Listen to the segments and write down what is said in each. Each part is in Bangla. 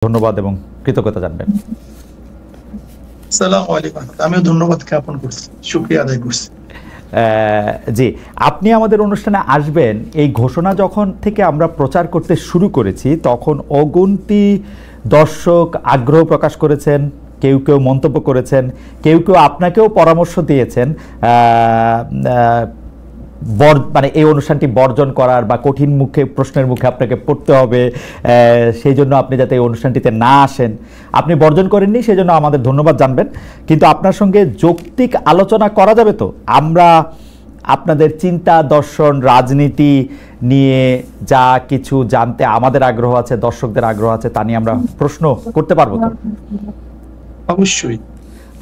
ধন্যবাদ এবং কৃতজ্ঞতা জানবেন। আসসালামু আলাইকুম। আমিও ধন্যবাদ জ্ঞাপন করছি, শুকরিয়া আদায় করছি। জি, আপনি আমাদের অনুষ্ঠানে আসবেন এই ঘোষণা যখন থেকে আমরা প্রচার করতে শুরু করেছি তখন অগুন্তি দর্শক আগ্রহ প্রকাশ করেছেন, কেউ কেউ মন্তব্য করেছেন, কেউ কেউ আপনাকেও পরামর্শ দিয়েছেন মানে এই অনুষ্ঠানটি বর্জন করার বা কঠিন প্রশ্নের মুখে আপনাকে পড়তে হবে, সেই জন্য আপনি যাতে এই অনুষ্ঠানটিতে না আসেন। আপনি বর্জন করেননি, সেই জন্য আমাদের ধন্যবাদ জানবেন। কিন্তু আপনার সঙ্গে যৌক্তিক আলোচনা করা যাবে তো? আমরা আপনাদের চিন্তা, দর্শন, রাজনীতি নিয়ে যা কিছু জানতে আমাদের আগ্রহ আছে, দর্শকদের আগ্রহ আছে, তা নিয়ে আমরা প্রশ্ন করতে পারবো তো? অবশ্যই।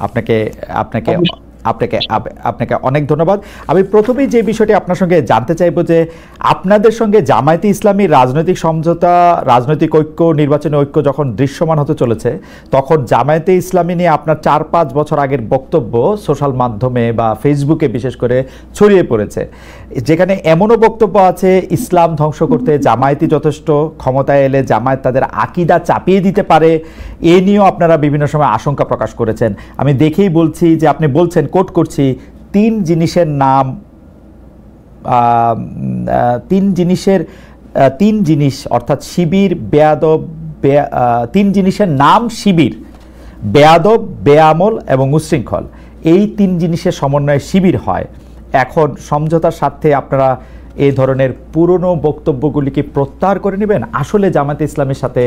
আপনাকে আপনাকে আপনাকে আপনাকে অনেক ধন্যবাদ। আমি প্রথমেই যে বিষয়টি আপনার সঙ্গে জানতে চাইবো যে আপনাদের সঙ্গে জামায়াতে ইসলামী রাজনৈতিক সমঝোতা, রাজনৈতিক ঐক্য, নির্বাচনী ঐক্য যখন দৃশ্যমান হতে চলেছে তখন জামায়াতে ইসলামী নিয়ে আপনার ৪-৫ বছর আগের বক্তব্য সোশ্যাল মাধ্যমে বা ফেসবুকে বিশেষ করে ছড়িয়ে পড়েছে, যেখানে এমনও বক্তব্য আছে ইসলাম ধ্বংস করতে জামায়াতই যথেষ্ট, ক্ষমতায় এলে জামায়াত তাদের আকীদা চাপিয়ে দিতে পারে। এ নিয়েও আপনারা বিভিন্ন সময় আশঙ্কা প্রকাশ করেছেন। আমি দেখেই বলছি যে আপনি বলছেন, কোট করছি, তিন জিনিস অর্থাৎ শিবির, বেয়াদব, তিন জিনিসের নাম শিবির, বেয়াদব, বেআমল এবং উচ্ছৃঙ্খল। এই তিন জিনিসের সমন্বয়ে শিবির হয়। এখন সমঝোতার স্বার্থে আপনারা এই ধরনের পুরনো বক্তব্যগুলিকে প্রত্যাহার করে নেবেন? আসলে জামায়াতে ইসলামের সাথে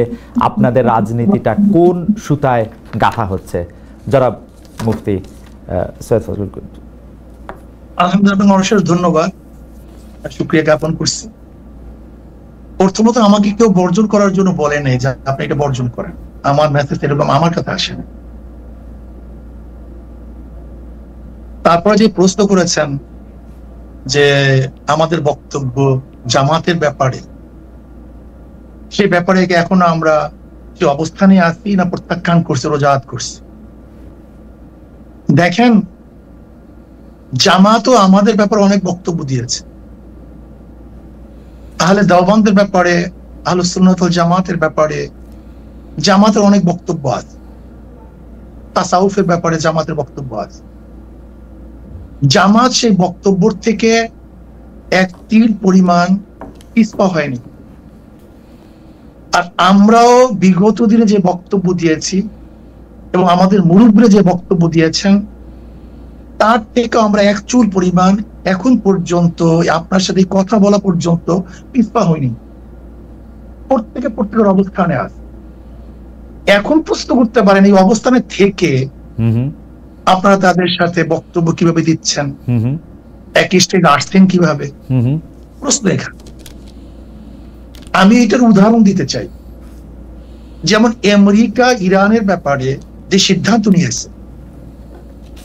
আপনাদের রাজনীতিটা কোন সুতায় গাঁথা হচ্ছে? জনাব মুফতি সৈয়দ ফজলুল করিম। আলহামদুলিল্লাহ, অশেষ ধন্যবাদ, শুকরিয়া জ্ঞাপন করছি। প্রথমত আমাকে কেউ বর্জন করার জন্য বলে নেই যে আপনি এটা বর্জন করেন। আমার মেসেজ এরকম আমার কাছে আসে না। তারপরে যে প্রশ্ন করেছেন যে আমাদের বক্তব্য জামাতের ব্যাপারে, সেই ব্যাপারে এখনো আমরা যে অবস্থানে আছি না প্রত্যাখ্যান করছি, রোজাত করছি। দেখেন, জামাতও আমাদের ব্যাপারে অনেক বক্তব্য দিয়েছে। আহলে দেওবন্দের ব্যাপারে, আহলুস সুন্নাত ওয়াল জামাতের ব্যাপারে জামাতের অনেক বক্তব্য আছে। তাসাউফের ব্যাপারে জামাতের বক্তব্য আছে। জামাত সেই বক্তব্য থেকে এক তীর পরিমাণ পিছপা হয়নি। আর আমরাও বিগত দিনে যে বক্তব্য দিয়েছি এবং আমাদের মুরব্বীরা যে বক্তব্য দিয়েছেন তার থেকে আমরা এক চুল পরিমাণ এখন পর্যন্ত আপনার সাথে কথা বলা পর্যন্ত পিছপা হয়নি। প্রত্যেকের অবস্থানে আছে। এখন প্রশ্ন করতে পারেন এই অবস্থানে থেকে আপনারা তাদের সাথে বক্তব্য কিভাবে দিচ্ছেন, একই স্টেজে আসছেন কিভাবে, প্রশ্ন এখানে। আমি এটার উদাহরণ দিতে চাই। যেমন আমেরিকা ইরানের ব্যাপারে যে সিদ্ধান্ত নিয়েছে,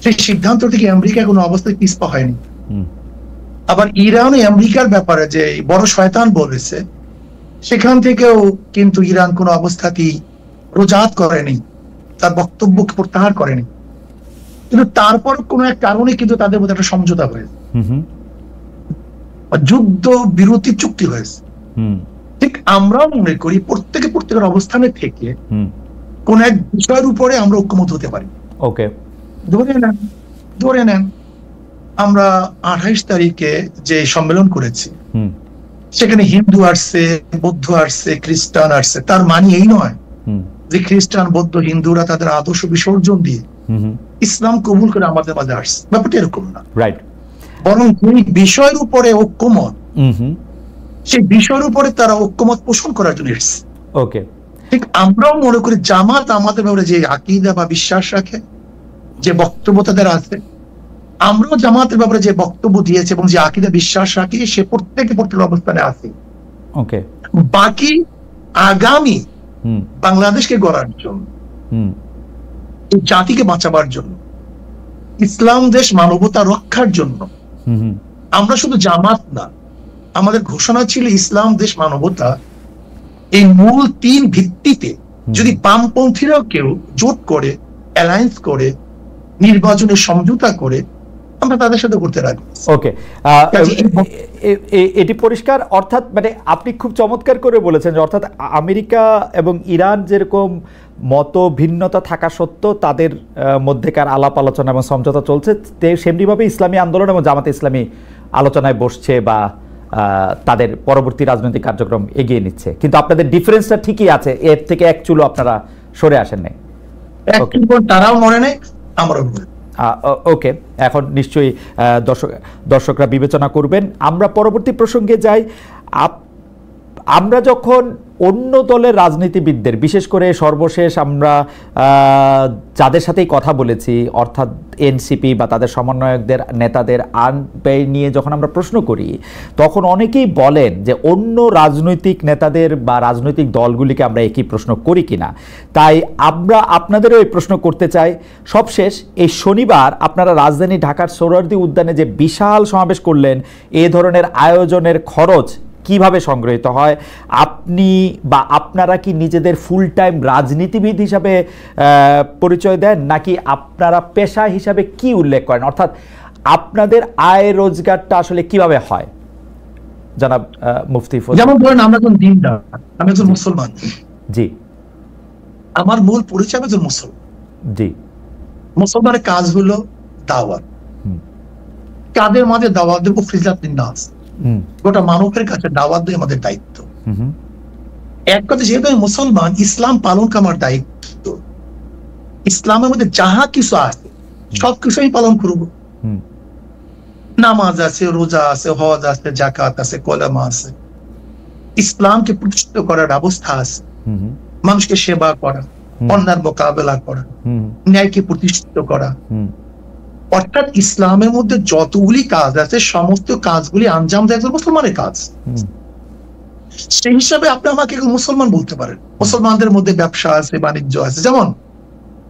সেই সিদ্ধান্ত থেকে আমেরিকা কোনো অবস্থায় পিছপা হয়নি। আবার ইরান আমেরিকার ব্যাপারে যে বড় শয়তান বলেছে, সেখান থেকেও কিন্তু ইরান কোনো অবস্থাতেই রোজাত করেনি, তার বক্তব্যকে প্রত্যাহার করেনি। কিন্তু তারপর কোন এক কারণে কিন্তু তাদের মধ্যে একটা সমঝোতা হয়েছে, যুদ্ধ বিরতি চুক্তি হয়েছে। ঠিক আমরাও মনে করি প্রত্যেকের অবস্থানে থেকে কোন এক বিষয়ের উপরে আমরা ঐক্যমত হতে পারি। ওকে, ধরে নেন আমরা 28 তারিখে যে সম্মেলন করেছি, সেখানে হিন্দু আসছে, বৌদ্ধ আসছে, খ্রিস্টান আসছে। তার মানে এই নয় যে খ্রিস্টান, বৌদ্ধ, হিন্দুরা তাদের আদর্শ বিসর্জন দিয়ে ইসলাম কবুল করে আমাদের মাঝে আসছে। ব্যাপারটা এরকম না। রাইট। বরং যেই বিষয়ের উপরে ঐক্যমত, সেই বিষয়ের উপরে তারা ঐক্যমত পোষণ করার জন্য এসেছে। ওকে, ঠিক আমরাও মনে করি জামাত আমাদের ব্যাপারে যে আকীদা বা বিশ্বাস রাখে, যে বক্তব্য তাদের আছে, আমরাও জামাতের ব্যাপারে যে বক্তব্য দিয়েছে এবং যে আকীদা বিশ্বাস রাখি, সে প্রত্যেকের অবস্থানে আছে। ওকে, বাকি আগামী বাংলাদেশকে গড়ার জন্য, এই জাতিকে বাঁচাবার জন্য, ইসলাম দেশ মানবতা রক্ষার জন্য আমরা শুধু জামাত না, আমাদের ঘোষণা ছিল ইসলাম দেশ মানবতা। এই মূল তিন ভিত্তিতে যদি বামপন্থীরাও কেউ জোট করে, অ্যালায়েন্স করে, নির্বাচনের সমঝোতা করে, আমরা তাদের সাথে করতে রাজি। ওকে, এটি পরিষ্কার। অর্থাৎ মানে আপনি খুব চমৎকার করে বলেছেন যে অর্থাৎ আমেরিকা এবং ইরান যেরকম মত ভিন্নতা থাকা সত্ত্বেও তাদের মধ্যেকার আলাপ আলোচনা এবং সমঝোতা চলছে, সেমনিভাবে ইসলামী আন্দোলন এবং জামাতে ইসলামী আলোচনায় বসছে বা তাদের পরবর্তী রাজনৈতিক কার্যক্রম এগিয়ে নিচ্ছে, কিন্তু আপনাদের ডিফারেন্সটা ঠিকই আছে, এর থেকে এক চুলো আপনারা সরে আসেন নাই। তারাও মনে নেই, আমরাও ওকে, এখন নিশ্চয়ই দর্শকরা বিবেচনা করবেন। আমরা পরবর্তী প্রসঙ্গে যাই। আমরা যখন অন্য দলের রাজনীতিবিদদের, বিশেষ করে সর্বশেষ আমরা যাদের সাথেই কথা বলেছি, অর্থাৎ এনসিপি বা তাদের সমন্বয়কদের নেতাদের আইন ব্যয় নিয়ে যখন আমরা প্রশ্ন করি, তখন অনেকেই বলেন যে অন্য রাজনৈতিক নেতাদের বা রাজনৈতিক দলগুলিকে আমরা একই প্রশ্ন করি কিনা। তাই আমরা আপনাদেরও এই প্রশ্ন করতে চাই। সবশেষ এই শনিবার আপনারা রাজধানী ঢাকার সোহরাওয়ার্দী উদ্যানে যে বিশাল সমাবেশ করলেন, এ ধরনের আয়োজনের খরচ কিভাবে সংগৃহীত হয়? আপনি বা আপনারা কি নিজেদের ফুল টাইম রাজনীতিবিদ হিসাবে পরিচয় দেন, নাকি আপনারা পেশা হিসাবে কি উল্লেখ করেন? অর্থাৎ আপনাদের আয় রোজগারটা আসলে কিভাবে হয়? জনাব মুফতি ফজল। যেমন ধরেন আমরা একজন দিনদার, আমি একজন মুসলমান। জি। আমার মূল পরিচয় একজন মুসলমান। জি। মুসলমানের কাজ হলো দাওয়াত। কাদের মাঝে দাওয়াত দেবো? ফিজলাতিন নাস, গোটা মানবের কাছে দাওয়াত দেওয়া আমাদের দায়িত্ব। এক কথা, যেহেতু আমি মুসলমান, ইসলাম পালন আমার দায়িত্ব। ইসলামের মধ্যে যাহা কিছু আছে সবকিছু আমি পালন করব। নামাজ আছে, রোজা আছে, হজ আছে, জাকাত আছে, কলেমা আছে, ইসলামকে প্রতিষ্ঠিত করার ব্যবস্থা আছে, মানুষকে সেবা করা, অন্যায়ের মোকাবেলা করা, ন্যায়কে প্রতিষ্ঠিত করা। অর্থাৎ ইসলামের মধ্যে যতগুলি কাজ আছে সমস্ত কাজগুলি আঞ্জাম দেয় একজন মুসলমানের কাজ। সেই হিসাবে আপনি আমাকে মুসলমান বলতে পারেন। মুসলমানদের মধ্যে ব্যবসা আছে, বাণিজ্য আছে। যেমন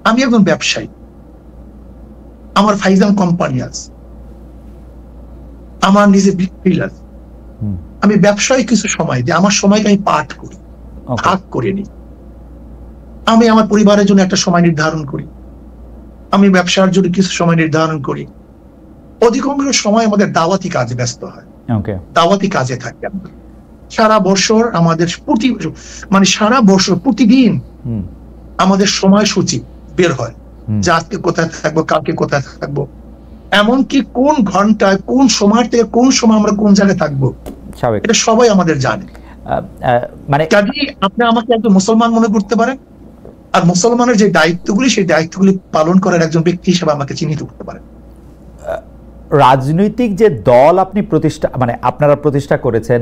আমি একজন ব্যবসায়ী, আমার ফাইজান কোম্পানি আছে, আমার নিজে বিক্রি আছে। আমি ব্যবসায় কিছু সময় দিই, আমার সময়কে আমি পাঠ করি, ভাগ করে নিই। আমি আমার পরিবারের জন্য একটা সময় নির্ধারণ করি, আমি ব্যবসার জন্য কিছু সময় নির্ধারণ করি। অধিকাংশ সময় আমাদের দাওয়াতি কাজে ব্যস্ত হয়, দাওয়াতি কাজে থাকি আমরা। সারা বছর আমাদের সারা বছর প্রতিদিন আমাদের সময়সূচি বের হয় যে আজকে কোথায় থাকবো, কালকে কোথায় থাকবো, এমনকি কোন ঘন্টায় কোন সময় থেকে কোন সময় আমরা কোন জায়গায় থাকবো, এটা সবাই আমাদের জানে। মানে কাজেই আপনি আমাকে একজন মুসলমান মনে করতে পারেন, আর মুসলমানের যে দায়িত্বগুলি সেই দায়িত্বগুলি পালন করার একজন ব্যক্তি হিসেবে আমাকে চিহ্নিত করতে পারেন। রাজনৈতিক যে দল আপনি আপনারা প্রতিষ্ঠা করেছেন,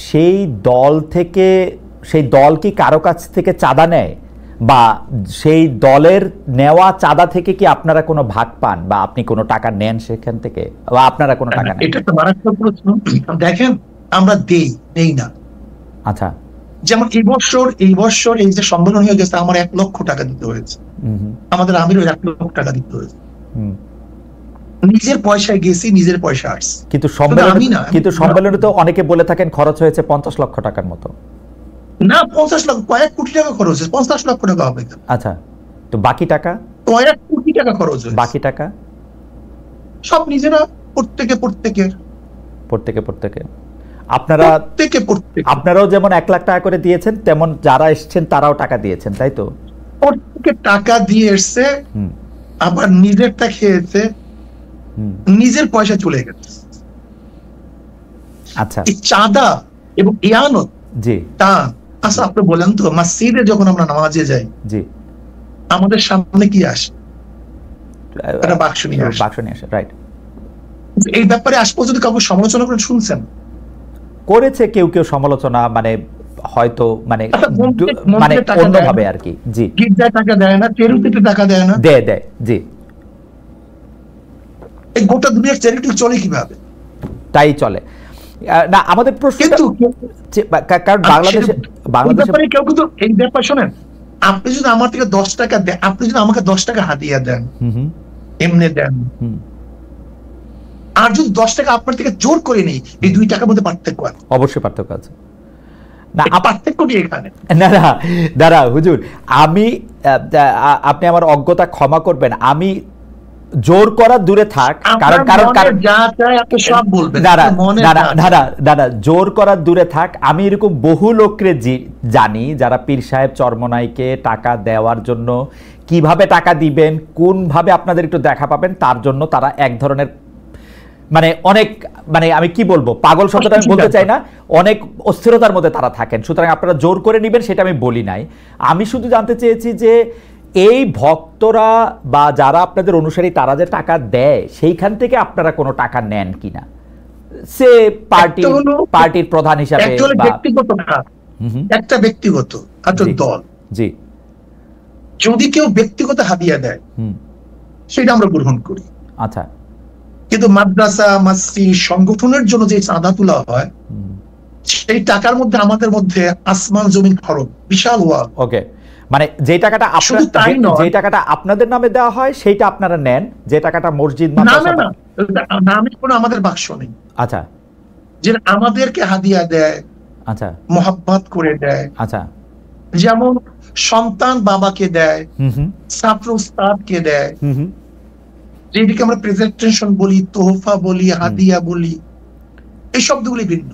সেই দল থেকে, সেই দল কি কারো কাছ থেকে চাঁদা নেয়, বা সেই দলের নেওয়া চাঁদা থেকে কি আপনারা কোনো ভাগ পান, বা আপনি কোনো টাকা নেন সেখান থেকে, বা আপনারা কোনো টাকা নেন? এটা তো মারাত্মক প্রশ্ন। দেখেন, আমরা নেই না। আচ্ছা। যেমন এই বছর এই যে সম্মেলন হয়ে গেছে, আমার 1 লক্ষ টাকা দিতে হয়েছে, আমাদের আমিরও 1 লক্ষ টাকা দিতে হয়েছে। নিজের পয়সায় গেছি, নিজের পয়সা আসছে। কিন্তু সম্মেলনে তো অনেকে বলে থাকেন খরচ হয়েছে 50 লক্ষ টাকার মতো। না, 50 লক্ষ, কয়েক কোটি টাকা খরচ হয়েছে। 50 লক্ষ টাকা হবে। আচ্ছা, তো বাকি টাকা? কয়েক কোটি টাকা খরচ হয়েছে। বাকি টাকা সব নিজেরা, প্রত্যেকে। আপনারাও যেমন 1 লাখ টাকা করে দিয়েছেন, তেমন যারা এসেছেন তারাও টাকা দিয়েছেন, তাই তো? প্রত্যেকে টাকা দিয়ে এসছে, আবার নিজেরটা খেয়েছে, নিজের পয়সা চলে গেছে। আচ্ছা, এই চাঁদা এবং ইয়ানত, জি, তা আচ্ছা আপনি বলেন তো, মসজিদে যখন আমরা নামাজে যাই, জি, আমাদের সামনে কি আসে? একটা বাক্স নিয়ে আসে, রাইট। এই ব্যাপারে আজ পর্যন্ত কাউকে সমালোচনা করে শুনছেন? করেছে কেউ সমালোচনা, মানে হয়তো মানে অন্যভাবে আর কি। জি, গির্জায় টাকা দেয় না, চেরুতিতে টাকা দেয় না, দেয়। জি, এই গোটা দুনিয়ার চ্যারিটি চলে কিভাবে? তাই চলে না। আমাদের প্রশ্ন, কারণ বাংলাদেশে কেউ কিন্তু এই ব্যাপার শোনেন, আপনি যদি আমার থেকে 10 টাকা দেন, আপনি যদি আমাকে 10 টাকা হাদিয়া দেন, এমনি দেন, আর যদি 10 টাকা আপনার থেকে জোর করে নেই, এই 2 টাকার মধ্যে পার্থক্য আছে। অবশ্যই পার্থক্য আছে। না, পার্থক্য নেই এখানে। দাঁড়া হুজুর, আপনি আমার অজ্ঞতা ক্ষমা করবেন। আমি জোর করা দূরে থাক, কারণ কারণ কারণ যা চাই আপনি সব বলবেন, দাদা জোর করা দূরে থাক, আমি এরকম বহু লোককে জানি যারা পীর সাহেব চরমনাইকে টাকা দেওয়ার জন্য কিভাবে টাকা দিবেন, কোন ভাবে আপনাদের একটু দেখা পাবেন তার জন্য তারা এক ধরনের মানে অনেক মানে আমি কি বলবো, পাগল শব্দটা আমি বলতে চাই না, অনেক অস্থিরতার মধ্যে তারা থাকেন। সুতরাং আপনারা জোর করে নেবেন সেটা আমি বলি নাই। আমি শুধু জানতে চেয়েছি যে এই ভক্তরা বা যারা আপনাদের অনুসারী তারা যে টাকা দেয় সেইখান থেকে আপনারা কোনো টাকা নেন কিনা, সে পার্টির প্রধান হিসাবে একটা ব্যক্তিগত দল, জি যদি কেউ ব্যক্তিগত হাদিয়া দেয় সেটা আমরা গ্রহণ করি। আচ্ছা, কিন্তু মাদ্রাসা মসজিদ সংগঠনের জন্য যে চাঁদা তোলা হয় সেই টাকার মধ্যে আমাদের মধ্যে আসমান জমিন ফরক, বিশাল ওয়াল। ওকে, মানে যে টাকাটা যে টাকাটা আপনাদের নামে দেওয়া হয় সেইটা আপনারা নেন, যে টাকাটা মসজিদ নামে কোনো আমাদের বাক্স নেই। আচ্ছা, যে আমাদেরকে হাদিয়া দেয়, আচ্ছা মোহাব্বত করে দেয়, আচ্ছা যেমন সন্তান বাবাকে দেয়, ছাত্র উস্তাদকে দেয়, যেটিকে আমরা প্রেজেন্টেশন বলি, তোহফা বলি, হাদিয়া বলি, এই শব্দগুলি ভিন্ন।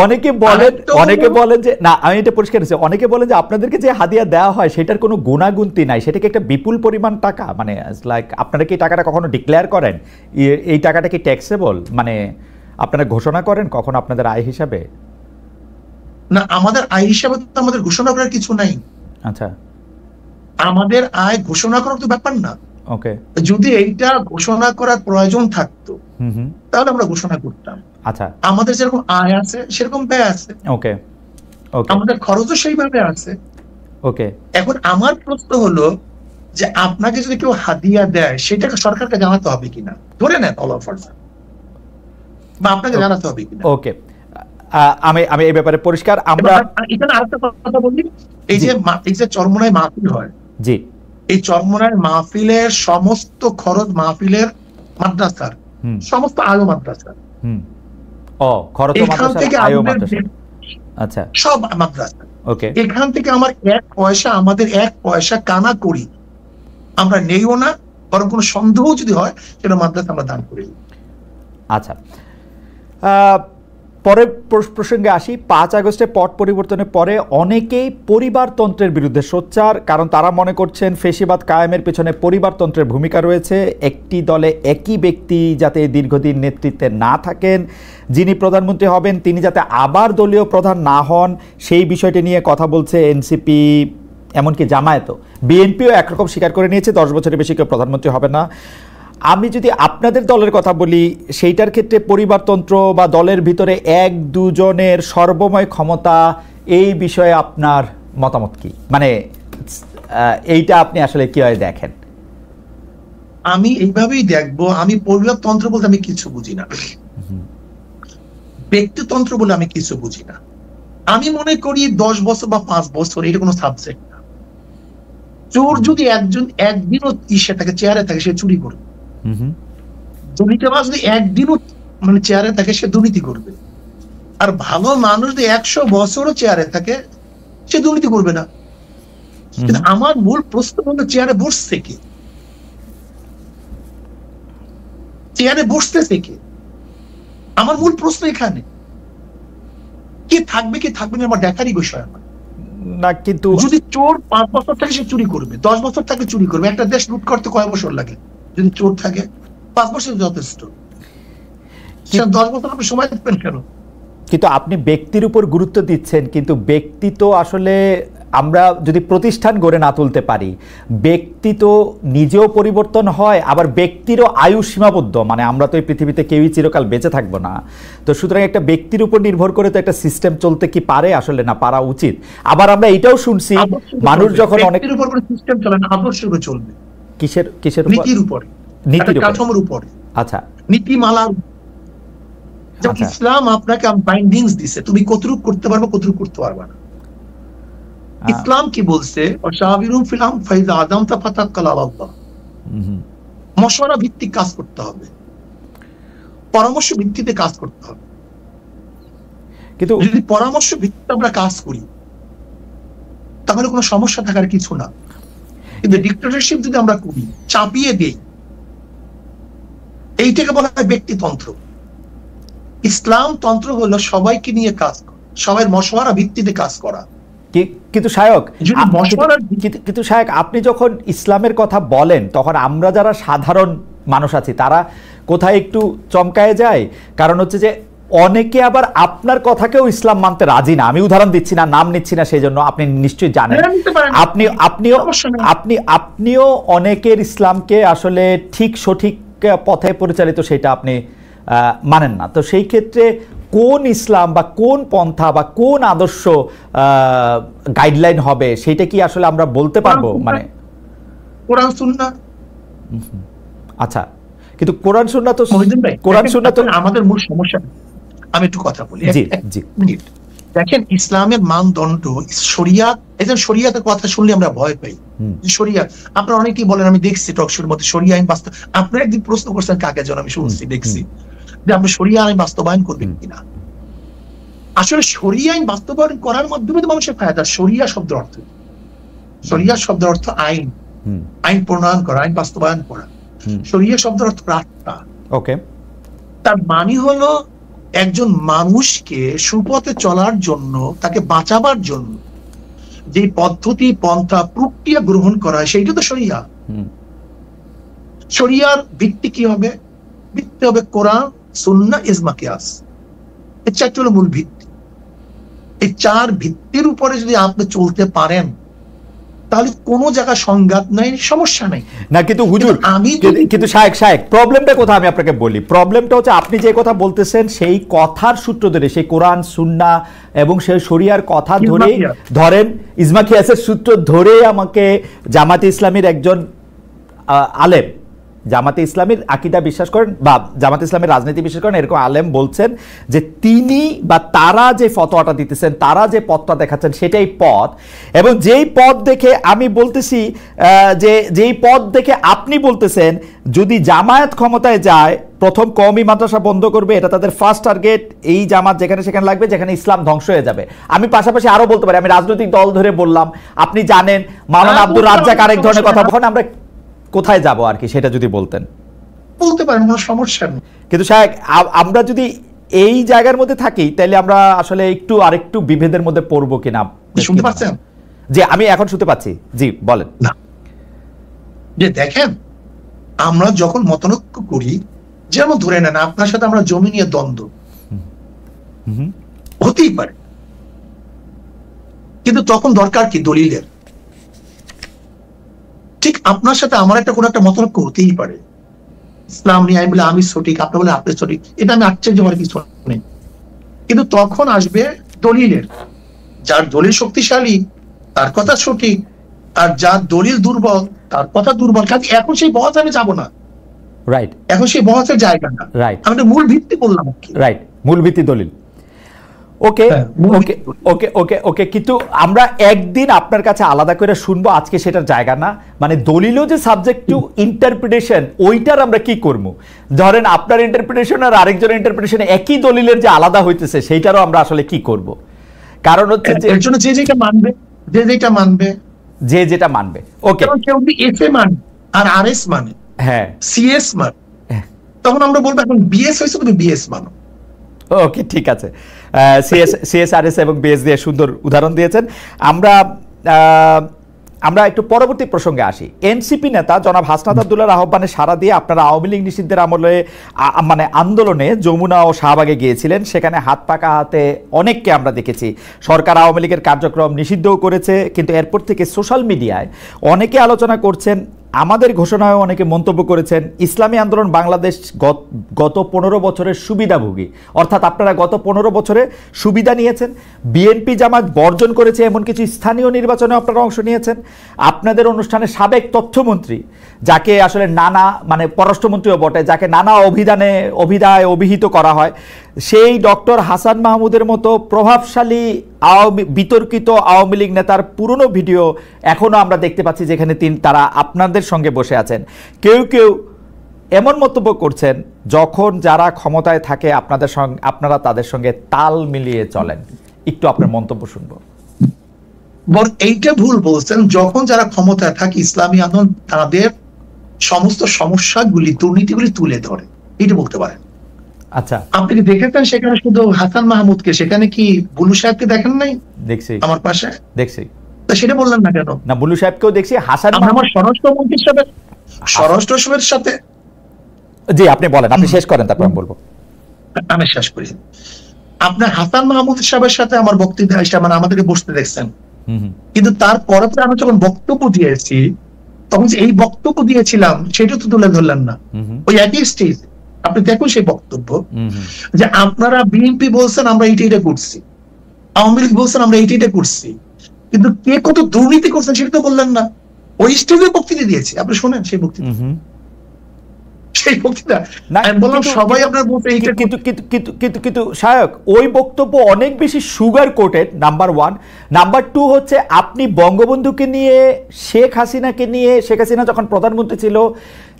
অনেকে বলেন যে না, আমি এটা পরিষ্কার হচ্ছে, অনেকে বলেন যে আপনাদেরকে যে হাদিয়া দেওয়া হয় সেটার কোনো গুণাগুনতি নাই, সেটাকে একটা বিপুল পরিমাণ টাকা, মানে লাইক আপনারা কি টাকাটা কখনো ডিক্লেয়ার করেন, এই টাকাটা কি ট্যাক্সেবল, মানে আপনারা ঘোষণা করেন কখন আপনাদের আয় হিসাবে? না, আমাদের আয় হিসাবে তো আমাদের ঘোষণা করার কিছু নাই। আচ্ছা, আমাদের আয় ঘোষণা করার তো ব্যাপার না। ওকে, যদি এইটা ঘোষণা করার প্রয়োজন থাকতো তাহলে আমরা ঘোষণা করতাম। আচ্ছা, আমাদের যেরকম আয় আছে সেরকম ব্যয় আছে, ওকে ওকে, আমাদের খরচও সেইভাবে আছে। ওকে, এখন আমার প্রশ্ন হলো যে আপনাকে যদি কেউ হাদিয়া দেয় সেটাকে সরকারকে জানাতে হবে কিনা, ধরে নেন অল অফ বা আপনাকে জানাতে হবে কিনা। ওকে, আমি এই ব্যাপারে পরিষ্কার। আমরা এখানে আরেকটা কথা বলি, এই যে চরমনাই মাহফিল হয়, জি, এই চরমনাই মাহফিলের সমস্ত খরচ মাহফিলের মাদ্রাসার সমস্ত আয় মাদ্রাসার, এখান থেকে আচ্ছা সব মাদ্রাসা, ওকে, এখান থেকে আমার আমাদের এক পয়সা কানা করি আমরা নেইও না, বরং কোনো সন্দেহ যদি হয় সেটা মাদ্রাসা আমরা দান করি। আচ্ছা, পরের প্রসঙ্গে আসি। 5 আগস্টে পট পরিবর্তনের পরে অনেকেই পরিবারতন্ত্রের বিরুদ্ধে সোচ্চার, কারণ তারা মনে করছেন ফেসিবাদ কায়েমের পেছনে পরিবারতন্ত্রের ভূমিকা রয়েছে। একটি দলে একই ব্যক্তি যাতে দীর্ঘদিন নেতৃত্বে না থাকেন, যিনি প্রধানমন্ত্রী হবেন তিনি যাতে আবার দলীয় প্রধান না হন, সেই বিষয়টি নিয়ে কথা বলছে এনসিপি, এমনকি জামায়াতও। বিএনপিও একরকম স্বীকার করে নিয়েছে 10 বছরের বেশি কেউ প্রধানমন্ত্রী হবে না। আমি যদি আপনাদের দলের কথা বলি, সেইটার ক্ষেত্রে পরিবারতন্ত্র বা দলের ভিতরে 1-2 জনের সর্বময় ক্ষমতা, এই বিষয়ে আপনার মতামত কি, মানে এইটা আপনি আসলে কিভাবে দেখেন? আমি এইভাবেই দেখবো, আমি পরিবারতন্ত্র বলতে আমি কিছু বুঝি না, ব্যক্তিতন্ত্র বলে আমি কিছু বুঝি না। আমি মনে করি 10 বছর বা 5 বছর এটা কোনো সাবজেক্ট না। চোর যদি একদিনও থাকে চেয়ারে থাকে, সে চুরি করবে। দুর্নীতিবাজ যদি একদিনও মানে চেয়ারে থাকে, সে দুর্নীতি করবে। আর ভালো মানুষ যদি 100 বছরও চেয়ারে থাকে, সে দুর্নীতি করবে না। কিন্তু আমার মূল প্রশ্ন হলো চেয়ারে বসছে কে, চেয়ারে বসতেছে কে, আমার মূল প্রশ্ন এখানে। কি থাকবে কি থাকবে না আমার দেখারই বিষয় আমার না। কিন্তু যদি চোর 5 বছর থাকে সে চুরি করবে, 10 বছর থাকে চুরি করবে। একটা দেশ লুট করতে কয় বছর লাগে? যদি চোর থাকে 5 বছর যথেষ্ট, 10 বছর আপনি সময় দেবেন কেন? কিন্তু আপনি ব্যক্তির উপর গুরুত্ব দিচ্ছেন, কিন্তু ব্যক্তি তো আসলে আমরা যদি প্রতিষ্ঠান গড়ে না তুলতে পারি, ব্যক্তি তো নিজেও পরিবর্তন হয়, আবার ব্যক্তিরও আয়ু সীমাবদ্ধ, মানে আমরা তো এই পৃথিবীতে কেউই চিরকাল বেঁচে থাকবো না। তো সুতরাং একটা ব্যক্তির উপর নির্ভর করে তো একটা সিস্টেম চলতে কি পারে? আসলে না, পারা উচিত। আবার আমরা এটাও শুনছি মানুষ যখন অনেক সিস্টেম চলে না, আদর্শের উপর চলবে। কিসের উপর? নীতির উপরে, নীতির কাঠামোর উপরে। আচ্ছা, নীতিমালার। যেমন ইসলাম আপনাকে বাইন্ডিংস দিছে, তুমি কতটুকু করতে পারবে কতটুকু করতে পারবে না। ইসলাম কি বলছে? মশওয়ারা ভিত্তিক কাজ করতে হবে, পরামর্শ ভিত্তিতে কাজ করতে হবে। কিন্তু যদি পরামর্শ ভিত্তিতে আমরা কাজ করি তাহলে কোনো সমস্যা থাকার কিছু না। কিন্তু ডিক্টেটরশিপ যদি আমরা করি, চাপিয়ে দিই, এইটাকে বলা হয় ব্যক্তিতন্ত্র। ইসলাম তন্ত্র হলো সবাইকে নিয়ে কাজ করা, সবাই মশওয়ারা ভিত্তিতে কাজ করা। কিন্তু শায়ক, আপনি যখন ইসলামের কথা বলেন তখন আমরা যারা সাধারণ মানুষ আছি তারা কোথায় একটু চমকায় যায়। কারণ হচ্ছে যে অনেকে আবার আপনার কথাকেও ইসলাম মানতে রাজি না। আমি উদাহরণ দিচ্ছি না, নাম নিচ্ছি না, সেই জন্য আপনি নিশ্চয়ই জানেন। আপনিও অনেকের ইসলামকে আসলে ঠিক সঠিক পথে পরিচালিত সেটা আপনি মানেন না। তো সেই ক্ষেত্রে কোন ইসলাম বা কোন পন্থা বা কোন আদর্শ গাইডলাইন হবে সেটা কি আসলে আমরা বলতে পারবো? মানে কোরআন সুন্নাহ। আচ্ছা, কিন্তু কোরআন সুন্নাহ তো আমাদের মূল সমস্যা। আমি একটু কথা বলি, মিনিট। দেখেন, ইসলামের মানদণ্ড শরিয়াত। এজন্য শরিয়াতের কথা শুনলে আমরা ভয় পাই। শরিয়াত, আপনারা অনেকেই বলেন, আমি দেখছি টকশোর মধ্যে শরিয়া আইন বাস্তব। আপনারা একদিন প্রশ্ন করছেন কাকে যেন, আমি শুনছি, দেখছি যে আপনি শরিয়া আইন বাস্তবায়ন করবেন কিনা। আসলে শরিয়া আইন বাস্তবায়ন করার মাধ্যমে তো মানুষের ফায়দা। শরিয়া শব্দের অর্থ, শরিয়া শব্দের অর্থ আইন, আইন প্রণয়ন করা, আইন বাস্তবায়ন করা। শরিয়া শব্দের অর্থ রাস্তা। ওকে, তার মানে হলো একজন মানুষকে সুপথে চলার জন্য, তাকে বাঁচাবার জন্য যে পদ্ধতি, পন্থা, প্রক্রিয়া গ্রহণ করা হয় সেইটা তো শরিয়া। শরিয়ার ভিত্তি কি হবে? ভিত্তি হবে কোরআন, সুন্নাহ, ইজমা, কিয়াস। এই চারটি হলো মূল ভিত্তি। এই চার ভিত্তির উপরে যদি আপনি চলতে পারেন তাহলে কোন জায়গায় সংঘাত নাই, সমস্যা নাই। না কিন্তু হুজুর, কিন্তু শায়েক প্রবলেমটা কোথায় আমি আপনাকে বলি। প্রবলেমটা হচ্ছে আপনি যে কথা বলতেছেন সেই কথার সূত্র ধরে, সেই কোরআন সুন্নাহ এবং সেই শরিয়ার কথা ধরে, ধরেন ইজমা কিয়াসের সূত্র ধরে আমাকে জামাতে ইসলামীর একজন আলেম, জামাতে ইসলামীর আকীদা বিশ্বাস করেন বা জামাতে ইসলামের রাজনীতি বিশ্বাস করেন এরকম আলেম বলছেন যে তিনি বা তারা যে ফতোয়াটা দিতেছেন, তারা যে পথটা দেখাচ্ছেন সেটাই পথ। এবং যেই পথ দেখে আমি বলতেছি যে যেই পথ দেখে আপনি বলতেছেন যদি জামায়াত ক্ষমতায় যায় প্রথম কওমি মাদ্রাসা বন্ধ করবে, এটা তাদের ফার্স্ট টার্গেট। এই জামাত যেখানে সেখানে লাগবে, যেখানে ইসলাম ধ্বংস হয়ে যাবে। আমি পাশাপাশি আরো বলতে পারি, আমি রাজনৈতিক দল ধরে বললাম, আপনি জানেন মাওলানা আব্দুর রাজ্জাক আরেক ধরনের কথা। তখন আমরা কোথায় যাব আর কি, সেটা যদি বলতেন। বলতে পারেন, কোনো সমস্যা নেই। কিন্তু শায়েক, আমরা যদি এই জায়গার মধ্যে থাকি তাহলে আমরা আসলে একটু আরেকটু বিভেদের মধ্যে পড়বো কিনা। শুনতে পাচ্ছেন? জি, আমি এখন শুনতে পাচ্ছি। জি বলেন। না, যে দেখেন, আমরা যখন মতনৈক্য করি, যেমন ধরে নেন আপনার সাথে আমরা জমি নিয়ে দ্বন্দ্ব হতেই পারে, কিন্তু তখন দরকার কি? দলিলের। ঠিক আপনার সাথে আমার একটা কোনো একটা মতনৈক্য হতেই পারে, ইসলাম নিয়ে। আমি বলে আমি সঠিক, আপনি বলে আপনি সঠিক, এটা আমি আশ্চর্য হওয়ার কিছু নেই। কিন্তু তখন আসবে দলিলের। যার দলিল শক্তিশালী তার কথা সঠিক, আর যার দলিল দুর্বল তার কথা দুর্বল। কাজে এখন সেই বহসে আমি যাবো না। রাইট, এখন সেই বহসের জায়গা না। রাইট, আমি মূল ভিত্তি বললাম। রাইট, মূল ভিত্তি দলিল। ওকে ওকে ওকে ওকে ওকে কিন্তু আমরা একদিন আপনার কাছে আলাদা করে শুনবো, আজকে সেটার জায়গা না। মানে দলিলও যে সাবজেক্ট টু ইন্টারপ্রিটেশন, ওইটার আমরা কি করব? ধরেন আপনার ইন্টারপ্রিটেশন আর আরেকজনের ইন্টারপ্রিটেশন একই দলিলের যে আলাদা হইতেছে, সেইটারও আমরা আসলে কি করব? কারণ হচ্ছে যে এর জন্য যে যেটা মানবে, যে যেটা মানবে, যে যেটা মানবে। ওকে, কেউ যদি এফ এ মানে আর আর এস মানে, হ্যাঁ সিএস মানে, তখন আমরা বলবো এখন বিএস হয়েছে, তুমি বিএস মানো। ওকে, ঠিক আছে। সিএসআরএস এবং বিএস দিয়ে সুন্দর উদাহরণ দিয়েছেন। আমরা একটু পরবর্তী প্রসঙ্গে আসি। এনসিপি নেতা জনাব হাসনাত আব্দুল্লাহর আহ্বানে সাড়া দিয়ে আপনারা আওয়ামী লীগ নিষিদ্ধের আমলে মানে আন্দোলনে যমুনা ও শাহবাগে গিয়েছিলেন। সেখানে হাত পাকা হাতে অনেককে আমরা দেখেছি। সরকার আওয়ামী লীগের কার্যক্রম নিষিদ্ধও করেছে, কিন্তু এরপর থেকে সোশ্যাল মিডিয়ায় অনেকে আলোচনা করছেন, আমাদের ঘোষণায় অনেকে মন্তব্য করেছেন, ইসলামী আন্দোলন বাংলাদেশ গত 15 বছরের সুবিধাভোগী, অর্থাৎ আপনারা গত 15 বছরে সুবিধা নিয়েছেন। বিএনপি জামাত বর্জন করেছে এমন কিছু স্থানীয় নির্বাচনে আপনারা অংশ নিয়েছেন। আপনাদের অনুষ্ঠানে সাবেক তথ্যমন্ত্রী, যাকে আসলে নানা মানে পররাষ্ট্রমন্ত্রীও বটে, যাকে নানা অভিধায় অভিহিত করা হয়, সেই ডক্টর হাসান মাহমুদের মতো প্রভাবশালী বিতর্কিত আওয়ামী লীগ নেতার পুরনো ভিডিও এখনও আমরা দেখতে পাচ্ছি, যেখানে তারা আপনাদের সঙ্গে বসে আছেন। কেউ কেউ এমন মন্তব্য করছেন, যখন যারা ক্ষমতায় থাকে আপনারা তাদের সঙ্গে তাল মিলিয়ে চলেন। একটু আপনার মন্তব্য শুনবো। এইটা ভুল বলছেন, যখন যারা ক্ষমতায় থাকে ইসলামী আন্দোলন তাদের সমস্ত সমস্যাগুলি, দুর্নীতিগুলি তুলে ধরে, এটা বলতে পারেন। আচ্ছা, আপনি কি দেখেছেন সেখানে শুধু হাসান মাহমুদকে, সেখানে কি বুলু সাহেবকে দেখেন নাই? দেখছি, আমার পাশে দেখছি। তা সেটা বললেন না কেন? না, বুলু সাহেবকেও দেখছি, হাসান আমার স্বরাষ্ট্রমন্ত্রীর সাথে, স্বরাষ্ট্রের সাথে। জি, আপনি বলেন, আপনি শেষ করেন, তারপর আমি বলবো। আমি শেষ করি। আপনার হাসান মাহমুদ সাহেবের সাথে আমার বক্তৃতা, মানে আমাদেরকে বসতে দেখছেন, কিন্তু তারপরে আমি যখন বক্তব্য দিয়েছি, তখন এই বক্তব্য দিয়েছিলাম সেটা তো তুলে ধরলেন না। ওই একই স্টেজ আপনি দেখুন সেই বক্তব্য, যে আপনারা বিএনপি বলছেন আমরা এইটা করছি, আওয়ামী লীগ বলছেন আমরা এইটা করছি, কিন্তু কে কত দুর্নীতি করছেন সেটা তো বললেন না। ওই স্টেজে বক্তৃতা দিয়েছি, আপনি শোনেন সেই বক্তৃতা, সেই বক্তৃতা আমি বললাম সবাই আপনার বলতে এইটা। কিন্তু শায়ক, ওই বক্তব্য অনেক বেশি সুগার কোটেড, নাম্বার 1। নাম্বার 2 হচ্ছে আপনি বঙ্গবন্ধুকে নিয়ে, শেখ হাসিনাকে নিয়ে, শেখ হাসিনা যখন প্রধানমন্ত্রী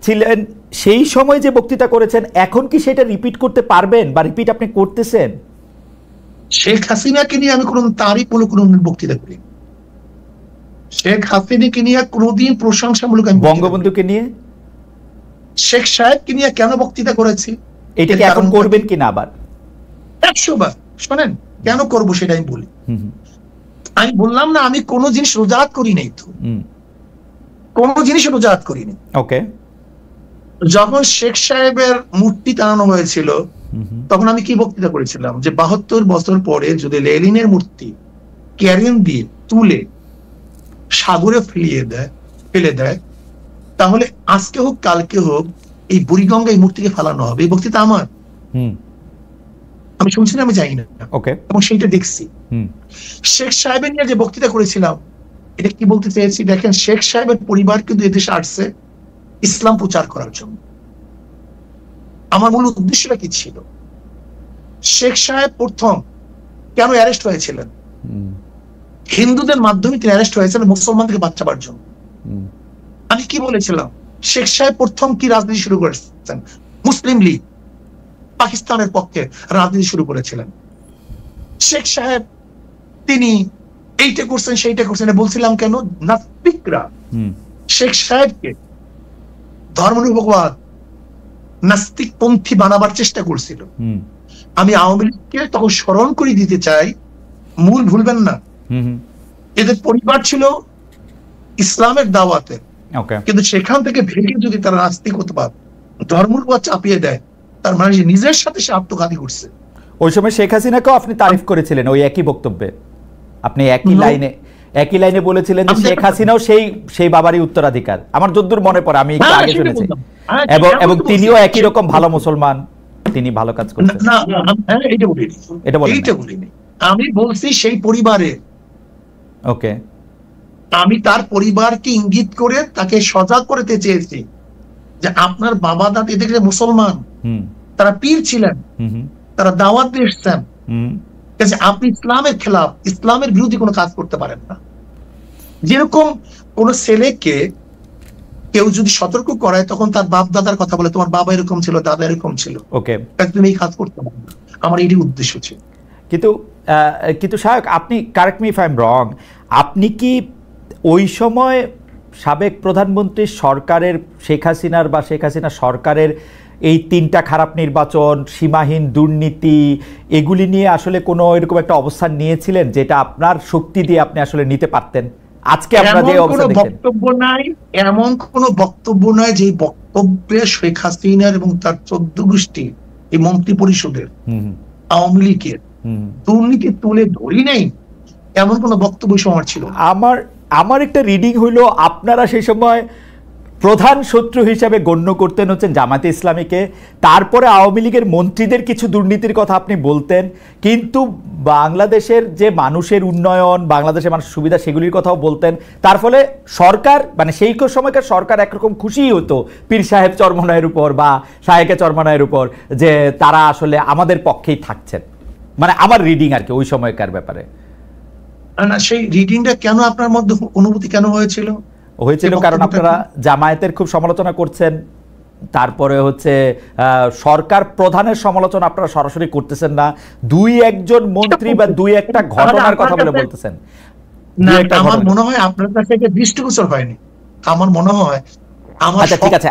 ছিলেন সেই সময় যে বক্তৃতা করেছেন, এখন কি সেটা রিপিট করতে পারবেন, বা রিপিট আপনি করতেছেন? শেখ হাসিনাকে নিয়ে আমি কোন তারিফ বলে কোন বক্তৃতা করি? শেখ হাসিনাকে নিয়ে কোনদিন প্রশংসামূলক? আমি বঙ্গবন্ধুকে নিয়ে, শেখ সাহেবকে নিয়ে কেন বক্তৃতা করেছি? এটা কি এখন করবেন কিনা আবার? 100 বার। শোনেন কেন করব সেটা আমি বলি। আমি বললাম না আমি কোন জিনিস রোজাত করি নাই, তো কোন জিনিস রোজাত করিনি। ওকে। যখন শেখ সাহেবের মূর্তি টানানো হয়েছিল তখন আমি কি বক্তৃতা করেছিলাম, যে 72 বছর পরে যদি লেনিনের মূর্তি ক্যারিয়ান দিয়ে তুলে সাগরে ফেলে দেয়, তাহলে আজকে হোক কালকে হোক এই বুড়িগঙ্গা এই মূর্তিকে ফেলানো হবে। এই বক্তৃতা আমার, আমি শুনছি না, আমি জানি না, এবং সেইটা দেখছি। শেখ সাহেবের নিয়ে যে বক্তৃতা করেছিলাম, এটা কি বলতে চেয়েছি দেখেন, শেখ সাহেবের পরিবার কিন্তু এদেশে আসছে ইসলাম প্রচার করার জন্য। আমার মূল উদ্দেশ্যটা কি ছিল? শেখ সাহেব প্রথম কেন অ্যারেস্ট হয়েছিলেন? হিন্দুদের মাধ্যমে তিনি অ্যারেস্ট হয়েছিলেন মুসলমানদেরকে বাঁচাবার জন্য। আমি কি বলেছিলাম? শেখ সাহেব প্রথম কি রাজনীতি শুরু করেছেন? মুসলিম লীগ, পাকিস্তানের পক্ষে রাজনীতি শুরু করেছিলেন। শেখ সাহেব তিনি এইটা করছেন সেইটা করছেন বলছিলাম কেন? নাস্তিকরা শেখ সাহেবকে ধর্মনিরপেক্ষবাদ, নাস্তিক পন্থী বানাবার চেষ্টা করছিল। আমি আওয়ামী লীগকে তখন স্মরণ করে দিতে চাই, মূল ভুলবেন না, এদের পরিবার ছিল ইসলামের দাওয়াতে, কিন্তু সেখান থেকে ভেঙে যদি তারা নাস্তিকতাবাদ, ধর্মনিরপেক্ষবাদ চাপিয়ে দেয়, তার মানে নিজের সাথে সে আত্মঘাতী করছে। ওই সময় শেখ হাসিনাকেও আপনি তারিফ করেছিলেন ওই একই বক্তব্যে, আপনি একই লাইনে বলেছিলেন যে শেখ হাসিনাও সেই বাবারই উত্তরাধিকার। আমার যদ্দূর মনে পড়ে, আমি একটু আগে শুনেছি, এবং তিনিও একই রকম ভালো মুসলমান, তিনি ভালো কাজ করছেন। এইটা বলিনি, আমি বলছি সেই পরিবারে, ওকে, আমি তার পরিবারকে ইঙ্গিত করে তাকে সজাগ করতে চেয়েছি যে আপনার বাবা দাদা এদিকে মুসলমান, তারা পীর ছিলেন, তারা দাওয়াত দিয়ে এসছেন, আপনি ইসলামের খেলাফ, ইসলামের বিরোধী কোনো কাজ করতে পারেন না। যেরকম কোন ছেলেকে কেউ যদি সতর্ক করায় তখন তার বাপ দাদার কথা বলে, তোমার বাবা এরকম ছিল, দাদা এরকম ছিল, ওকে, তুমি এই কাজ করতে পারো না। আমার এটাই উদ্দেশ্য ছিল। কিন্তু শায়ক, আপনি correct me if I am রং, আপনি কি ওই সময় সাবেক প্রধানমন্ত্রী সরকারের, শেখ হাসিনার বা শেখ হাসিনা সরকারের এই 3টা খারাপ নির্বাচন, সীমাহীন দুর্নীতি, এগুলি নিয়ে আসলে কোনো এরকম একটা অবস্থান নিয়েছিলেন যেটা আপনার শক্তি দিয়ে আপনি আসলে নিতে পারতেন? আজকে আপনারা যে অবস্থা দেখছেন, বক্তব্য নাই, এমন কোন বক্তব্য নাই যে বক্তব্যে শেখ হাসিনার এবং তার 14 গোষ্ঠী এই মন্ত্রী পরিষদের, আওয়ামী লীগের দুর্নীতি তুলে ধরি নাই, এমন কোন বক্তব্য আমার ছিল। আমার একটা রিডিং হইলো আপনারা সেই সময় প্রধান শত্রু হিসাবে গণ্য করতেন হচ্ছেন জামায়াতে ইসলামীকে, তারপরে আওয়ামী লীগের মন্ত্রীদের কিছু দুর্নীতির কথা আপনি বলতেন, কিন্তু বাংলাদেশের যে মানুষের উন্নয়ন, বাংলাদেশের মানুষের সুবিধা, সেগুলির কথাও বলতেন। তার ফলে সরকার, মানে সেই সময়কার সরকার একরকম খুশিই হতো পীর সাহেব চরমনায়ের উপর বা শায়েকে চরমনায়ের উপর, যে তারা আসলে আমাদের পক্ষেই থাকছেন। মানে আমার রিডিং আর কি ওই সময়কার ব্যাপারে। না, সেই রিডিংটা কেন আপনার মধ্যে অনুভূতি কেন হয়েছিল? কারণ আপনারা জামায়াতের খুব সমালোচনা করছেন, তারপরে হচ্ছে সরকার প্রধানের সমালোচনা আপনারা সরাসরি করতেছেন না, 2-1 জন মন্ত্রী বা 2-1টা ঘটনার কথা বলে বলতেছেন। না, আমার মনে হয় আপনার কাছে এটা দৃষ্টিগোচর হয়নি। আমার মনে হয় আমার আচ্ছা ঠিক আছে,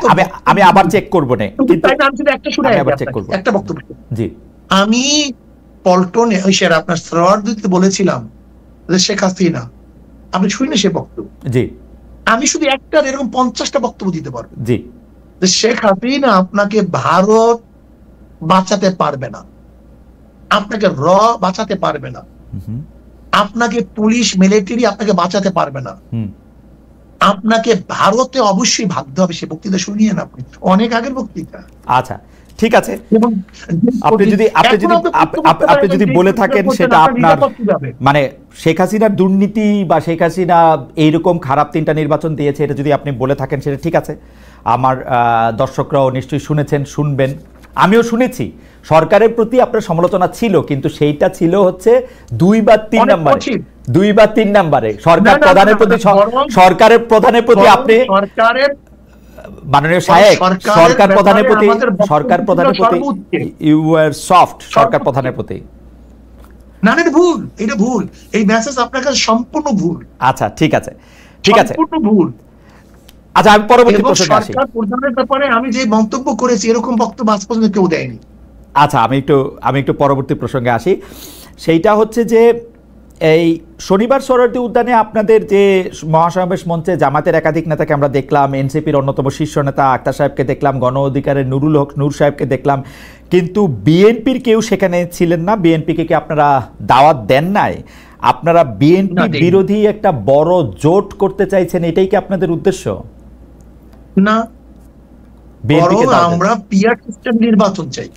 আমি আবার চেক করব না, কিন্তু আমি শুধু একটা শুনে একটা বক্তব্য। জি, আমি পল্টনে ওই স্যার আপনার সরোয়ার দিতে বলেছিলাম যে শেখ হাসিনা, আপনি শুনিনি সে বক্তব্য? জি, আমি শুধু একটা এরকম 50টা বক্তব্য দিতে পারবো। জি, যে শেখ হাসিনা আপনাকে ভারত বাঁচাতে পারবে না, আপনাকে বাঁচাতে পারবে না, আপনাকে পুলিশ মিলিটারি আপনাকে বাঁচাতে পারবে না, আপনাকে ভারতে অবশ্যই ভাবতে হবে। সে বক্তৃতা শুনিয়েন আপনি, অনেক আগের বক্তৃতা। আচ্ছা ঠিক আছে, আপনি যদি বলে থাকেন সেটা আপনার মানে শেখ হাসিনার দুর্নীতি বা শেখ হাসিনা এইরকম খারাপ 3টা নির্বাচন দিয়েছে, এটা যদি আপনি বলে থাকেন সেটা ঠিক আছে। আমার দর্শকরাও নিশ্চয়ই শুনেছেন, শুনবেন, আমিও শুনেছি সরকারের প্রতি আপনার সমালোচনা ছিল, কিন্তু সেইটা ছিল হচ্ছে 2 বা 3 নম্বরে, 2 বা 3 নম্বরে সরকারের প্রধানের প্রতি আপনি মাননীয় সাহেব সরকার প্রধানের প্রতি ইউ আর সফট সরকার প্রধানের প্রতি। না এটা ভুল, এটা ভুল, এই মেসেজ আপনার কাছে সম্পূর্ণ ভুল। আচ্ছা ঠিক আছে, ঠিক আছে, সম্পূর্ণ ভুল। আচ্ছা আমি পরবর্তী প্রশ্নে আসি। সরকার প্রধানের ব্যাপারে আমি যে মন্তব্য করেছি এরকম বক্তব্য আজ পর্যন্ত কেউ দেয়নি। আচ্ছা আমি একটু পরবর্তী প্রসঙ্গে আসি। সেইটা হচ্ছে যে এই শনিবার সোহরাওয়ার্দী উদ্যানে আপনাদের যে মহাসমাবেশ মঞ্চে জামাতের একাধিক নেতাকে আমরা দেখলাম, এনসিপির অন্যতম শীর্ষ নেতা আক্তার সাহেবকে দেখলাম, গণ অধিকারের নুরুল হক নূর সাহেবকে দেখলাম, কিন্তু বিএনপির কেউ সেখানে ছিলেন না। বিএনপিকে কি আপনারা দাওয়াত দেন নাই? আপনারা বিএনপি বিরোধী একটা বড় জোট করতে চাইছেন, এটাই কি আপনাদের উদ্দেশ্য? না, আমরা পিআর সিস্টেম নির্বাচন চাই।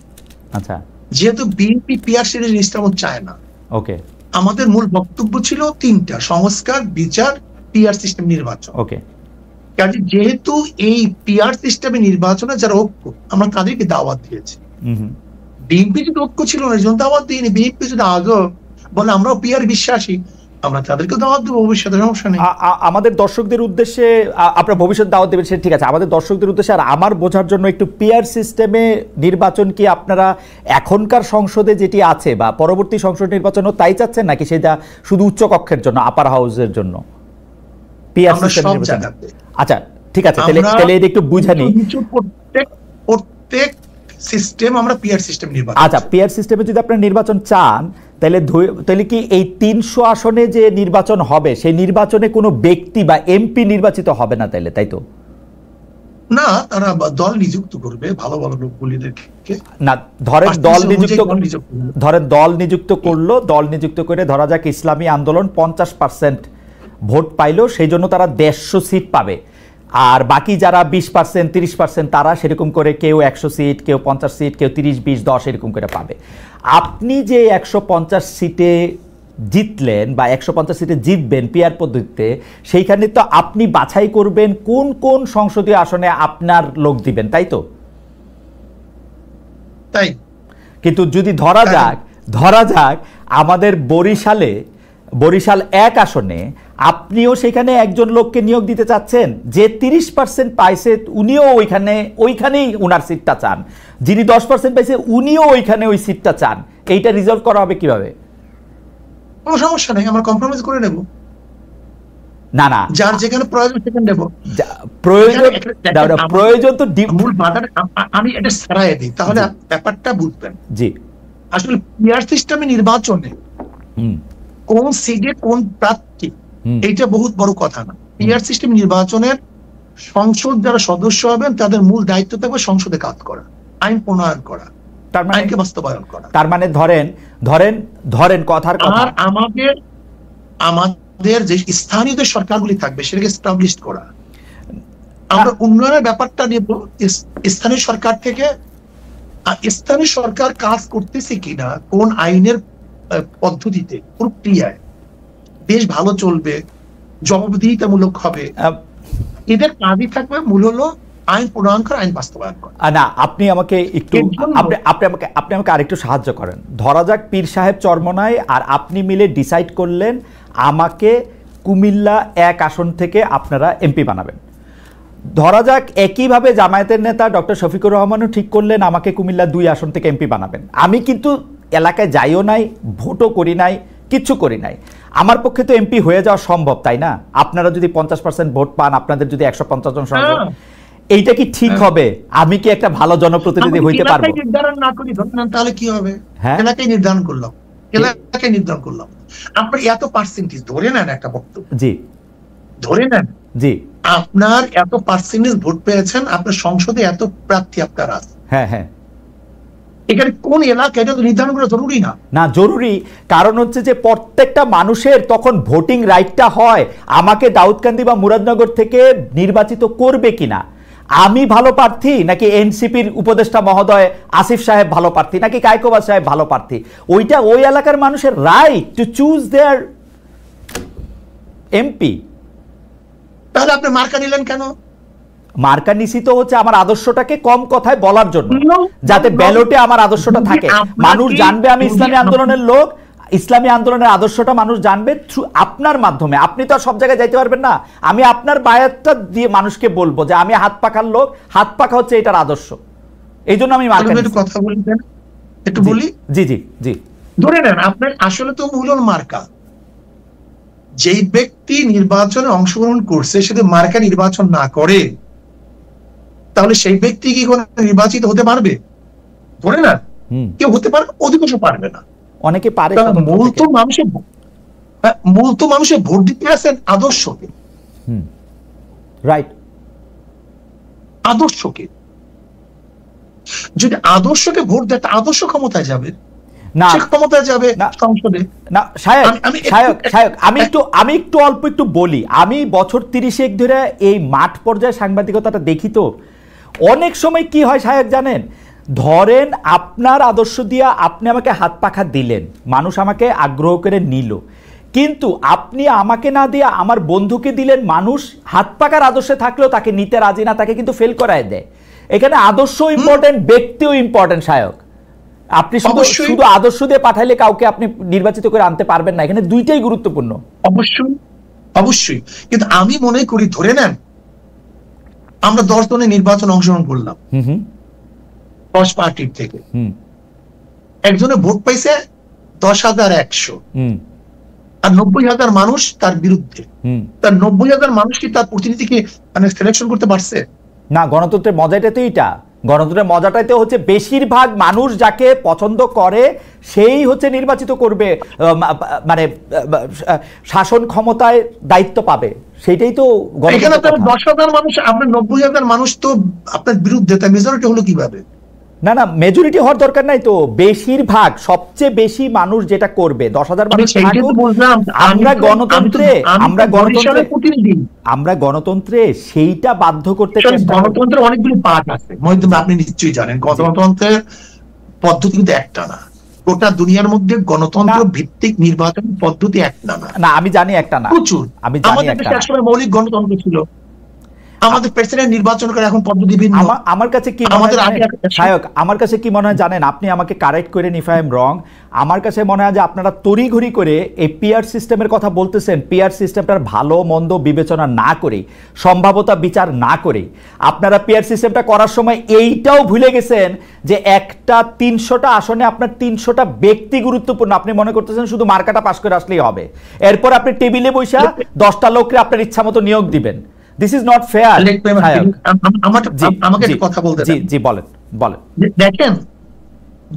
আচ্ছা, যেহেতু বিএনপি পিআর সিস্টেম চায় না, ওকে, আমাদের মূল বক্তব্য ছিল 3টা: সংস্কার, বিচার, পিআর সিস্টেম নির্বাচন। ওকে, কাজে যেহেতু এই পিআর সিস্টেমে নির্বাচনে যারা ঐক্য, আমরা তাদেরকে দাওয়াত দিয়েছি। বিএনপি যদি ঐক্য ছিল না, এই দাওয়াত দিইনি। বিএনপি যদি আজও বলে আমরাও পিআর বিশ্বাসী, আমরা তাদেরকে দাওয়াত দেবো, ভবিষ্যতে সমস্যা নেই। আমাদের দর্শকদের উদ্দেশ্যে আপনারা ভবিষ্যৎ দাওয়াত দেবেন সেটা ঠিক আছে, আমাদের দর্শকদের উদ্দেশ্যে আর আমার বোঝার জন্য একটু পিআর সিস্টেমে নির্বাচন কি আপনারা এখনকার সংসদে যেটি আছে বা পরবর্তী সংসদ নির্বাচনও তাই চাচ্ছেন, নাকি সেটা শুধু উচ্চ কক্ষের জন্য, আপার হাউসের জন্য পিআর সিস্টেম নির্বাচন? আচ্ছা ঠিক আছে, তাহলে এটা একটু বুঝানি। প্রত্যেক সিস্টেম আমরা পিআর সিস্টেম নির্বাচন। আচ্ছা, পিআর সিস্টেমে যদি আপনারা নির্বাচন চান তাহলে কি এই 300 আসনে যে নির্বাচন হবে সেই নির্বাচনে কোনো ব্যক্তি বা এমপি নির্বাচিত হবে না তাইলে, তাই তো? না, তারা দল নিযুক্ত করবে ভালো ভালো লোকগুলিদেরকে। না, ধরেন দল নিযুক্ত করলো, দল নিযুক্ত করে ধরা যাক ইসলামী আন্দোলন 50% ভোট পাইলো, সেই জন্য তারা 150 সিট পাবে, আর বাকি যারা 20% 30% তারা সেরকম করে কেউ 100 সিট, কেউ 50 সিট, কেউ 30 20 10 এরকম করে পাবে। আপনি যে 150 সিটে জিতলেন বা 150 সিটে জিতবেন পিআর পদ্ধতিতে, সেইখানে তো আপনি বাছাই করবেন কোন কোন সংসদীয় আসনে আপনার লোক দিবেন, তাই তো? তাই। কিন্তু যদি ধরা যাক আমাদের বরিশাল 1 আসনে আপনিও সেখানে একজন লোককে নিয়োগ দিতে চাচ্ছেন যে 30% পাইছে, উনিও ওইখানেই উনার সিটটা চান, যিনি 10% পাইছে উনিও ওইখানে ওই সিটটা চান, এইটা রিজলভ করা হবে কিভাবে? কোনো সমস্যা নেই, আমরা কম্প্রোমাইজ করে নেব। না না, যার যেখানে প্রয়োজন সেখানে দেব। প্রয়োজন তো মূল বাধা আমি এটা সারাই দিই, তাহলে ব্যাপারটা বুঝবেন। জি, আসলে পিআর সিস্টেমে নির্বাচনে কোন সিটে কোন প্রার্থী, এইটা বহুত বড় কথা না। পিআর সিস্টেম নির্বাচনের সংসদ যারা সদস্য হবেন তাদের মূল দায়িত্ব থাকবে সংসদে কাজ করা, আইন প্রণয়ন করা, আইনকে বাস্তবায়ন করা। তার মানে ধরেন কথার কথা, আর আমাদের যে স্থানীয় যে সরকারগুলি থাকবে সেটাকে এস্টাবলিশ করা। আমরা উন্নয়নের ব্যাপারটা নিয়ে স্থানীয় সরকার থেকে, স্থানীয় সরকার কাজ করতেছে কিনা, কোন আইনের পদ্ধতিতে, প্রক্রিয়ায় বেশ ভালো চলবে, জবাবদিহিতামূলক হবে, এদের কাজই থাকবে মূল হলো আইন প্রণয়ন করা, আইন বাস্তবায়ন করা। না, আপনি আমাকে আরেকটু সাহায্য করেন। ধরা যাক পীর সাহেব চরমনায় আর আপনি মিলে ডিসাইড করলেন আমাকে কুমিল্লা 1 আসন থেকে আপনারা এমপি বানাবেন। ধরা যাক একইভাবে জামায়াতের নেতা ডক্টর শফিকুর রহমানও ঠিক করলেন আমাকে কুমিল্লা 2 আসন থেকে এমপি বানাবেন। আমি কিন্তু এলাকায় যাইও নাই, ভোটও করি নাই, কিচ্ছু করি নাই। আমার পক্ষে তো এমপি হয়ে যাওয়া সম্ভব, তাই না? আপনারা যদি 50% ভোট পান, আপনাদের যদি 150 জন সংসদ, এইটা কি ঠিক হবে? আমি কি একটা ভালো জনপ্রতিনিধি হইতে পারবো? নির্ধারণ না করি ধরেন তাহলে কি হবে? এলাকায় নির্ধারণ করলাম, এলাকায় নির্ধারণ করলাম, আপনার এত পার্সেন্টেজ ধরে নেন, একটা বক্তব্য জি ধরে নেন, জি আপনার এত পার্সেন্টেজ ভোট পেয়েছেন, আপনার সংসদে এত প্রার্থী আপনার আছে, হ্যাঁ হ্যাঁ, এখানে কোন এলাকা এটা তো নির্ধারণ করা জরুরি না? না, জরুরি। কারণ হচ্ছে যে প্রত্যেকটা মানুষের তখন ভোটিং রাইটটা হয় আমাকে দাউদকান্দি বা মুরাদনগর থেকে নির্বাচিত করবে কিনা, আমি ভালো প্রার্থী নাকি এনসিপির উপদেষ্টা মহোদয় আসিফ সাহেব ভালো প্রার্থী নাকি কায়কোবাদ সাহেব ভালো প্রার্থী, ওইটা ওই এলাকার মানুষের right to choose there MP. তাহলে আপনি মার্কা নিলেন কেন? মার্কা নিছি তো হচ্ছে আমার আদর্শটাকে কম কথায় বলার জন্য, যাতে ব্যালটে আমার আদর্শটা থাকে, মানুষ জানবে আমি ইসলামী আন্দোলনের লোক, ইসলামী আন্দোলনের আদর্শটা মানুষ জানবে থ্রু আপনার মাধ্যমে। আপনি তো সব জায়গায় যাইতে পারবেন না, আমি আপনার বায়াতটা দিয়ে মানুষকে বলবো যে আমি হাত পাখার লোক, হাত পাখা হচ্ছে এটার আদর্শ, এই জন্য আমি মার্কা নিছি। কথা বলি একটু বলি, জি জি জি, ধরে নেন আপনার আসলে তো মূল মার্কা, যেই ব্যক্তি নির্বাচনে অংশগ্রহণ করছে সেটা মার্কা নির্বাচন না করে তাহলে সেই ব্যক্তি কি কোনো নির্বাচিত হতে পারবে? ধরে না কেউ হতে পারবে, অধিকাংশ পারবে না, অনেকে পারে। মূল তো মানুষের ভোট দিতে আসেন আদর্শকে, রাইট, আদর্শকে। যদি আদর্শকে ভোট দেয় আদর্শ ক্ষমতায় যাবে না, ক্ষমতায় যাবে সংসদে না। আমি একটু অল্প একটু বলি, আমি বছর 30 ধরে এই মাঠ পর্যায়ে সাংবাদিকতাটা দেখি, তো অনেক সময় কি হয় সাহেব জানেন, ধরেন আপনার আদর্শ দিয়া আপনি আমাকে হাত পাখা দিলেন, মানুষ আমাকে আগ্রহ করে নিল, কিন্তু আপনি আমাকে না দিয়ে আমার বন্ধুকে দিলেন, মানুষ হাত পাখার আদর্শে থাকলেও তাকে নিতে রাজি না, তাকে কিন্তু ফেল করায় দেয়। এখানে আদর্শ ইম্পর্টেন্ট, ব্যক্তিও ইম্পর্টেন্ট সায়ক। আপনি শুধু আদর্শ দিয়ে পাঠাইলে কাউকে আপনি নির্বাচিত করে আনতে পারবেন না, এখানে দুইটাই গুরুত্বপূর্ণ। অবশ্যই অবশ্যই, কিন্তু আমি মনে করি ধরে নেন আমরা 10 জনের নির্বাচন অংশগ্রহণ করলাম 10 পার্টির থেকে, একজনে ভোট পাইছে 10,100 আর 90,000 মানুষ তার বিরুদ্ধে, তার 90,000 মানুষ কি তার প্রতিনিধিকে মানে সিলেকশন করতে পারছে? না, গণতন্ত্রের মজাটা তো এইটা, গণতন্ত্রের মজাটাই তো হচ্ছে বেশিরভাগ মানুষ যাকে পছন্দ করে সেই হচ্ছে নির্বাচিত করবে, মানে শাসন ক্ষমতায় দায়িত্ব পাবে, সেটাই তো। এখানে আপনার 10,000 মানুষ, আপনার 90,000 মানুষ তো আপনার বিরুদ্ধে, তাই মেজরিটি হলো কিভাবে? না না, মেজরিটি হওয়ার দরকার নাই তো, বেশিরভাগ সবচেয়ে বেশি মানুষ যেটা করবে 10,000 মানুষ। আমরা গণতন্ত্রে সেইটা বাধ্য করতে, গণতন্ত্রের অনেকগুলো পার্ট আছে, আপনি নিশ্চয়ই জানেন, গণতন্ত্রের পদ্ধতি কিন্তু একটা না, গোটা দুনিয়ার মধ্যে গণতন্ত্র ভিত্তিক নির্বাচন পদ্ধতি একটা না। না, আমি জানি একটা না, প্রচুর। আমাদের দেশে একসময় মৌলিক গণতন্ত্র ছিল, আমাদের প্রেসিডেন্ট নির্বাচন করে এখন পদ্ধতি ভিন্ন। আমার কাছে কি সায়ক, আমার কাছে কি মনে হয় জানেন, আপনি আমাকে কারেক্ট করেন ইফ আই এম রং, আমার কাছে মনে হয় যে আপনারা তড়িঘড়ি করে এই পিআর সিস্টেমের কথা বলতেছেন, পিআর সিস্টেমটার ভালো মন্দ বিবেচনা না করে, সম্ভাব্যতা বিচার না করে আপনারা পিআর সিস্টেমটা করার সময় এইটাও ভুলে গেছেন যে একটা 300টা আসনে আপনার 300টা ব্যক্তি গুরুত্বপূর্ণ। আপনি মনে করতেছেন শুধু মার্কাটা পাস করে আসলেই হবে, এরপর আপনি টেবিলে বসে 10টা লোককে আপনার ইচ্ছা মতো নিয়োগ দিবেন। This is not fair. আমাকে কথা বলতে দেন। জি বলেন বলেন। দেখেন,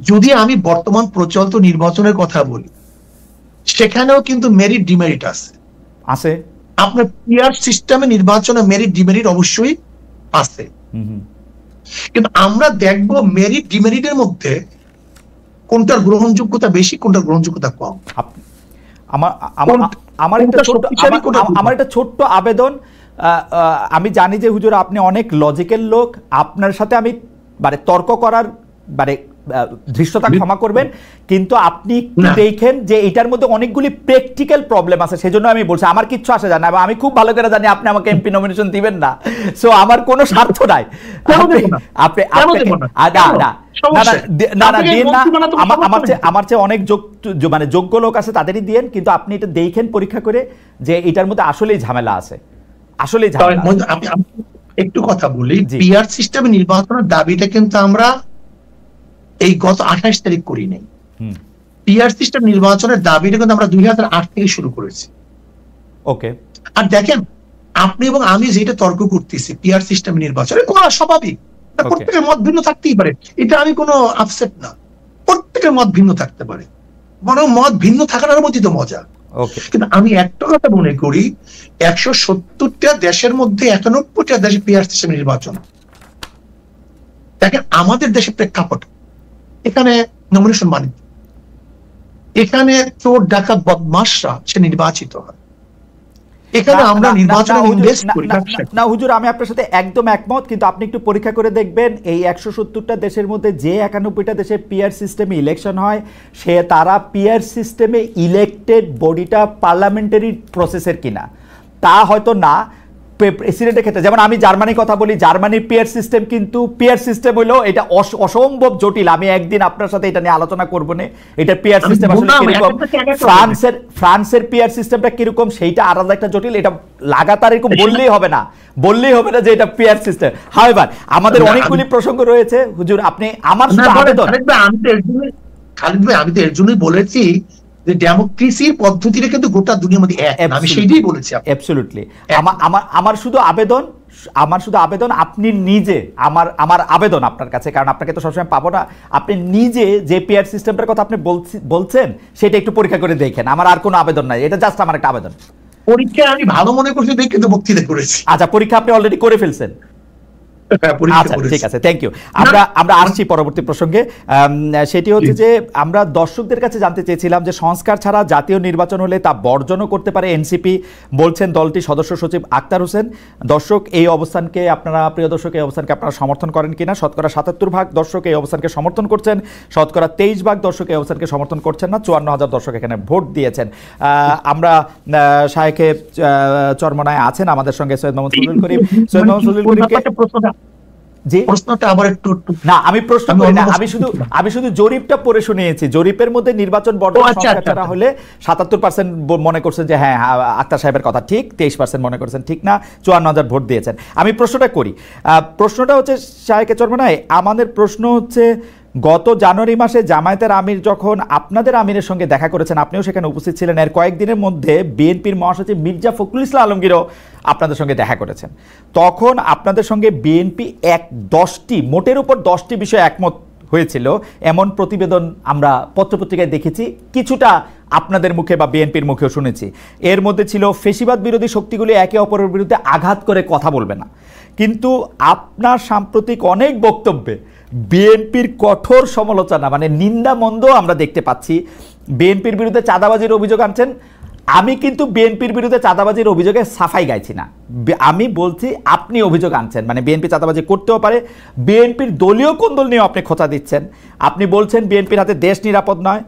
যদি আমি বর্তমান প্রচলিত নির্বাচনের কথা বলি, সেখানেও কিন্তু মেরিট ডিমেরিট আছে। আপনার পিআর সিস্টেমে নির্বাচনে মেরিট ডিমেরিট অবশ্যই আছে, কিন্তু আমরা দেখব মেরিট ডিমেরিটের মধ্যে কোনটার গ্রহণযোগ্যতা বেশি, কোনটার গ্রহণযোগ্যতা কম। আমার একটা ছোট্ট আবেদন, আমি জানি যে হুজুর আপনি অনেক লজিক্যাল লোক, আপনার সাথে আমি মানে তর্ক করার মানে ধৃষ্টতা ক্ষমা করবেন, কিন্তু আপনি দেখেন যে এটার মধ্যে অনেকগুলি প্র্যাকটিক্যাল প্রবলেম আছে, সেজন্য আমি বলছি আমার কিচ্ছু আসে যায় না, আমি খুব ভালো করে জানি আপনি আমাকে এমপি নমিনেশন দিবেন না, সো আমার কোনো স্বার্থ নাই। আমার চেয়ে অনেক মানে যোগ্য লোক আছে, তাদেরই দিয়েন, কিন্তু আপনি এটা দেখেন পরীক্ষা করে যে এটার মধ্যে আসলেই ঝামেলা আছে, আসলে একটু কথা বলি। পিআর সিস্টেমে নির্বাচনের দাবিটা কিন্তু আমরা এই গত 28 তারিখ করি নাই, পিআর সিস্টেম নির্বাচনের দাবিটা কিন্তু আমরা 2008 থেকে শুরু করেছি। ওকে, আর দেখেন আপনি এবং আমি যেটা তর্ক করতেছি পিআর সিস্টেম নির্বাচনে করা স্বাভাবিক, প্রত্যেকের মত ভিন্ন থাকতেই পারে, এটা আমি কোনো আপসেট না, প্রত্যেকের মত ভিন্ন থাকতে পারে, বরং মত ভিন্ন থাকার মধ্যে তো মজা। কিন্তু আমি একটা কথা মনে করি, 170টা দেশের মধ্যে 91টা দেশে পিআর সিস্টেম নির্বাচন। দেখেন আমাদের দেশে প্রেক্ষাপট, এখানে নমিনেশন মানে এখানে চোর ডাকাত বদমাশরা সে নির্বাচিত হয়, এখানে আমরা নির্বাচনে ইনভেস্ট করি না। হুজুর আমি আপনার সাথে একদম একমত, কিন্তু আপনি একটু পরীক্ষা করে দেখবেন এই 170টা দেশের মধ্যে যে 91টা দেশে পিআর সিস্টেমে ইলেকশন হয়, সে তারা পিআর সিস্টেমে ইলেক্টেড বডিটা পার্লামেন্টারি প্রসেসের কিনা তা হয়তো না। প্রেসিডেন্টের ক্ষেত্রে যেমন আমি জার্মানির কথা বলি, জার্মানির পিআর সিস্টেম কিন্তু পিআর সিস্টেম হলো এটা অসম্ভব জটিল, আমি একদিন আপনার সাথে এটা নিয়ে আলোচনা করব না। এটা পিআর সিস্টেম আসলে কিরকম, ফ্রান্সের পিআর সিস্টেমটা কিরকম সেইটা আলাদা একটা জটিল, এটা লাগাতার এরকম বললেই হবে না যে এটা পিআর সিস্টেম। হাওয়েভার আমাদের অনেকগুলি প্রসঙ্গ রয়েছে হুজুর, আপনি আমার শুধু আবেদন, খালিদ ভাই আমি তো এর জন্যই বলেছি যে ডেমোক্রেসির পদ্ধতিটা কিন্তু গোটা দুনিয়ার মধ্যে এক, আমি সেইটাই বলেছি। অ্যাবসলিউটলি আমার শুধু আবেদন আপনি নিজে, আমার আবেদন আপনার কাছে, কারণ আপনাকে তো সবসময় পাবো না, আপনি নিজে যে পিআর সিস্টেমটার কথা আপনি বলছেন সেটা একটু পরীক্ষা করে দেখেন। আমার আর কোনো আবেদন নাই, এটা জাস্ট আমার একটা আবেদন। পরীক্ষা আমি ভালো মনে করছি দেখে তো বক্তৃতা করেছি। আচ্ছা, পরীক্ষা আপনি অলরেডি করে ফেলছেন? আচ্ছা ঠিক আছে, থ্যাংক ইউ। আমরা আসছি পরবর্তী প্রসঙ্গে, সেটি হচ্ছে যে আমরা দর্শকদের কাছে জানতে চেয়েছিলাম যে সংস্কার ছাড়া জাতীয় নির্বাচন হলে তা বর্জনও করতে পারে এনসিপি, বলছেন দলটির সদস্য সচিব আক্তার হোসেন। দর্শক এই অবস্থানকে আপনারা, প্রিয় দর্শক এই অবস্থানকে আপনারা সমর্থন করেন কিনা? শতকরা ৭৭% দর্শক এই অবস্থানকে সমর্থন করছেন, শতকরা 23% দর্শক এই অবস্থানকে সমর্থন করছেন না, ৫৪,০০০ দর্শক এখানে ভোট দিয়েছেন। আমরা শায়েখে চরমনায় আছেন আমাদের সঙ্গে সৈয়দ মোহাম্মদ ফজলুল করিম। সৈয়দ মোহাম্মদ ফজলুল করিমকে আমি শুধু জরিপটা পড়ে শুনিয়েছি, জরিপের মধ্যে নির্বাচন বর্জন সংস্কার হলে ৭৭% মনে করছেন যে হ্যাঁ আক্তার সাহেবের কথা ঠিক, 23% মনে করছেন ঠিক না, ৫৪,০০০ ভোট দিয়েছেন। আমি প্রশ্নটা করি, প্রশ্নটা হচ্ছে শায়েখে চরমনায়, আমাদের প্রশ্ন হচ্ছে গত জানুয়ারি মাসে জামায়াতের আমির যখন আপনাদের আমিরের সঙ্গে দেখা করেছেন, আপনিও সেখানে উপস্থিত ছিলেন, এর কয়েকদিনের মধ্যে বিএনপির মহাসচিব মির্জা ফখরুল ইসলাম আলমগীরও আপনাদের সঙ্গে দেখা করেছেন। তখন আপনাদের সঙ্গে বিএনপি মোটের উপর 10টি বিষয়ে একমত হয়েছিল এমন প্রতিবেদন আমরা পত্রপত্রিকায় দেখেছি, কিছুটা আপনাদের মুখে বা বিএনপির মুখেও শুনেছি। এর মধ্যে ছিল ফেসিবাদ বিরোধী শক্তিগুলি একে অপরের বিরুদ্ধে আঘাত করে কথা বলবে না, কিন্তু আপনার সাম্প্রতিক অনেক বক্তব্যে বিএনপির কঠোর সমালোচনা, মানে নিন্দা মন্দ আমরা দেখতে পাচ্ছি। বিএনপির বিরুদ্ধে চাঁদাবাজির অভিযোগ আনছেন, আমি কিন্তু বিএনপির বিরুদ্ধে চাঁদাবাজির অভিযোগে সাফাই গাইছি না, আমি বলছি আপনি অভিযোগ আনছেন, মানে বিএনপি চাঁদাবাজি করতেও পারে। বিএনপির দলীয় কোন্দল নিয়েও আপনি খোঁচা দিচ্ছেন, আপনি বলছেন বিএনপির হাতে দেশ নিরাপদ নয়,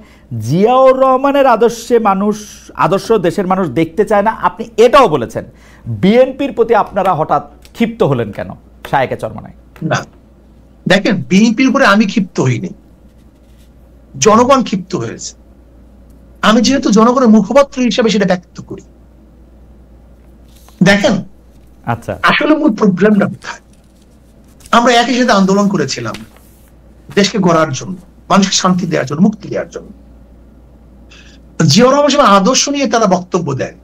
জিয়াউর রহমানের আদর্শ দেশের মানুষ দেখতে চায় না, আপনি এটাও বলেছেন। বিএনপির প্রতি আপনারা হঠাৎ ক্ষিপ্ত হলেন কেন শায়েখে চরমনায়? না দেখেন, বিএনপির উপরে আমি ক্ষিপ্ত হইনি, জনগণ ক্ষিপ্ত হয়েছে। আমি যেহেতু জনগণের মুখপাত্র হিসেবে সেটা ব্যক্ত করি। দেখেন আচ্ছা, আসলে মূল প্রবলেমটা কোথায়? আমরা একই সাথে আন্দোলন করেছিলাম দেশকে গড়ার জন্য, মানুষকে শান্তি দেওয়ার জন্য, মুক্তি দেওয়ার জন্য। জিয়াউর রহমান সাহেবের আদর্শ নিয়ে তারা বক্তব্য দেয়,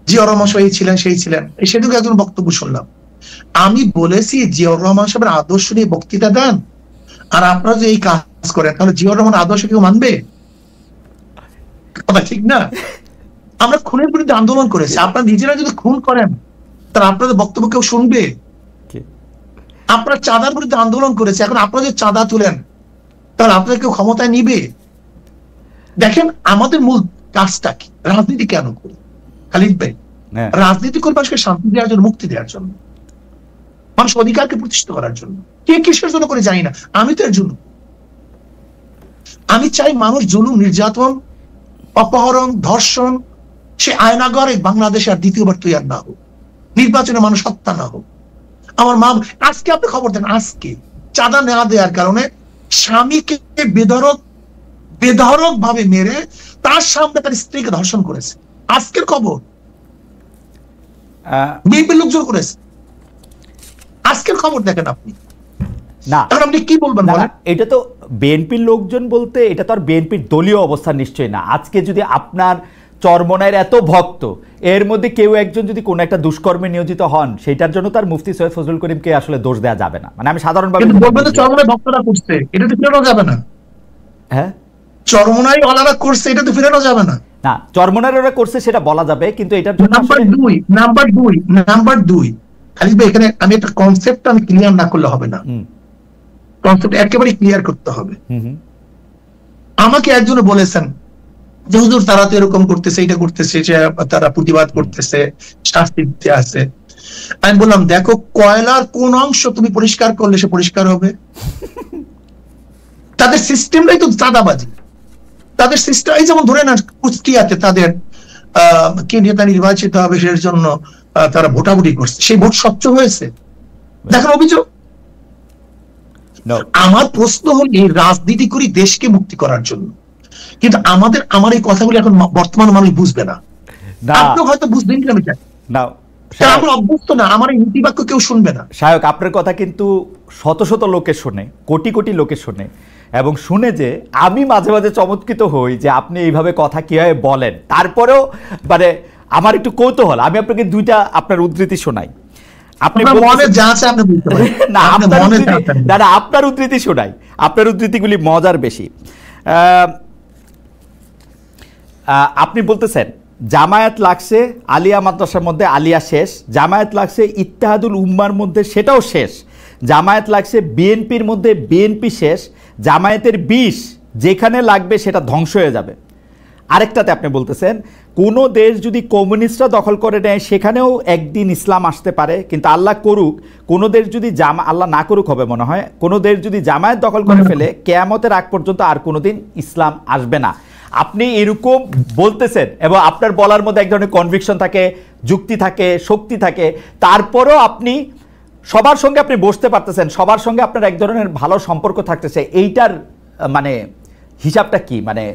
জিয়াউর রহমান সাহেব এই ছিলেন সেই ছিলেন, সেদিকে একজন বক্তব্য শুনলাম। আমি বলেছি জিয়াউর রহমান সাহেবের আদর্শ নিয়ে বক্তৃতা দেন, আর আপনারা যদি এই কাজ করেন তাহলে জিয়াউর রহমান আদর্শ কেউ মানবে? কথা ঠিক না? আমরা খুনের বিরুদ্ধে আন্দোলন করেছি, আপনারা নিজেরা যদি খুন করেন তাহলে আপনাদের বক্তব্য কেউ শুনবে? আপনারা চাঁদার বিরুদ্ধে আন্দোলন করেছে, এখন আপনারা যদি চাঁদা তুলেন তাহলে আপনাদের কেউ ক্ষমতায় নিবে? দেখেন আমাদের মূল কাজটা কি, রাজনীতি কেন করি খালিদ ভাই? রাজনীতি করে মানুষকে শান্তি দেওয়ার জন্য, মুক্তি দেওয়ার জন্য, মানুষ অধিকারকে প্রতিষ্ঠিত করার জন্য। কে কিসের জন্য করে জানি না, আমি তো এর জন্য। আমি চাই মানুষ জুলুম, নির্যাতন, অপহরণ, ধর্ষণ, সে আয়নাগরে বাংলাদেশে আর দ্বিতীয়বার তৈরি না হোক, নির্বাচনে মানুষ হত্যা না হোক। আমার মা, আজকে আপনি খবর দেন, আজকে চাঁদা নেওয়া দেওয়ার কারণে স্বামীকে বেধড়ক ভাবে মেরে তার সামনে তার স্ত্রীকে ধর্ষণ করেছে, আজকের খবর। বিএনপির লোকজন করেছে, আজকের খবর দেখেন আপনি। না এখন আপনি কি বলবেন? এটা তো বিএনপির লোকজন বলতে এটা তো আর বিএনপির দলীয় অবস্থান নিশ্চয়ই না। আজকে যদি আপনার চরমনায়ের এত ভক্ত, এর মধ্যে কেউ একজন যদি কোনো একটা দুষ্কর্মে নিয়োজিত হন, সেটার জন্য তার মুফতি সৈয়দ ফজলুল করিমকে আসলে দোষ দেওয়া যাবে না। মানে আমি সাধারণভাবে চরমনায় ভক্তরা করছে, এটা তো ফেরানো যাবে না। হ্যাঁ, চরমনায় ওলারা করছে, এটা তো ফেরানো যাবে না। না, চরমনায়ের ওরা করছে সেটা বলা যাবে, কিন্তু এটার জন্য নাম্বার দুই খালিদ ভাই, এখানে আমি একটা কনসেপ্ট আমি ক্লিয়ার না করলে হবে না। কনসেপ্ট একেবারে ক্লিয়ার করতে হবে। আমাকে একজনে বলেছেন যে হুজুর তারা তো এরকম করতেছে, এটা করতেছে, তারা প্রতিবাদ করতেছে, শাস্তি দিতে আছে। আমি বললাম দেখো, কয়লার কোন অংশ তুমি পরিষ্কার করলে সে পরিষ্কার হবে? তাদের সিস্টেমটাই তো চাঁদাবাজি। তাদের সিস্টেম, এই যেমন ধরে না কুষ্টিয়াতে তাদের কে নেতা নির্বাচিত হবে সের জন্য তারা ভোটাভুটি করছে, সেই ভোট স্বচ্ছ হয়েছে, দেখেন অভিযোগ। আমার প্রশ্ন হল, এই রাজনীতি করি দেশকে মুক্তি করার জন্য, কিন্তু আমার এই কথাগুলো এখন বর্তমান মানুষ বুঝবে না। আপনি হয়তো বুঝবেন কি আমি জানি না, আমার অভ্যস্ত না, আমার এই নীতিবাক্য কেউ শুনবে না। শায়ক, আপনার কথা কিন্তু শত শত লোকে শোনে, কোটি কোটি লোকে শোনে, এবং শুনে যে আমি মাঝে মাঝে চমৎকৃত হই যে আপনি এইভাবে কথা কিভাবে বলেন। তারপরেও মানে আমার একটু কৌতূহল, আমি আপনাকে দুইটা আপনার উদ্ধৃতি শোনাই। আপনি মনে যা আছে আপনি বলতে পারেন। না, আপনার উদ্ধৃতি শোনাই, আপনার উদ্ধৃতিগুলি মজার বেশি। আপনি বলতেছেন জামায়াত লাগছে আলিয়া মাদ্রাসার মধ্যে, আলিয়া শেষ। জামায়াত লাগছে ইত্তেহাদুল উম্মার মধ্যে, সেটাও শেষ। জামায়াত লাগছে বিএনপির মধ্যে, বিএনপি শেষ। জামায়াতের বিষ যেখানে লাগবে সেটা ধ্বংস হয়ে যাবে। আরেকটাতে আপনি বলতেছেন কোনো দেশ যদি কমিউনিস্টরা দখল করে নেয় সেখানেও একদিন ইসলাম আসতে পারে, কিন্তু আল্লাহ করুক কোনো দেশ যদি আল্লাহ না করুক হবে মনে হয়, কোনো দেশ যদি জামায়াত দখল করে ফেলে কিয়ামতের আগ পর্যন্ত আর কোনোদিন ইসলাম আসবে না। আপনি এরকম বলতেছেন এবং আপনার বলার মধ্যে এক ধরনের কনভিকশন থাকে, যুক্তি থাকে, শক্তি থাকে, তারপরেও আপনি সবার সঙ্গে আপনি বসতে পারতেছেন, সবার সঙ্গে আপনার এক ধরনের ভালো সম্পর্ক থাকতেছে। এইটার মানে হিসাবটা কি? মানে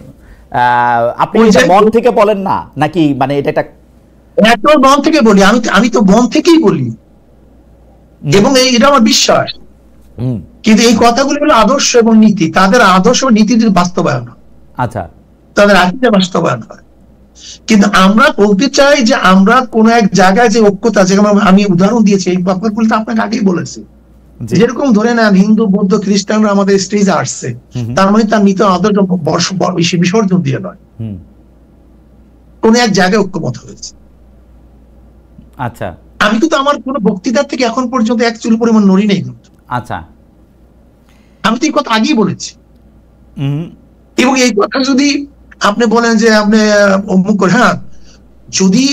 আপনি মন থেকে বলেন না নাকি? মানে এটা একটা মন থেকে বলি, আমি তো মন থেকেই বলি এবং এটা আমার বিশ্বাস। কিন্তু এই কথাগুলো হলো আদর্শ এবং নীতি, তাদের আদর্শ এবং নীতির বাস্তবায়ন। আচ্ছা, তাদের আকিদা বাস্তবায়ন হয়। কিন্তু আমরা বলতে চাই যে আমরা কোন এক জায়গায় যে ঐক্যতা, যেমন আমি উদাহরণ দিয়েছি, এই ব্যাপারগুলো তো আপনাকে আগেই বলেছি। যেরকম ধরে নেন হিন্দু, বৌদ্ধ, খ্রিস্টানরা আমাদের স্টেজে আসছে, তার মানে তার নীতি আদর্শ বিসর্জন দিয়ে নয়, কোন এক জায়গায় ঐক্যমত হয়েছে। আচ্ছা, আমি কিন্তু আমার কোন বক্তৃতার থেকে এখন পর্যন্ত এক চুল পরিমাণ নড়ি নেই। আচ্ছা, আমি তো এই কথা আগেই বলেছি। এবং এই কথা যদি আপনি বলেন যে আপনি অমুক, হ্যাঁ, যদি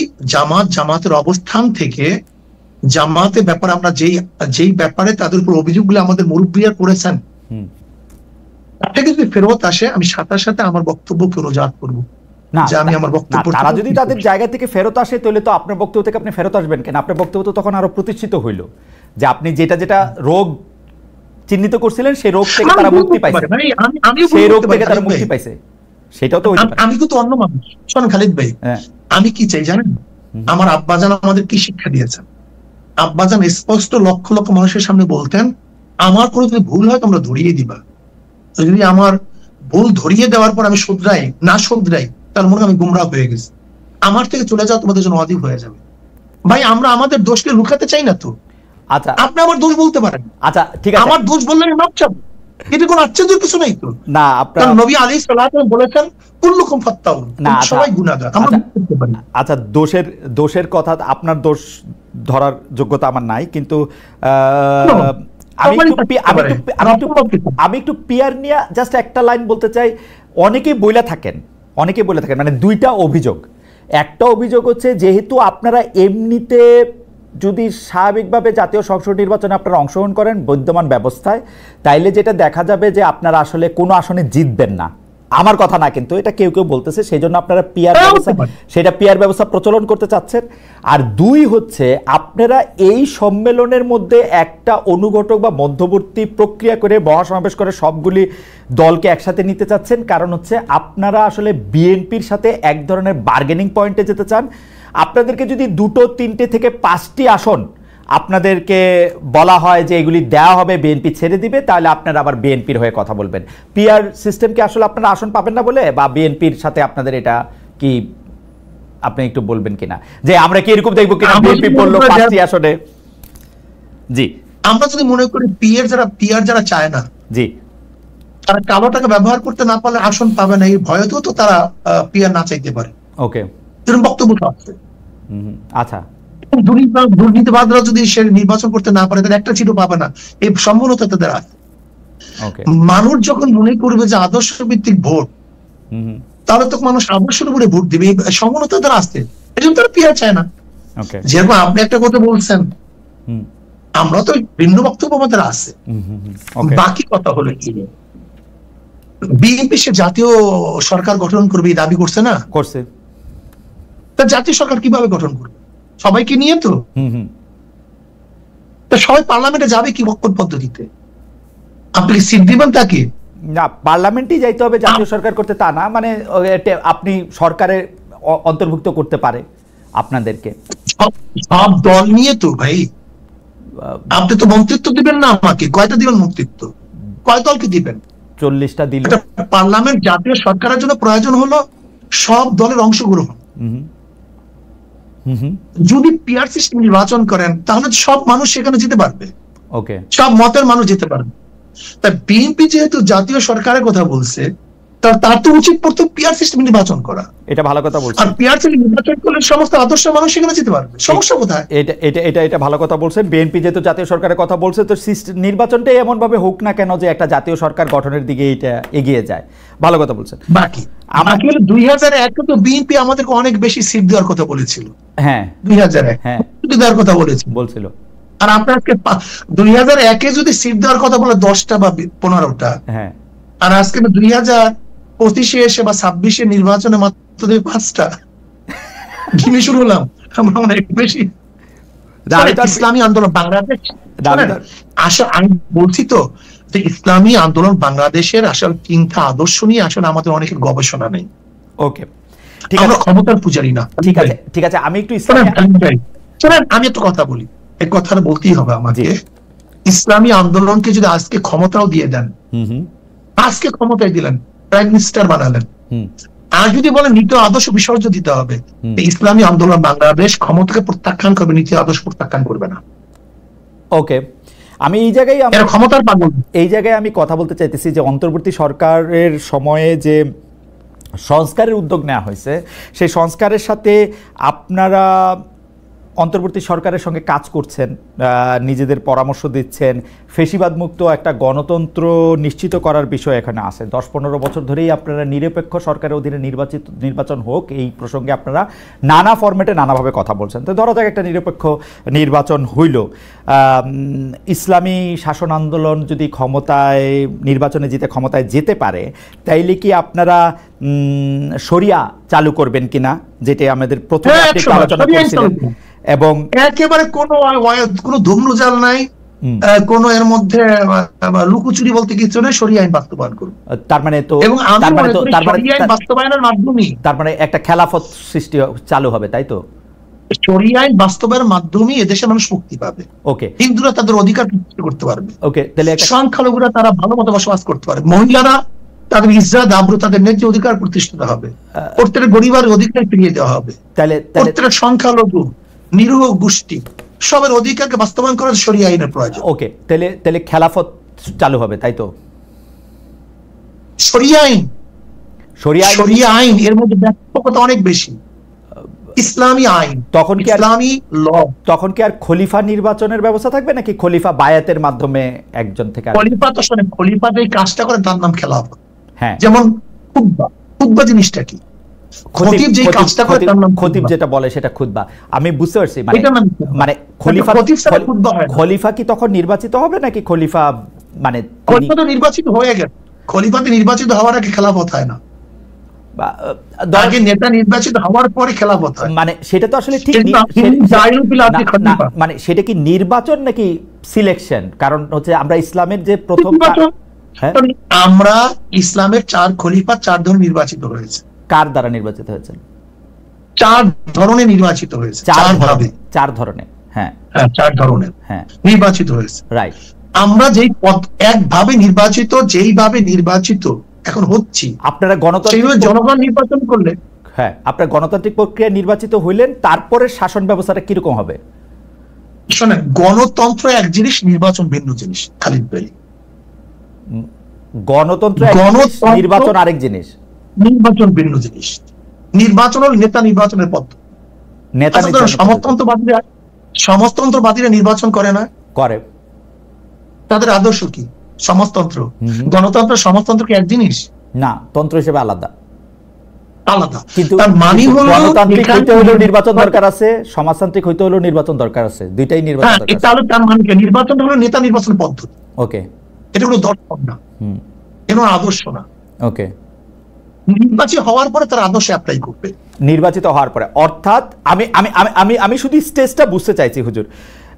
জামাতের অবস্থান থেকে জামাতের ব্যাপারে আমরা যেই ব্যাপারে তাদের উপর অভিযোগগুলো আমাদের মুরব্বীরা করেছেন তাকে যদি ফেরত আসে, আমি সাথে সাথে আমার বক্তব্যকে রোজাত করবো। তারা যদি তাদের জায়গা থেকে ফেরত আসে তাহলে তো আপনার বক্তব্য থেকে আপনি ফেরত আসবেন কেন? আপনার বক্তব্য তো তখন আরো প্রতিষ্ঠিত হইল যে আপনি যেটা রোগ চিহ্নিত করছিলেন সেই রোগ থেকে তারা মুক্তি পাইছে, সেই রোগ থেকে তারা মুক্তি পাইছে, সেটাও তো হইতে পারে। আমি তো অন্য মানুষ। শোনেন খালিদ ভাই, আমি কি চাই জানেন? আমার আব্বাজান আমাদের কি শিক্ষা দিয়েছেন? আব্বাজান স্পষ্ট লক্ষ লক্ষ মানুষের সামনে বলতেন, আমার কোনো যদি ভুল হয় তোমরা ধরিয়ে দিবা, যদি আমার ভুল ধরিয়ে দেওয়ার পর আমি না শুধরাই তার মনে আমি গুমরাহ হয়ে গেছি, আমার থেকে চলে যাও, তোমাদের জন্য অধিক হয়ে যাবে। ভাই, আমরা আমাদের দোষকে লুকাতে চাই না তো। আচ্ছা, আপনি আমার দোষ বলতে পারেন। আচ্ছা, ঠিক আছে, আমার দোষ বললে আমি মাপ চাবো, এটা কোনো আশ্চর্যের কিছু নাই তো। না, আপনার নবী আলাইহিস সালাতু বলেছেন কুল্লুকুম ফাত্তাউন, সবাই গুনাহগার, আমরা করতে পারি। আচ্ছা, দোষের কথা, আপনার দোষ ধরার যোগ্যতা আমার নাই, কিন্তু আমি একটু পিয়ার নিয়ে জাস্ট একটা লাইন বলতে চাই। অনেকেই বইলা থাকেন মানে দুইটা অভিযোগ। একটা অভিযোগ হচ্ছে, যেহেতু আপনারা এমনিতে যদি স্বাভাবিকভাবে জাতীয় সংসদ নির্বাচনে আপনারা অংশগ্রহণ করেন বৈদ্যমান ব্যবস্থায়, তাইলে যেটা দেখা যাবে যে আপনারা আসলে কোনো আসনে জিতবেন না। আমার কথা না, কিন্তু এটা কেউ কেউ বলতেছে, সেই জন্য আপনারা পিয়ার ব্যবস্থা প্রচলন করতে চাচ্ছেন। আর দুই হচ্ছে, আপনারা এই সম্মেলনের মধ্যে একটা অনুঘটক বা মধ্যবর্তী প্রক্রিয়া করে মহাসমাবেশ করে সবগুলি দলকে একসাথে নিতে চাচ্ছেন। কারণ হচ্ছে আপনারা আসলে বিএনপির সাথে এক ধরনের বার্গেনিং পয়েন্টে যেতে চান। আপনাদেরকে যদি 2, 3 থেকে 5টি আসন আপনাদেরকে বলা হয় যে এগুলি দেওয়া হবে, বিএনপি ছেড়ে দিবে, তাহলে আপনারা আবার বিএনপির হয়ে কথা বলবেন। পিআর সিস্টেম কি আসলে আপনারা আসন পাবেন না বলে, বা বিএনপির সাথে আপনাদের এটা কি আপনি একটু বলবেন কিনা, যে আমরা কি এরকম দেখবো কিনা বিএনপি বললো 5টি আসনে? জি, আমরা যদি মনে করি পিআর যারা চায় না, জি, তারা কালো টাকা ব্যবহার করতে না পারলে আসন পাবে না, এই ভয়তেও তো তারা পিআর না চাইতে পারে। ওকে, এরকম বক্তব্য তো আছে। আচ্ছা, দুর্নীতিবাদরা যদি সে নির্বাচন করতে না পারে তাহলে একটা সিটও পাবে না, এই সম্ভাবনা তাদের আছে। মানুষ যখন মনে করবে যে আদর্শ ভিত্তিক ভোট, তাহলে তো মানুষ আদর্শের উপরে ভোট দিবে, এই সম্ভাবনা তাদের আছে। এই জন্য তারা পিআর চায় না। যেরকম আপনি একটা কথা বলছেন, আমরা তো ভিন্ন বক্তব্য আমাদের আছে। বাকি কথা হলো কি, বিএনপি সে জাতীয় সরকার গঠন করবে এই দাবি করছে না, করছে। তা জাতীয় সরকার কিভাবে গঠন করবে? সবাইকে নিয়ে তো। সবাই পার্লামেন্টে যাবে কি কোন পদ্ধতিতে? আপনি সিট দিবেন তাকে? না, পার্লামেন্টই যাইতে হবে জাতীয় সরকার করতে তা না, মানে আপনি সরকারে অন্তর্ভুক্ত করতে পারে আপনাদেরকে। সব দল নিয়ে তো ভাই, আপনি তো মন্ত্রিত্ব দিবেন না আমাকে, কয়টা দিবেন মন্ত্রিত্ব? কয় দলকে দিবেন? 40টা দিল। পার্লামেন্ট জাতীয় সরকারের জন্য প্রয়োজন হলো সব দলের অংশগ্রহণ। যদি পিআর সিস্টেম নির্বাচন করেন তাহলে সব মানুষ সেখানে যেতে পারবে, ওকে, সব মতের মানুষ যেতে পারবে। তাই বিএনপি যেহেতু জাতীয় সরকারের কথা বলছে, তার তো উচিত প্রথম পিআর সিস্টেম নির্বাচন করা। এটা ভালো কথা বলছেন। আর পিআর সিস্টেম নির্বাচন করলে সমস্ত আদর্শ মানুষ সেখানে যেতে পারবে, সমস্যা কোথায়? এটা ভালো কথা বলছেন। বিএনপি যেহেতু জাতীয় সরকারের কথা বলছে, তো নির্বাচনটাই এমন ভাবে হোক না কেন যে একটা জাতীয় সরকার গঠনের দিকে এটা এগিয়ে যায়। ভালো কথা বলছেন। বাকি 2001 তো বিএনপি আমাদেরকে অনেক বেশি সিট দেওয়ার কথা বলেছিল। হ্যাঁ, 2001 দেওয়ার কথা বলছিল। আর আপনাকে 2001-এ যদি সিট দেওয়ার কথা বলে 10টা বা 15টা, হ্যাঁ, আর আজকে 2025-এ এসে বা 26-এ নির্বাচনে মাত্র 5টা ঘিমে শুরু হলাম আমরা অনেক বেশি। ইসলামী আন্দোলন বাংলাদেশ, আসলে আমি বলছি তো যে ইসলামী আন্দোলন বাংলাদেশের আসলে 3টা আদর্শ নিয়ে আসলে আমাদের অনেকের গবেষণা নেই। ওকে, ঠিক আছে, আমরা ক্ষমতার পূজারি না। ঠিক আছে, আমি একটু আমি একটা কথা বলি, এই কথাটা বলতেই হবে আমাকে। ইসলামী আন্দোলনকে যদি আজকে ক্ষমতাও দিয়ে দেন, আজকে ক্ষমতায় দিলেন, প্রাইম মিনিস্টার বানালেন, আর যদি বলেন নীতি আদর্শ বিসর্জন দিতে হবে, ইসলামী আন্দোলন বাংলাদেশ ক্ষমতাকে প্রত্যাখ্যান করবে, নীতি আদর্শ প্রত্যাখ্যান করবে না। ওকে, আমি এই জায়গায় আমি কথা বলতে চাইতেছি যে অন্তর্বর্তী সরকারের সময়ে যে সংস্কারের উদ্যোগ নেওয়া হয়েছে, সেই সংস্কারের সাথে আপনারা অন্তর্বর্তী সরকারের সঙ্গে কাজ করছেন, নিজেদের পরামর্শ দিচ্ছেন, ফেসিবাদ মুক্ত একটা গণতন্ত্র নিশ্চিত করার বিষয় এখানে আছে। 10-15 বছর ধরেই আপনারা নিরপেক্ষ সরকারের অধীনে নির্বাচন হোক এই প্রসঙ্গে আপনারা নানা ফরম্যাটে নানাভাবে কথা বলছেন। তো ধরা যাক একটা নিরপেক্ষ নির্বাচন হইল, ইসলামী শাসন আন্দোলন যদি নির্বাচনে জিতে ক্ষমতায় যেতে পারে, তাইলে কি আপনারা শরিয়া চালু করবেন কিনা, যেটা আমাদের প্রথমে আলোচনা করেছিলেন? এবং একেবারে কোনো ধুমরুজাল নাই, কোনো এর মধ্যে লুকোচুরি বলতে কিছু নেই, শরিয়া আইন বাস্তবায়ন করুন। তার মানে বাস্তবায়নের মাধ্যমে তার মানে একটা খেলাফত সৃষ্টি চালু হবে, তাই তো? শরিয়া আইন বাস্তবায়নের মাধ্যমে এদেশের মানুষ মুক্তি পাবে। ওকে, হিন্দুরা তাদের অধিকার প্রতিষ্ঠা করতে পারবে। ওকে, তাহলে সংখ্যালঘুরা তারা ভালো মতো বসবাস করতে পারবে, মহিলারা তাদের ইজ্জত আবরু তাদের ন্যায্য অধিকার প্রতিষ্ঠিত হবে, প্রত্যেক গরিবের অধিকার ফিরিয়ে দেওয়া হবে, প্রত্যেক সংখ্যালঘু নিরীহ গোষ্ঠী সবের অধিকারকে বাস্তবায়ন করার শরিয়া আইনের প্রয়োজন। ওকে, তাহলে খেলাফত চালু হবে, তাই তো? শরিয়া আইন এর মধ্যে ব্যাপকতা অনেক বেশি। ইসলামী আইন, তখন কি আর খলিফা নির্বাচনের ব্যবস্থা থাকবে, নাকি খলিফা বায়াতের মাধ্যমে একজন থেকে? খলিফা তো শোনেন, খলিফা যে কাজটা করে তার নাম খেলাফত। হ্যাঁ, যেমন খুতবা জিনিসটা কি? খতিব যে কাজটা করে তার নাম খতিব, যেটা বলে সেটা খুতবা। আমি বুঝতে পারছি, মানে খলিফা কি তখন নির্বাচিত হবে, নাকি খলিফা মানে খলিফা তো নির্বাচিত হয়ে গেছে, খলিফাতে নির্বাচিত হওয়ার আগে খেলাফত হয় না, আগে নেতা নির্বাচিত হওয়ার পরে খেলাফত হয়। মানে সেটা তো আসলে ঠিক, মানে সেটা কি নির্বাচন নাকি সিলেকশন? কারণ হচ্ছে আমরা ইসলামের যে প্রথম, আমরা ইসলামের 4 খলিফা 4 ধরনের নির্বাচিত হয়েছে। কার দ্বারা নির্বাচিত হয়েছে? 4 ধরনের নির্বাচিত হয়েছে, 4 ভাবে, 4 ধরনের। হ্যাঁ, 4 ধরনের নির্বাচিত হয়েছে। রাইট। আমরা যেই পদ একভাবে নির্বাচিত এখন হচ্ছি, আপনারা গণতান্ত্রিক জনগণ নির্বাচন করলে, হ্যাঁ, আপনার গণতান্ত্রিক প্রক্রিয়া নির্বাচিত হইলেন, তারপরে শাসন ব্যবস্থাটা কিরকম হবে? শোনেন, গণতন্ত্র এক জিনিস, নির্বাচন ভিন্ন জিনিস। খালিদ ভাই, গণতন্ত্র নির্বাচন আরেক জিনিস। নির্বাচন ভিন্ন জিনিস। নির্বাচন হল নেতা নির্বাচনের পদ্ধতি। সমাজতন্ত্রবাদীরা নির্বাচন করে না? করে। তাদের আদর্শ কি? সমাজতন্ত্র। গণতন্ত্র সমাজতন্ত্র কি এক জিনিস? না, তন্ত্র হিসেবে আলাদা। কিন্তু তার মানে হলো গণতান্ত্রিক হইতে হলেও নির্বাচন দরকার আছে, সমাজতান্ত্রিক হইতে হলেও নির্বাচন দরকার আছে, দুইটাই নির্বাচন দরকার আছে। তাহলে তার মানে কি? নির্বাচন হলো নেতা নির্বাচন পদ্ধতি। ওকে, এটা কোনো দর্শন না, এটা আদর্শ না। ওকে, নির্বাচিত হওয়ার পরে তার আদর্শ অ্যাপ্লাই করবে। নির্বাচিত হওয়ার পরে, অর্থাৎ আমি আমি আমি আমি শুধু স্টেজটা বুঝতে চাইছি হুজুর,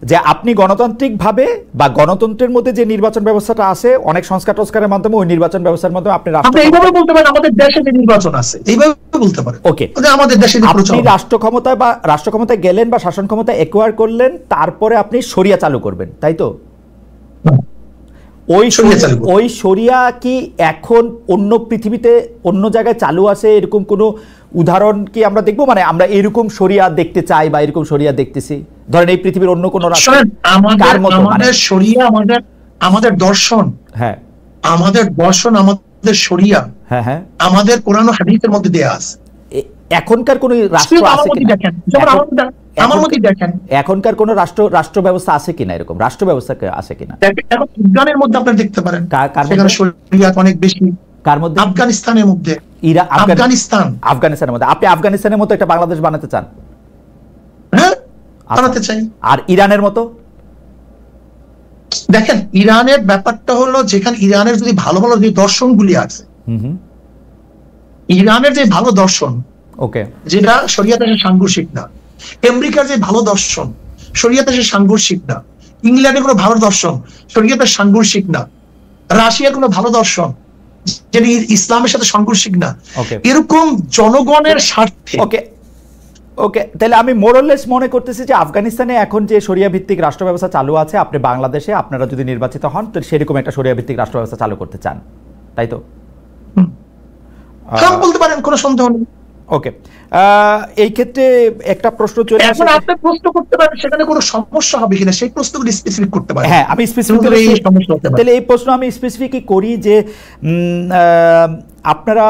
যে আপনি গণতান্ত্রিক ভাবে বা গণতন্ত্রের মধ্যে যে নির্বাচন ব্যবস্থাটা আছে, অনেক সংস্কার টস্কারের মাধ্যমে ওই নির্বাচন ব্যবস্থার মাধ্যমে আপনি এইভাবে বলতে পারেন আমাদের দেশে যে নির্বাচন আছে, এইভাবে বলতে পারেন। ওকে, আমাদের দেশে আপনি রাষ্ট্র ক্ষমতায় বা রাষ্ট্র ক্ষমতায় গেলেন বা শাসন ক্ষমতা একুয়ার করলেন, তারপরে আপনি শরিয়া চালু করবেন, তাই তো? ওই শরিয়া কি এখন অন্য পৃথিবীতে অন্য জায়গায় চালু আছে, এরকম কোনো উদাহরণ কি আমরা দেখবো? মানে আমরা এরকম শরিয়া দেখতে চাই বা এরকম শরিয়া দেখতেছি, ধরেন এই পৃথিবীর অন্য কোনো রাষ্ট্র? আমাদের শরিয়া আমাদের দর্শন, হ্যাঁ, আমাদের দর্শন, আমাদের শরিয়া, হ্যাঁ হ্যাঁ, আমাদের কোরআন ও হাদিসের মধ্যে দেয়া আছে। এখনকার কোন রাষ্ট্র আছে কিনা? আমার মতে দেখেন, এখনকার কোন রাষ্ট্র ব্যবস্থা আছে কিনা, এরকম রাষ্ট্র ব্যবস্থা আছে কিনা? এখন ইরানের মধ্যে আপনি দেখতে পারেন, সেখানে শরিয়া অনেক বেশি। কার মধ্যে? আফগানিস্তানের মধ্যে। আফগানিস্তানের মধ্যে। আপনি আফগানিস্তানের মতো একটা বাংলাদেশ বানাতে চান? হ্যাঁ, বানাতে চাই। আর ইরানের মতো? দেখেন, ইরানের ব্যাপারটা হলো, যেখানে ইরানের যদি ভালো ভালো যে দর্শনগুলি আছে, ইরানের যে ভালো দর্শন, ওকে, যেটা শরিয়াতে সাংঘর্ষিক না। আমেরিকার যে ভালো দর্শন, শরিয়াতে সাংঘর্ষিক না। ইংল্যান্ডের কোনো ভালো দর্শন, শরিয়াতে সাংঘর্ষিক না। রাশিয়ার কোনো ভালো দর্শন, যেটা ইসলামের সাথে সাংঘর্ষিক না। এরকম জনগণের স্বার্থে। ওকে ওকে, তাহলে আমি মোরলেস মনে করতেছি যে আফগানিস্তানে এখন যে শরিয়া ভিত্তিক রাষ্ট্র ব্যবস্থা চালু আছে, আপনি বাংলাদেশে আপনারা যদি নির্বাচিত হন, তো সেরকম একটা শরিয়া ভিত্তিক রাষ্ট্র ব্যবস্থা চালু করতে চান, তাই তো? বলতে পারেন, কোনো সন্দেহ নেই। ওকে, এই ক্ষেত্রে একটা প্রশ্ন চলে আসে, এখন আপনি প্রশ্ন করতে পারেন সেখানে কোনো সমস্যা হবে কিনা, সেই প্রশ্নগুলো স্পেসিফিক করতে পারেন। হ্যাঁ, আমি স্পেসিফিক, তাহলে এই প্রশ্ন আমি স্পেসিফিকই করি যে আপনারা,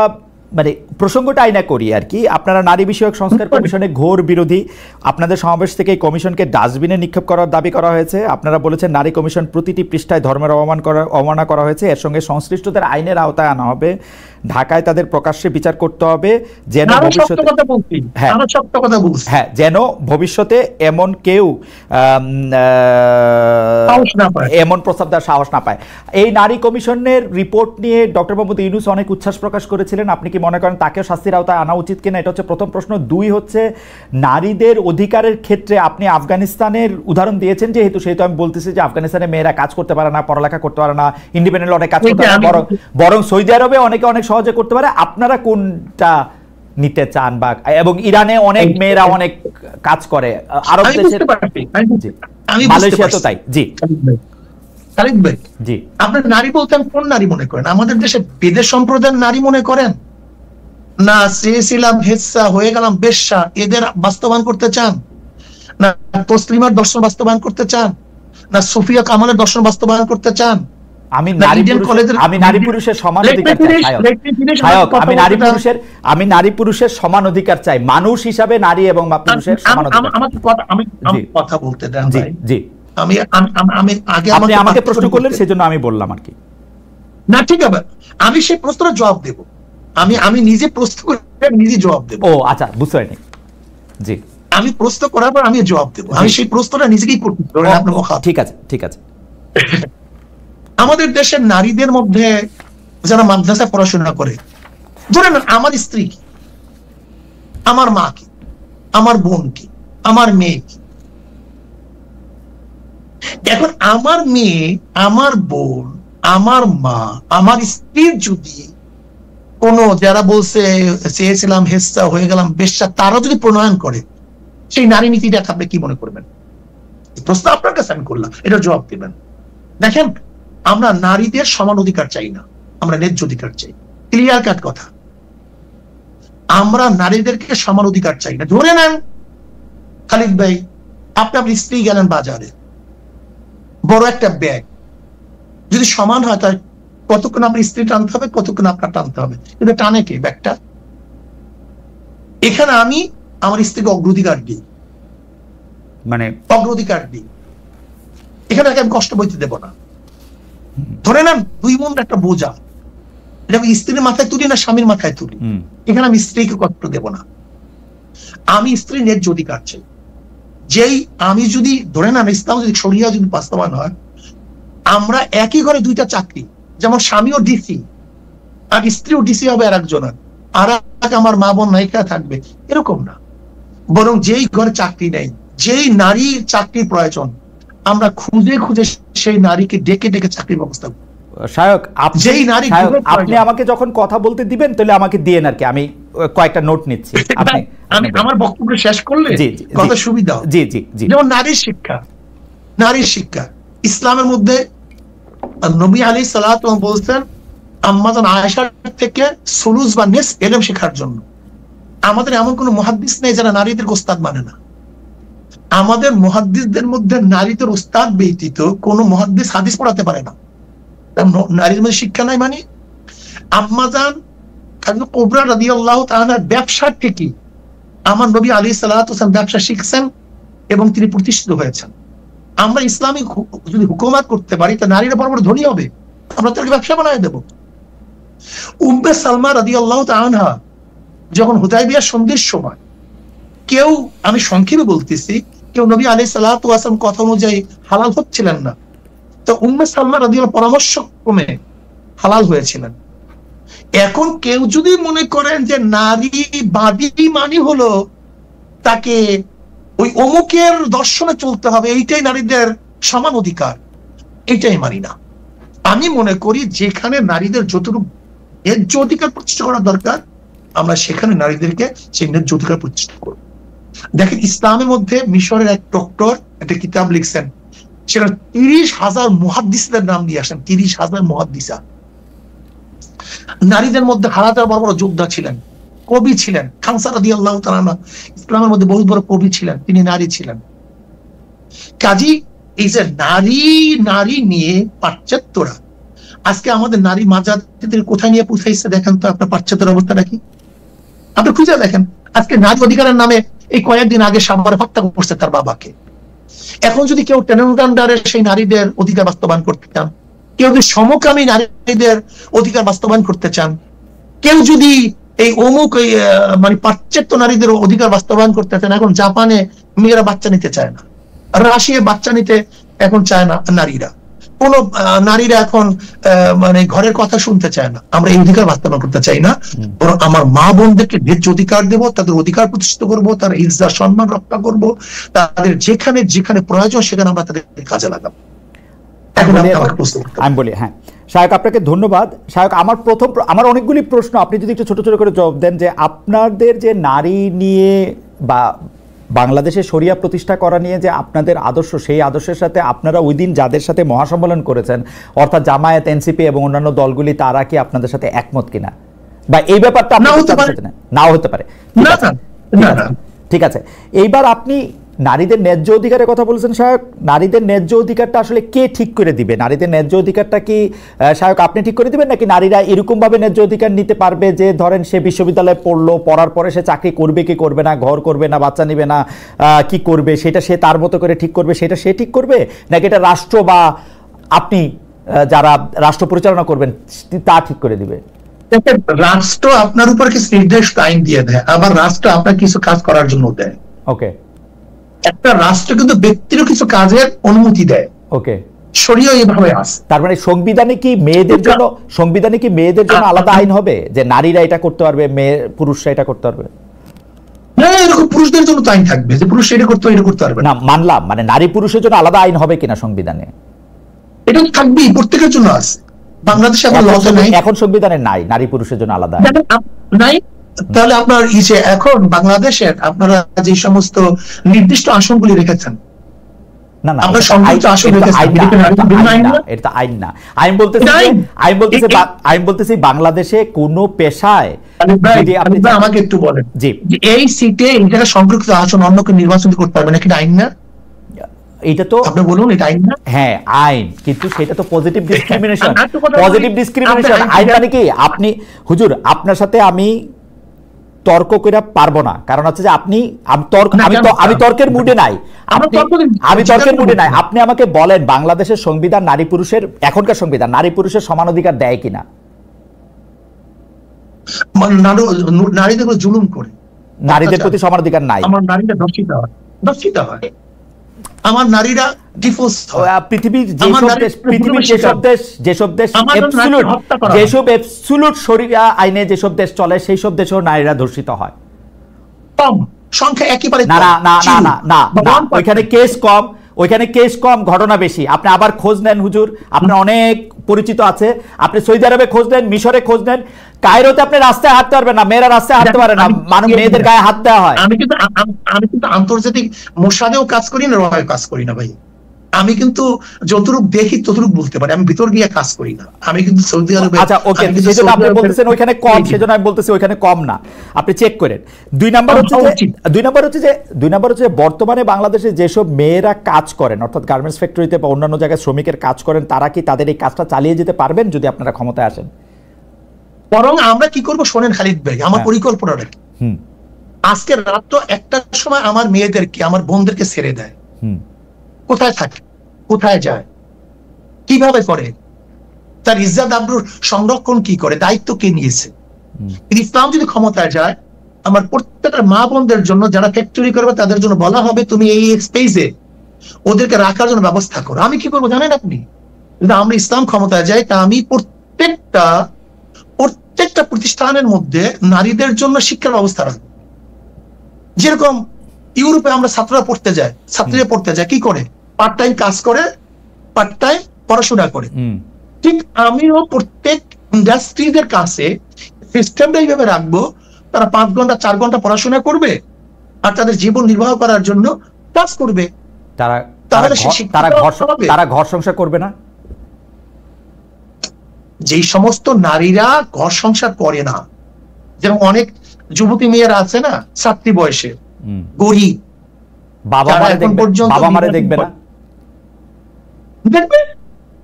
মানে প্রসঙ্গটা আইনা করি আর কি, আপনারা নারী বিষয়ক সংস্কার কমিশনে ঘোর বিরোধী। আপনাদের সমাবেশ থেকে এই কমিশনকে ডাস্টবিনে নিক্ষেপ করার দাবি করা হয়েছে। আপনারা বলেছেন নারী কমিশন প্রতিটি পৃষ্ঠায় ধর্মের অবমাননা করা হয়েছে, এর সঙ্গে সংশ্লিষ্টদের আইনের আওতায় আনা হবে, ঢাকায় তাদের প্রকাশ্যে বিচার করতে হবে, যেন ভবিষ্যতে, হ্যাঁ, যেন ভবিষ্যতে এমন কেউ এমন প্রস্তাব দেওয়ার সাহস না পায়। এই নারী কমিশনের রিপোর্ট নিয়ে ডক্টর মোহাম্মদ ইউনূস অনেক উচ্ছ্বাস প্রকাশ করেছিলেন। আপনি কি মনে করেন তাকেও শাস্তির আওতায় আনা উচিত কিনা? এটা হচ্ছে প্রথম প্রশ্ন। দুই হচ্ছে, নারীদের অধিকারের ক্ষেত্রে আপনি আফগানিস্তানের উদাহরণ দিয়েছেন, যেহেতু সেহেতু আমি বলতেছি যে আফগানিস্তানে মেয়েরা কাজ করতে পারে না, পড়ালেখা করতে পারে না, ইন্ডিপেন্ডেন্ট অনেক কাজ করতে পারে না, বরং সৌদি আরবে অনেকে অনেক সহজে করতে পারে। আপনারা কোনটা নিতে চান? বা এবং ইরানে অনেক মেয়েরা অনেক কাজ করে, আরব দেশে, মালয়েশিয়া তো তাই। জি খালিদ ভাই, জি, আপনি নারী বলতেন কোন নারী মনে করেন? আমাদের দেশে বেদের সম্প্রদায়ের নারী মনে করেন না? চেয়েছিলাম হেচ্ছা, হয়ে গেলাম বেশ্যা, এদের বাস্তবায়ন করতে চান? না তসলিমার দর্শন বাস্তবায়ন করতে চান? না সুফিয়া কামালের দর্শন বাস্তবায়ন করতে চান? আমি নারী পুরুষের সমান অধিকার চাই। আমি নারী পুরুষের সমান অধিকার চাই, মানুষ হিসাবে নারী এবং পুরুষের সমান অধিকার। আমি কথা বলতে দেন ভাই। জি, আমি আগে আমাকে প্রশ্ন করলেন, সেজন্য আমি বললাম আর কি। না ঠিক আছে, আমি সেই প্রশ্নের জবাব দেব। আমি নিজে প্রশ্ন করে নিজে জবাব দেব। ও আচ্ছা, বুঝতে পারিনি। জি, আমি প্রশ্ন করার পর আমি জবাব দেব। আমি সেই প্রশ্নটা নিজেকেই করতে। ঠিক আছে, ঠিক আছে। আমাদের দেশের নারীদের মধ্যে যারা মাদ্রাসায় পড়াশোনা করে, ধরেন আমার স্ত্রী কি, আমার মা কি, আমার বোন কি, আমার মেয়ে কি। এখন আমার মেয়ে, আমার বোন, আমার মা, আমার স্ত্রীর যদি কোন, যারা বলছে চেয়েছিলাম হেচ্ছা, হয়ে গেলাম বেশ্যা, তারা যদি প্রণয়ন করে সেই নারী নীতিটাকে আপনি কি মনে করবেন? প্রশ্ন আপনার কাছে আমি করলাম, এটা জবাব দিবেন। দেখেন, আমরা নারীদের সমান অধিকার চাই না, আমরা ন্যায্য অধিকার চাই। ক্লিয়ার কাট কথা, আমরা নারীদেরকে সমান অধিকার চাই না। ধরে নেন খালিদ ভাই, আপনি আপনার স্ত্রী গেলেন বাজারে, বড় একটা ব্যাগ, যদি সমান হয় তাহলে কতক্ষণ আপনার স্ত্রী টানতে হবে, কতক্ষণ আপনার টানতে হবে, কিন্তু টানে কে ব্যাগটা? এখানে আমি আমার স্ত্রীকে অগ্রাধিকার দিই, মানে অগ্রাধিকার দিই, এখানে আমি কষ্ট বইতে দেব না। ধরে নেন 2 মণ একটা বোঝা, এটা আমি স্ত্রীর মাথায় তুলি না স্বামীর মাথায় তুলি, এখানে আমি স্ত্রীকে কষ্ট দেব না। আমি স্ত্রীর ন্যায্য অধিকার চাই। যেই আমি যদি ধরে নেন ইসলাম যদি শরিয়া যদি বাস্তবায়ন হয়, আমরা একই ঘরে 2টা চাকরি, যেমন স্বামীও ডিসি আর স্ত্রীও ডিসি হবে আর একজনের, আর আমার মা বোন নায়িকা থাকবে, এরকম না। বরং যেই ঘরে চাকরি নেই, যেই নারীর চাকরির প্রয়োজন, আমরা খুঁজে খুঁজে সেই নারীকে ডেকে ডেকে চাকরির ব্যবস্থা করব। শায়ক, আপনি আমাকে যখন কথা বলতে দিবেন তাহলে আমাকে দিয়েন আর কি, আমি কয়েকটা নোট নিচ্ছি। আমি আমার বক্তব্য শেষ করলে কথা সুবিধা হবে। জি জি জি। যেমন নারীর শিক্ষা, নারীর শিক্ষা ইসলামের মধ্যে নবী আলাইহিস সালাতু বলছেন আম্মাজান আয়েশার থেকে সুলুস বা নিস ইলম শেখার জন্য। আমাদের এমন কোন মুহাদ্দিস নেই যারা নারীদের ওস্তাদ মানে না। আমাদের মুহাদ্দিসদের মধ্যে নারীদের ওস্তাদ ব্যতীত কোন মুহাদ্দিস হাদিস পড়াতে পারে না। নারীর মধ্যে শিক্ষা নাই মানে আম্মাজান খাদিজা কুবরা রাদিয়াল্লাহু তাআলার ব্যবসা থেকে আমার নবী আলাইহিস সালাতু ওয়াসালাম ব্যবসা শিখছেন এবং তিনি প্রতিষ্ঠিত হয়েছেন। আমরা ইসলামিক যদি হুকুমত করতে পারি তা নারীরা বড় বড় ধনী হবে, আমরা তাদেরকে ব্যবসা বানায় দেব। উম্মে সালমা রাদিয়াল্লাহু তাআলা যখন হুদায়বিয়ার সন্ধির সময়, কেউ, আমি সংক্ষেপে বলতেছি, কেউ নবী আলাইহিস সালাতু ওয়াসালাম কথা অনুযায়ী হালাল হচ্ছিলেন না, তো উম্মে সালমা রাদিয়াল্লাহু পরামর্শ ক্রমে হালাল হয়েছিলেন। এখন কেউ যদি মনে করেন যে নারীবাদী মানে হলো তাকে ওই অমুকের দর্শনে চলতে হবে, এইটাই নারীদের সমান অধিকার, এইটাই মানি না। আমি মনে করি যেখানে নারীদের যতটুকু ন্যায্য অধিকার প্রতিষ্ঠা করা দরকার, আমরা সেখানে নারীদেরকে সেই ন্যায্য অধিকার প্রতিষ্ঠা করব। দেখেন, ইসলামের মধ্যে মিশরের এক ডক্টর একটা কিতাব লিখছেন, সেখানে 30,000 মুহাদ্দিসদের নাম দিয়ে আসেন, 30,000 মুহাদ্দিসা। নারীদের মধ্যে হাজার বড় বড় যোদ্ধা ছিলেন, কবি ছিলেন। খানসা রাদিয়াল্লাহু তাআলা ইসলামের মধ্যে বহুত বড় কবি ছিলেন, তিনি নারী ছিলেন। কাজী এই যে নারী নিয়ে পাশ্চাত্যরা আজকে আমাদের নারী মাজাদের কোথায় নিয়ে পৌঁছাইছে দেখেন তো আপনার পাশ্চাত্যের অবস্থাটা কি, আপনি খুঁজে দেখেন। আজকে নারী অধিকারের নামে এই কয়েকদিন আগে সাভারে হত্যা করছে তার বাবাকে। এখন যদি কেউ টেনেন্ডারের সেই নারীদের অধিকার বাস্তবায়ন করতে চান, কেউ যদি সমকামী নারীদের অধিকার বাস্তবায়ন করতে চান, কেউ যদি এই অমুক মানে পাশ্চাত্য নারীদের অধিকার বাস্তবায়ন করতে চান, এখন জাপানে মেয়েরা বাচ্চা নিতে চায় না, রাশিয়ায় বাচ্চা নিতে এখন চায় না নারীরা, কোন নারীরা এখন মানে ঘরের কথা শুনতে চায় না। আমরা এই অধিকার বাস্তবায়ন করতে চাই না, বরং আমার মা বোনদেরকে ন্যায্য অধিকার দেব, তাদের অধিকার প্রতিষ্ঠিত করব, তার ইজ্জত সম্মান রক্ষা করব, তাদের যেখানে যেখানে প্রয়োজন সেখানে আমরা তাদের কাজে লাগাবো। আমি বলি, হ্যাঁ শায়ক, আপনাকে ধন্যবাদ। শায়ক, আমার অনেকগুলি প্রশ্ন, আপনি যদি একটু ছোট ছোট করে জবাব দেন যে আপনাদের যে নারী নিয়ে বা বাংলাদেশে শরিয়া প্রতিষ্ঠা করা নিয়ে যে আপনাদের আদর্শ, সেই আদর্শের সাথে আপনারা ওই দিন যাদের সাথে মহাসম্মেলন করেছেন অর্থাৎ জামায়াত, এনসিপি এবং অন্যান্য দলগুলি, তারা কি আপনাদের সাথে একমত কিনা, বা এই ব্যাপারটা নাও হতে পারে। ঠিক আছে, এইবার আপনি নারীদের ন্যায্য অধিকারের কথা বলেছেন শায়ক। নারীদের ন্যায্য অধিকারটা আসলে কে ঠিক করে দিবে? নারীদের ন্যায্য অধিকারটা কি শায়ক আপনি ঠিক করে দিবেন, নাকি নারীরা এরকম ভাবে ন্যায্য অধিকার নিতে পারবে যে ধরেন সে বিশ্ববিদ্যালয়ে পড়লো, পড়ার পরে সে চাকরি করবে কি করবে না, ঘর করবে না বাচ্চা নেবে না, কি করবে সেটা সে তার মতো করে ঠিক করবে, সেটা সে ঠিক করবে, নাকি এটা রাষ্ট্র বা আপনি যারা রাষ্ট্র পরিচালনা করবেন তা ঠিক করে দিবে? রাষ্ট্র আপনার উপর কিছু নির্দেশ আইন দিয়ে দেয়, আবার রাষ্ট্র আপনার কিছু কাজ করার জন্য দেয়। ওকে, একটা রাষ্ট্র কিন্তু ব্যক্তিরও কিছু কাজের অনুমতি দেয়। ওকে, শরীয়ত এইভাবে আছে। তার মানে সংবিধানে কি মেয়েদের জন্য আলাদা আইন হবে যে নারীরা এটা করতে পারবে, পুরুষরা এটা করতে পারবে? না, এরকম পুরুষদের জন্য তো আইন থাকবে যে পুরুষ এটা করতে পারবে না। মানলাম, মানে নারী পুরুষের জন্য আলাদা আইন হবে কিনা সংবিধানে? এটা থাকবেই, প্রত্যেকের জন্য আছে। বাংলাদেশে এখন সংবিধানে নাই নারী পুরুষের জন্য আলাদা নাই। তাহলে আপনার এখন বাংলাদেশের আপনারা যে সমস্ত নির্দিষ্ট আসনগুলি রেখেছেন, না না, আমরা সংযুক্ত আসন এটা আইন না। আমি বলতেছি বাংলাদেশে কোন পেশায় আমাকে একটু বলেন যে এই সিটে এই জায়গায় সংরক্ষিত আসন অন্য কেউ নির্বাচন করতে পারবে না, কিন্তু আইন না? এটা তো আপনি বলুন, এটা আইন না? হ্যাঁ আইন, কিন্তু সেটা তো পজিটিভ ডিসক্রিমিনেশন। পজিটিভ ডিসক্রিমিনেশন আইন মানে কি? আপনি হুজুর, আপনার সাথে আমি তর্ক করে পারবো না, কারণ হচ্ছে যে আমি তর্কের মুডে নাই, আমি তর্কের মুডে নাই। আপনি আমাকে বলেন বাংলাদেশের সংবিধান নারী পুরুষের, এখনকার সংবিধান নারী পুরুষের সমান অধিকার দেয় কিনা? নারীদের উপর জুলুম করে, নারীদের প্রতি সমান অধিকার নাই। আমার নারীরা ধর্ষিত হয়, আমার নারীরা ডিভোর্স হয়। পৃথিবীর যেসব দেশ অ্যাবসলিউট শরিয়া আইনে যেসব দেশ চলে, সেই সব দেশেও নারীরা ধর্ষিত হয়। কম সংখ্যা, একেবারে না না না না না না, ওইখানে কেস কম, ঘটনা বেশি। আপনি আবার খোঁজ নেন হুজুর, আপনার অনেক পরিচিত আছে, আপনি সৌদি আরবে খোঁজ নেন, মিশরে খোঁজ নেন, কায়রোতে আপনি রাস্তায় হাঁটতে পারবেন না, মেয়েরা রাস্তায় হাঁটতে পারে না, মানুষ মেয়েদের গায়ে হাত দেওয়া হয়। আমি কিন্তু আন্তর্জাতিক মোসাদেও কাজ করি না, রয়েও কাজ করি না ভাই। আমি কিন্তু যতটুকু দেখি ততটুকু বলতে পারি, আমি ভিতর গিয়ে কাজ করি না। আমি কিন্তু সৌদি আরবে, আচ্ছা ওকে, সেজন্য আপনি বলতেছেন ওইখানে কম, সেজন্য আমি বলতেছি ওইখানে কম না, আপনি চেক করেন। দুই নাম্বার হচ্ছে বর্তমানে বাংলাদেশে যেসব মেয়েরা কাজ করেন, অর্থাৎ গার্মেন্টস ফ্যাক্টরিতে বা অন্যান্য জায়গায় শ্রমিকের কাজ করেন, তারা কি তাদের এই কাজটা চালিয়ে যেতে পারবেন যদি আপনারা ক্ষমতায় আসেন? বরং আমরা কি করব শোনেন খালিদ ভাই, আমার পরিকল্পনাটা কি। আজকে রাত 1টার সময় আমার মেয়েদেরকে, আমার বোনদেরকে ছেড়ে দেয়, কোথায় থাকে, কোথায় যায়, কিভাবে করে, তার ইজ্জত আবরুর সংরক্ষণ কি করে, দায়িত্ব কে নিয়েছে? ইসলাম যদি ক্ষমতায় যায়, আমার প্রত্যেকটা মা বোনদের জন্য, যারা ফ্যাক্টরি করবে তাদের জন্য বলা হবে তুমি এই স্পেসে ওদেরকে রাখার জন্য ব্যবস্থা করো। আমি কি করবো জানেন আপনি? যদি আমরা ইসলাম ক্ষমতায় যাই, তা আমি প্রত্যেকটা প্রতিষ্ঠানের মধ্যে নারীদের জন্য শিক্ষার ব্যবস্থা রাখবো। যেরকম ইউরোপে আমরা ছাত্রীরা পড়তে যায় কি করে? পার্ট টাইম কাজ করে, পার্ট টাইম পড়াশোনা করে। ঠিক আমিও প্রত্যেক ইন্ডাস্ট্রিজের কাছে সিস্টেমটা এইভাবে রাখবো, তারা 5 ঘন্টা 4 ঘন্টা পড়াশোনা করবে আর তাদের জীবন নির্বাহ করার জন্য কাজ করবে। তারা ঘর সংসার করবে না। যেই সমস্ত নারীরা ঘর সংসার করে না, যেমন অনেক যুবতী মেয়েরা আছে না, ছাত্রী বয়সে, গরিব, বাবা মারে দেখবে না, দেখবে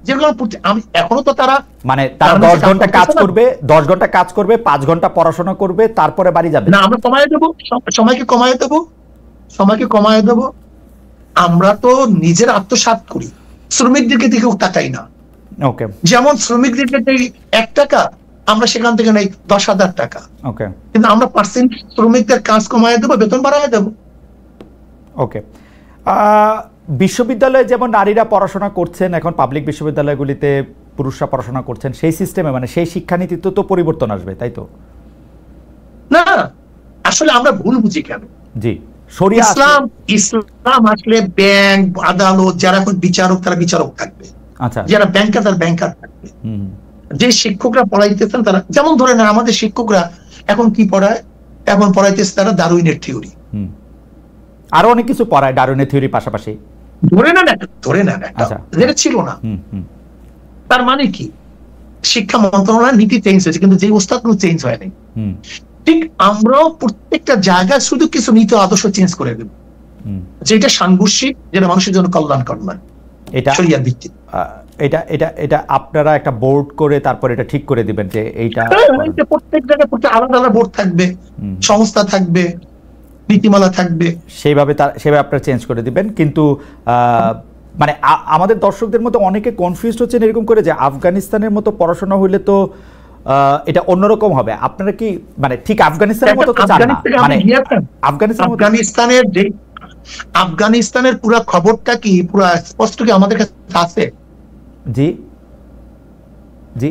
যেগুলো আমি এখনো তো তারা, মানে তারা 10 ঘন্টা কাজ করবে, 10 ঘন্টা কাজ করবে, 5 ঘন্টা পড়াশোনা করবে, তারপরে বাড়ি যাবে না। আমরা সময়কে কমায় দেবো। আমরা তো নিজের আত্মসাৎ করি, শ্রমিকদেরকে দিকেও তাকাই না। ওকে, যেমন শ্রমিকদেরকে 1 টাকা, আমরা সেখান থেকে নেই 10,000 টাকা। ওকে, কিন্তু আমরা পার্সেন্ট শ্রমিকদের কাজ কমায় দেবো, বেতন বাড়ায় দেবো। ওকে, বিশ্ববিদ্যালয়ে যেমন নারীরা পড়াশোনা করছেন, এখন পাবলিক বিশ্ববিদ্যালয়গুলিতে পুরুষরা পড়াশোনা করছেন, সেই সিস্টেমে মানে সেই শিক্ষানীতিতে তো পরিবর্তন আসবে, তাই তো? না, আসলে আমরা ভুল বুঝি কেন? জি, ইসলাম আসলে ব্যাংক, আদালত, যারা এখন বিচারক তারা বিচারক থাকবে, আচ্ছা, যারা ব্যাংকার তারা ব্যাংকার থাকবে। যে শিক্ষকরা পড়াইতেছেন তারা, যেমন ধরে না আমাদের শিক্ষকরা এখন কি পড়ায়, এখন পড়াইতেছে তারা ডারউইনের থিওরি, আরো অনেক কিছু পড়ায় ডারউইনের থিওরির পাশাপাশি। ধরে না যেটা ছিল না। তার মানে কি, শিক্ষা মন্ত্রণালয়ের নীতি চেঞ্জ হয়েছে, কিন্তু যে ওস্তাদ কোনো চেঞ্জ হয়নি। ঠিক আমরাও প্রত্যেকটা জায়গায় শুধু কিছু নীতি আদর্শ চেঞ্জ করে দেব, যেটা সাংঘর্ষিক, যেটা মানুষের জন্য কল্যাণকর নয়, এটা শরিয়াত ভিত্তিক। এটা আপনারা একটা বোর্ড করে তারপর এটা ঠিক করে দিবেন যে এইটা প্রত্যেক জায়গায় আলাদা আলাদা বোর্ড থাকবে, সংস্থা থাকবে, নীতিমালা থাকবে, সেইভাবে আপনারা চেঞ্জ করে দিবেন। কিন্তু মানে আমাদের দর্শকদের মধ্যে অনেকে কনফিউজড হচ্ছেন এরকম করে যে আফগানিস্তানের মতো পড়াশোনা হইলে তো এটা অন্যরকম হবে। আপনারা কি মানে ঠিক আফগানিস্তানের মতো তো চান না? মানে আফগানিস্তানের পুরো খবরটা কি পুরো স্পষ্ট কি আমাদের কাছে আছে? জি জি,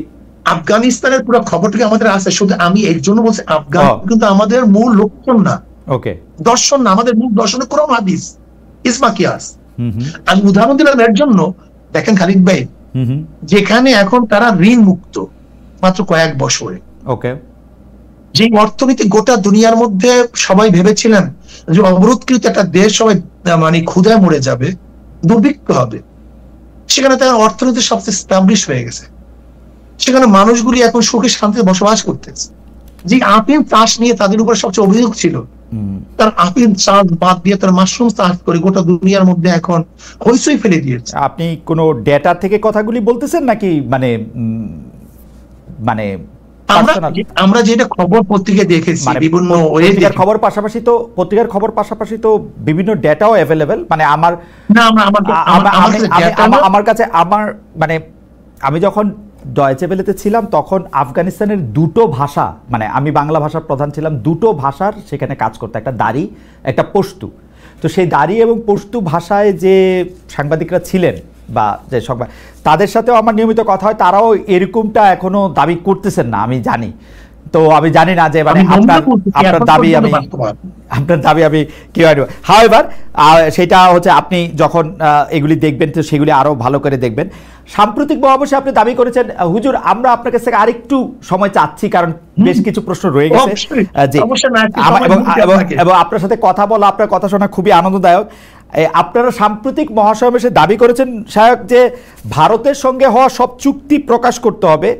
আফগানিস্তানের পুরো খবরটা কি আমাদের আছে? শুধু আমি এর জন্য বলছি, আফগান কিন্তু আমাদের মূল লক্ষণ না, ওকে, দর্শন না। আমাদের মূল দর্শন কোরআন হাদিস, ইসমা কিয়াস। আমি উদাহরণ দিলাম এর জন্য, দেখেন খালিদ ভাই, যেখানে এখন তারা ঋণ মুক্ত মাত্র কয়েক বছরে, ওকে, যে অর্থনীতি গোটা দুনিয়ার মধ্যে সবাই ভেবেছিলেন যে অবরোধকৃত একটা দেশ সবাই মানে ক্ষুধায় মরে যাবে, দুর্ভিক্ষ হবে, সেখানে তার অর্থনীতি সবচেয়ে স্টাবলিশ হয়ে গেছে, সেখানে মানুষগুলি এখন সুখে শান্তিতে বসবাস করতেছে। যে আফিম চাষ নিয়ে তাদের উপর সবচেয়ে অভিযোগ ছিল, তার আফিম চাষ বাদ দিয়ে তার মাশরুম চাষ করে গোটা দুনিয়ার মধ্যে এখন হইচই ফেলে দিয়েছে। আপনি কোনো ডেটা থেকে কথাগুলি বলতেছেন নাকি মানে মানে আমরা যেটা খবর পত্রিকায় দেখেছি, বিভিন্ন পত্রিকার খবর পাশাপাশি তো বিভিন্ন ডেটাও অ্যাভেলেবেল, মানে আমার কাছে মানে আমি যখন ডয়েচে ভেলেতে ছিলাম তখন আফগানিস্তানের দুটো ভাষা, মানে আমি বাংলা ভাষার প্রধান ছিলাম, দুটো ভাষার সেখানে কাজ করতে, একটা দারি একটা পশতু। তো সেই দারি এবং পশতু ভাষায় যে সাংবাদিকরা ছিলেন বা যে সংবাদ, তাদের সাথেও আমার নিয়মিত কথা হয়, তারাও এরকমটা এখনো দাবি করতেছেন না আমি জানি। তো আমি জানি না যে মানে আপনার দাবি আমি কি হয়। হাওয়েভার সেটা হচ্ছে আপনি যখন এগুলি দেখবেন তো সেগুলি আরো ভালো করে দেখবেন। সাম্প্রতিক অবশ্যই আপনি দাবি করেছেন হুজুর আমরা আপনার কাছ থেকে আরেকটু সময় চাচ্ছি, কারণ বেশ কিছু প্রশ্ন রয়ে গেছে এবং আপনার সাথে কথা বলা, আপনার কথা শোনা খুবই আনন্দদায়ক। আপনারা সাম্প্রতিক মহাসমাবেশে দাবি করেছেন শায়ক যে ভারতের সঙ্গে হওয়া সব চুক্তি প্রকাশ করতে হবে,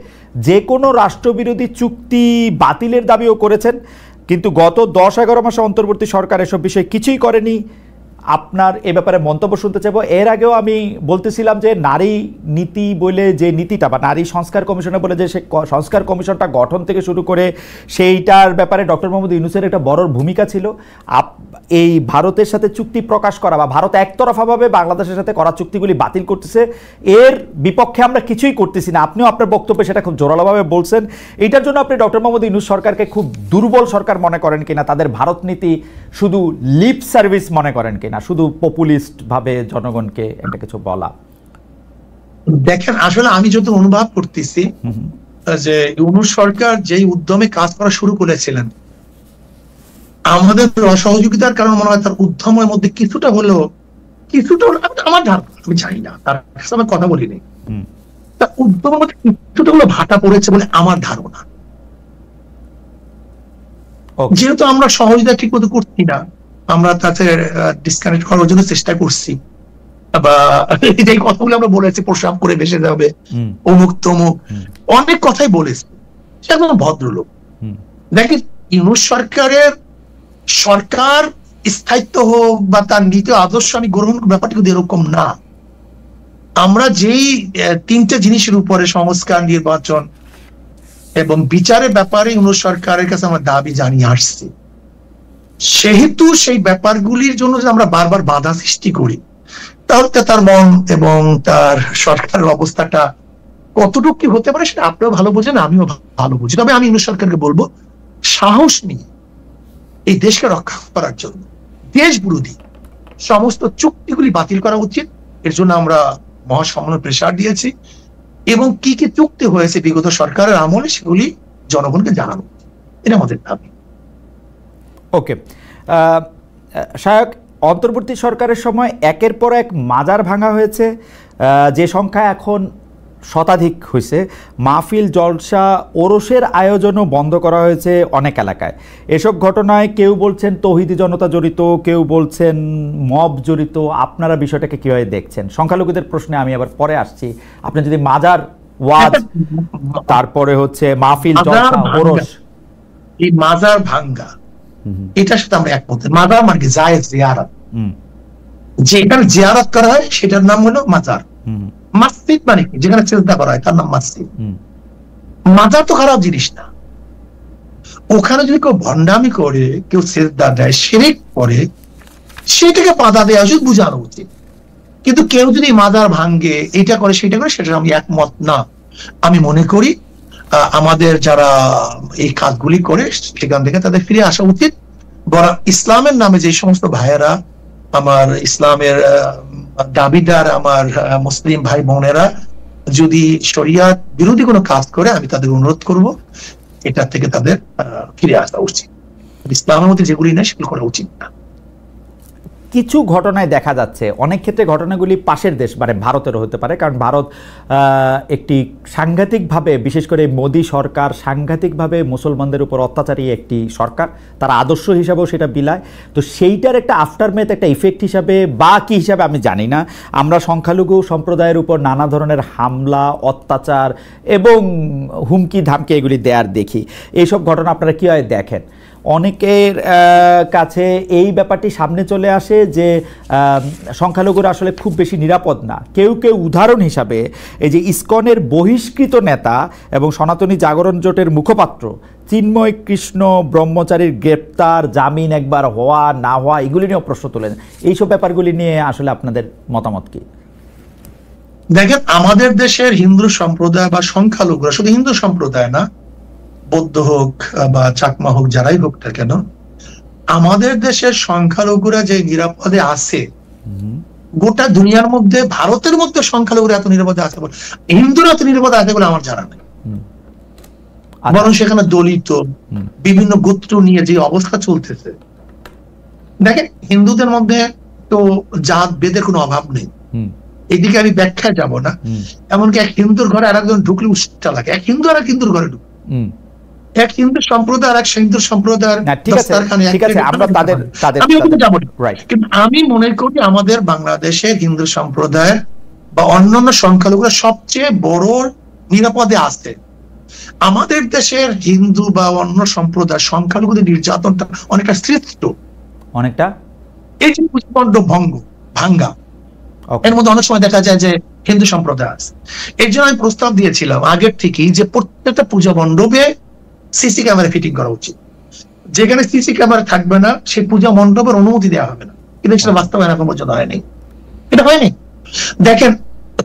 যে কোনো রাষ্ট্রবিরোধী চুক্তি বাতিলের দাবিও করেছেন, কিন্তু গত 10-11 মাসে অন্তর্বর্তী সরকার এসব বিষয়ে কিছুই করেনি। আপনার এ ব্যাপারে মন্তব্য শুনতে চাইব। এর আগেও আমি বলতেছিলাম যে নারী নীতি বলে যে নীতিটা বা নারী সংস্কার কমিশনে বলে যে সে সংস্কার কমিশনটা গঠন থেকে শুরু করে সেইটার ব্যাপারে ডক্টর মোহাম্মদ ইউনূসের একটা বড় ভূমিকা ছিল। এই ভারতের সাথে চুক্তি প্রকাশ করা বা ভারত একতরফাভাবে বাংলাদেশের সাথে করা চুক্তিগুলি বাতিল করতেছে, এর বিপক্ষে আমরা কিছুই করতেছি না। আপনিও আপনার বক্তব্যে সেটা খুব জোরালোভাবে বলছেন। এইটার জন্য আপনি ডক্টর মোহাম্মদ ইউনূস সরকারকে খুব দুর্বল সরকার মনে করেন কিনা, তাদের ভারত নীতি শুধু লিপ সার্ভিস মনে করেন কিনা, শুধু পপুলিস্ট ভাবে জনগণকে একটা কিছু বলা? দেখেন, আসলে আমি যত অনুভব করতেছি যে ইউনূস সরকার যেই উদ্যমে কাজ করা শুরু করেছিলেন, আমাদের অসহযোগিতার কারণে মনে হয় তার উদ্যমের মধ্যে কিছুটা হলেও আমার ধারণা, আমি জানি না, তার সাথে আমি কথা বলিনি, তার উদ্যমের মধ্যে কিছুটা হলেও ভাটা পড়েছে বলে আমার ধারণা। যেহেতু আমরা সহযোগিতা ঠিক মতো করছি না, আমরা তাতে ডিসকানেক্ট করার জন্য চেষ্টা করছি, বা যে কথাগুলো আমরা বলেছি প্রসাব করে ভেসে যাবে, অমুক তমুক অনেক কথাই বলেছি, সে একজন ভদ্রলোক। দেখেন, ইউনূস সরকারের সরকার স্থায়িত্ব হোক বা তার নীতি আদর্শ আমি গ্রহণ ব্যাপারটা কিন্তু এরকম না। আমরা যেই 3টে জিনিসের উপরে সংস্কার, নির্বাচন এবং বিচারের ব্যাপারে ইউনূস সরকারের কাছে আমরা দাবি জানিয়ে আসছি, সেহেতু সেই ব্যাপারগুলির জন্য যে আমরা বারবার বাধা সৃষ্টি করি, তাহলে তার মন এবং তার সরকারের অবস্থাটা কতটুকু কি হতে পারে সেটা আপনিও ভালো বোঝেন, আমিও ভালো বুঝি। তবে আমি ইউনূস সরকারকে বলবো, সাহস নিয়ে এই দেশকে রক্ষা করার জন্য দেশ বিরোধী সমস্ত চুক্তিগুলি বাতিল করা উচিত। এর জন্য আমরা মহাসম্মেলনে প্রেসার দিয়েছি এবং কি কি চুক্তি হয়েছে বিগত সরকারের আমলে সেগুলি জনগণকে জানানো, এটা আমাদের দাবি। ওকে শায়ক, অন্তর্বর্তী সরকারের সময় একের পর এক মাজার ভাঙা হয়েছে, যে সংখ্যা এখন শতাধিক হয়েছে। মাহফিল, জলসা, ওরসের আয়োজনও বন্ধ করা হয়েছে অনেক এলাকায়। এসব ঘটনায় কেউ বলছেন তৌহিদি জনতা জড়িত, কেউ বলছেন মব জড়িত। আপনারা বিষয়টাকে কিভাবে দেখছেন? সংখ্যালঘুদের প্রশ্নে আমি আবার পরে আসছি। আপনি যদি মাজার, ওয়াজ, তারপরে হচ্ছে মাহফিল, জলসা, ওরস, এই মাজার ভাঙ্গা, এটার সাথে আমরা একমত। মাজার মানে জায়েজ জিয়ারত, যেখানে জিয়ারত করা হয় সেটার নাম হলো মাজার। মসজিদ মানে কি? যেখানে সিজদা করা হয় তার নাম মসজিদ। মাজার তো খারাপ জিনিস না। ওখানে যদি কেউ ভণ্ডামি করে, কেউ সিজদা দেয়, শিরক করে, সেটাকে বাধা দেওয়া উচিত, বুঝানো উচিত। কিন্তু কেউ যদি মাজার ভাঙ্গে, এটা করে সেটা করে, সেটা আমি একমত না। আমি মনে করি আমাদের যারা এই কাজগুলি করে সেখান থেকে তাদের ফিরে আসা উচিত। বরং ইসলামের নামে যে সমস্ত ভাইয়েরা, আমার ইসলামের দাবিদার আমার মুসলিম ভাই বোনেরা যদি শরিয়াত বিরোধী কোনো কাজ করে, আমি তাদের অনুরোধ করব এটা থেকে তাদের ফিরে আসা উচিত। ইসলামের মধ্যে যেগুলি নেই সেগুলো করা উচিত না। কিছু ঘটনায় দেখা যাচ্ছে, অনেক ক্ষেত্রে ঘটনাগুলি পাশের দেশ মানে ভারতেরও হতে পারে, কারণ ভারত একটি সাংঘাতিকভাবে, বিশেষ করে মোদী সরকার সাংঘাতিকভাবে মুসলমানদের উপর অত্যাচারী একটি সরকার, তার আদর্শ হিসাবেও সেটা বিলায়। তো সেইটার একটা আফটারমেথ, একটা ইফেক্ট হিসাবে বা কী হিসাবে আমি জানি না, আমরা সংখ্যালঘু সম্প্রদায়ের উপর নানা ধরনের হামলা, অত্যাচার এবং হুমকি ধামকি এগুলি দেয়ার দেখি। এইসব ঘটনা আপনারা কীভাবে দেখেন? অনেকের কাছে এই ব্যাপারটি সামনে চলে আসে যে সংখ্যালঘুরা আসলে খুব বেশি নিরাপদ না। কেউ কেউ উদাহরণ হিসাবে এই যে ইসকনের বহিষ্কৃত নেতা এবং সনাতনী জাগরণ জোটের মুখপাত্র চিন্ময় কৃষ্ণ ব্রহ্মচারীর গ্রেপ্তার, জামিন একবার হওয়া না হওয়া, এগুলি নিয়েও প্রশ্ন তোলেন। এইসব ব্যাপারগুলি নিয়ে আসলে আপনাদের মতামত কি? দেখেন, আমাদের দেশের হিন্দু সম্প্রদায় বা সংখ্যালঘুরা, শুধু হিন্দু সম্প্রদায় না, বৌদ্ধ হোক বা চাকমা হোক, যারাই হোক না কেন, আমাদের দেশের সংখ্যালঘুরা যে নিরাপদে আছে, গোটা দুনিয়ার মধ্যে, ভারতের মধ্যে সংখ্যালঘুরা এত নিরাপদে আছে বলে, হিন্দুরা এত নিরাপদে আছে বলে আমার জানা নেই। বরং সেখানে দলিত বিভিন্ন গোত্র নিয়ে যে অবস্থা চলতেছে, দেখেন হিন্দুদের মধ্যে তো জাত বেদের কোনো অভাব নেই, এদিকে আমি ব্যাখ্যায় যাব না। এমনকি এক হিন্দুর ঘরে আর একজন ঢুকলে উষ্টা লাগে, এক হিন্দু আর এক হিন্দুর ঘরে ঢুক, এক হিন্দু সম্প্রদায় আর এক হিন্দু সম্প্রদায়ের, কিন্তু আমি মনে করি আমাদের বাংলাদেশের হিন্দু সম্প্রদায় বা অন্যান্য সংখ্যালঘুরা সবচেয়ে বড় নিরাপদে আছে। আমাদের দেশের হিন্দু বা অন্য সম্প্রদায় সংখ্যালঘুদের নির্যাতনটা অনেকটা শ্রেষ্ঠ, অনেকটা এই যে পুঁজিপণ্ড ভাঙ্গা, এর মধ্যে অনেক সময় দেখা যায় যে হিন্দু সম্প্রদায় আছে। এর জন্য আমি প্রস্তাব দিয়েছিলাম আগের থেকেই যে প্রত্যেকটা পূজা মণ্ডপে সিসি ক্যামেরা ফিটিং করা উচিত। যেখানে সিসি ক্যামেরা থাকবে না সেই পূজা মণ্ডপের অনুমতি দেওয়া হবে না, কিন্তু সেটা বাস্তবায়ন এখন পর্যন্ত হয়নি। এটা হয়নি। দেখেন,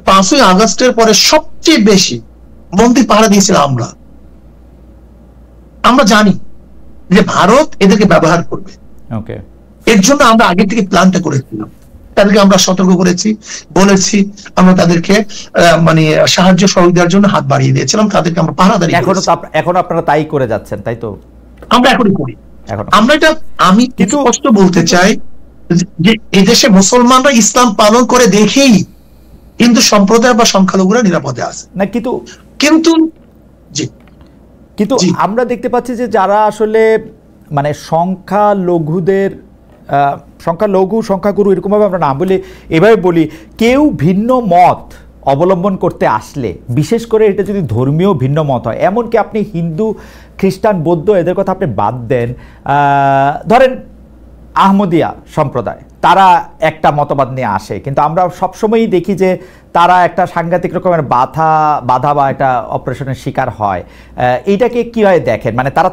5ই আগস্টের পরে সবচেয়ে বেশি মন্দির পাহারা দিয়েছিলাম আমরা জানি যে ভারত এদেরকে ব্যবহার করবে, এর জন্য আমরা আগে থেকে প্ল্যানটা করেছিলাম, তাদেরকে আমরা সতর্ক করেছি, বলেছি, আমরা তাদেরকে মানে সাহায্য সহযোগিতার জন্য হাত বাড়িয়ে দিয়েছিলাম, তাদেরকে আমরা পাহারাদারি। এখন আপনারা তাই করে যাচ্ছেন, তাই তো? আমরা এখনই করি। আমরা এটা, আমি কিছু কষ্ট বলতে চাই যে এদেশে মুসলমানরা ইসলাম পালন করে দেখেই হিন্দু সম্প্রদায় বা সংখ্যালঘুরা নিরাপদে আছে না। কিন্তু কিন্তু আমরা দেখতে পাচ্ছি যে যারা আসলে মানে সংখ্যাগুরু এরকম ভাবে আমরা না বলি, এভাবে বলি, কেউ ভিন্ন মত অবলম্বন করতে আসলে, বিশেষ করে এটা যদি ধর্মীয় ভিন্ন মত হয়, এমনকি আপনি হিন্দু, খ্রিস্টান, বৌদ্ধ এদের কথা আপনি বাদ দেন, ধরেন আহমদিয়া সম্প্রদায়, তারা একটা মতবাদ নিয়ে আসে, কিন্তু আমরা সবসময়ই দেখি যে তারা একটা সাংঘাতিক রকমের বাধা বা একটা অপারেশনের শিকার হয়। এইটাকে কীভাবে দেখেন? মানে তারা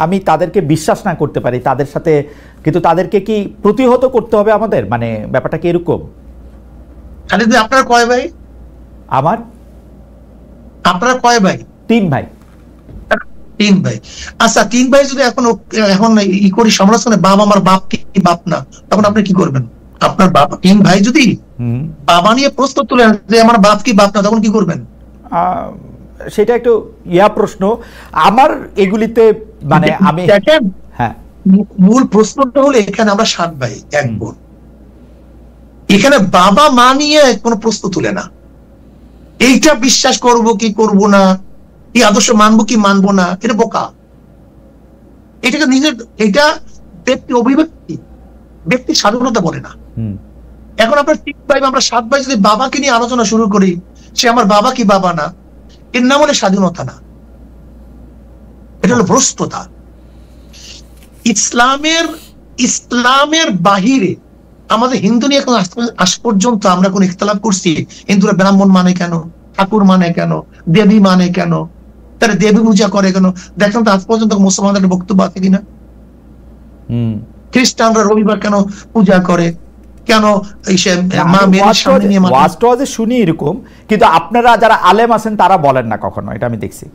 আমি তাদেরকে বিশ্বাস না করতে পারি তাদের সাথে, কিন্তু তাদেরকে কি প্রতিহত করতে হবে আমাদের? মানে ব্যাপারটা কি এরকম? আপনার কয় ভাই? আপনারা কয় ভাই? 3 ভাই। 3 ভাই। আচ্ছা, 3 ভাই যদি এখন ই করি সমালোচনা, বাবা আমার বাপ কি বাপ না, তখন আপনি কি করবেন? আপনার বাবা 3 ভাই যদি বাবা নিয়ে প্রশ্ন তুলে যে আমার বাপ কি বাপ না, তখন কি করবেন? সেটা একটু প্রশ্ন আমার এগুলিতে, মানে আমি দেখেন, হ্যাঁ, মূল প্রশ্নটা হলো এখানে আমরা 7 ভাই 1 বোন, এখানে বাবা মা নিয়ে কোনো প্রশ্ন তুলে না। এইটা বিশ্বাস করব কি করব না, এই আদর্শ মানবো কি মানবো না, এটা বোকা। এটাকে নিজের, এটা ব্যক্তি অভিব্যক্তি, ব্যক্তি স্বাধীনতা বলে না। এখন আপনার 3 ভাই, আমরা 7 ভাই যদি বাবাকে নিয়ে আলোচনা শুরু করি, সে আমার বাবা কি বাবা না, এর নাম হলে স্বাধীনতা না, এটা হলো ভ্রষ্টতা। ইসলামের বাহিরে আমাদের হিন্দু নিয়ে এখন আজ পর্যন্ত আমরা কোন ইখতিলাফ করছি? হিন্দুরা ব্রাহ্মণ মানে কেন, ঠাকুর মানে কেন, দেবী মানে কেন, তারা দেবী পূজা করে কেন? দেখেন তো আজ পর্যন্ত মুসলমানদের বক্তব্য আছে কিনা? খ্রিস্টানরা রবিবার কেন পূজা করে, কেন শুনি এরকম, কিন্তু আপনারা যারা আলেম আছেন তারা বলেন না কখনো, এটা আমি দেখছি।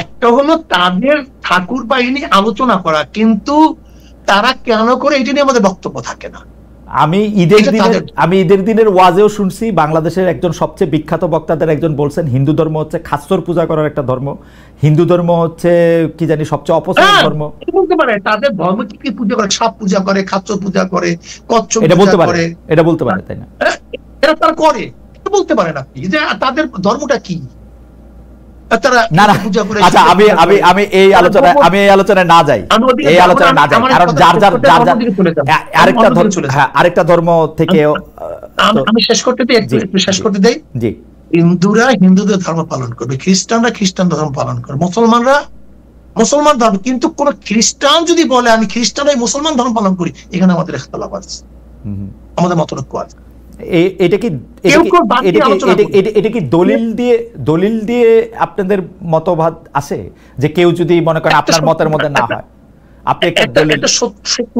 একটা হলো তাদের ঠাকুর বাহিনী আলোচনা করা, কিন্তু তারা কেন করে এটা নিয়ে আমাদের বক্তব্য থাকে না। আমি ঈদের দিনের ওয়াজেও শুনছি বাংলাদেশের একজন সবচেয়ে বিখ্যাত বক্তাদের একজন বলছেন হিন্দু ধর্ম হচ্ছে খাচ্চর পূজা করার একটা ধর্ম, হিন্দু ধর্ম হচ্ছে কি জানি সবচেয়ে অপছন্দের ধর্ম। বলতে পারে তাদের ধর্ম কি পূজা করে, সাপ পূজা করে, খাচ্চর পূজা করে, কচ্ছপ এটা বলতে পূজা পারে, করে, এটা বলতে পারে, তাই না? এটা তারা করে, এটা বলতে পারেন আপনি যে তাদের ধর্মটা কি। না না, আচ্ছা আমি এই আলোচনায় না যাই, এই আলোচনায় না যাই, কারণ যার আরেকটা ধর্ম থেকে আমি শেষ করতে দিই, একটু শেষ করতে দেই। জি, হিন্দুরা হিন্দুদের ধর্ম পালন করবে, খ্রিস্টানরা খ্রিস্টান ধর্ম পালন করবে, মুসলমানরা মুসলমান ধর্ম। কিন্তু কোন খ্রিস্টান যদি বলে আমি খ্রিস্টান এই মুসলমান ধর্ম পালন করি, এখানে আমাদের ইখতিলাফ আছে, আমাদের মতৈক্য আছে। এটা কি দলিল দিয়ে আপনাদের মতবাদ আছে যে কেউ যদি মনে করেন আপনার মতের মধ্যে না হয়, আপনি একটা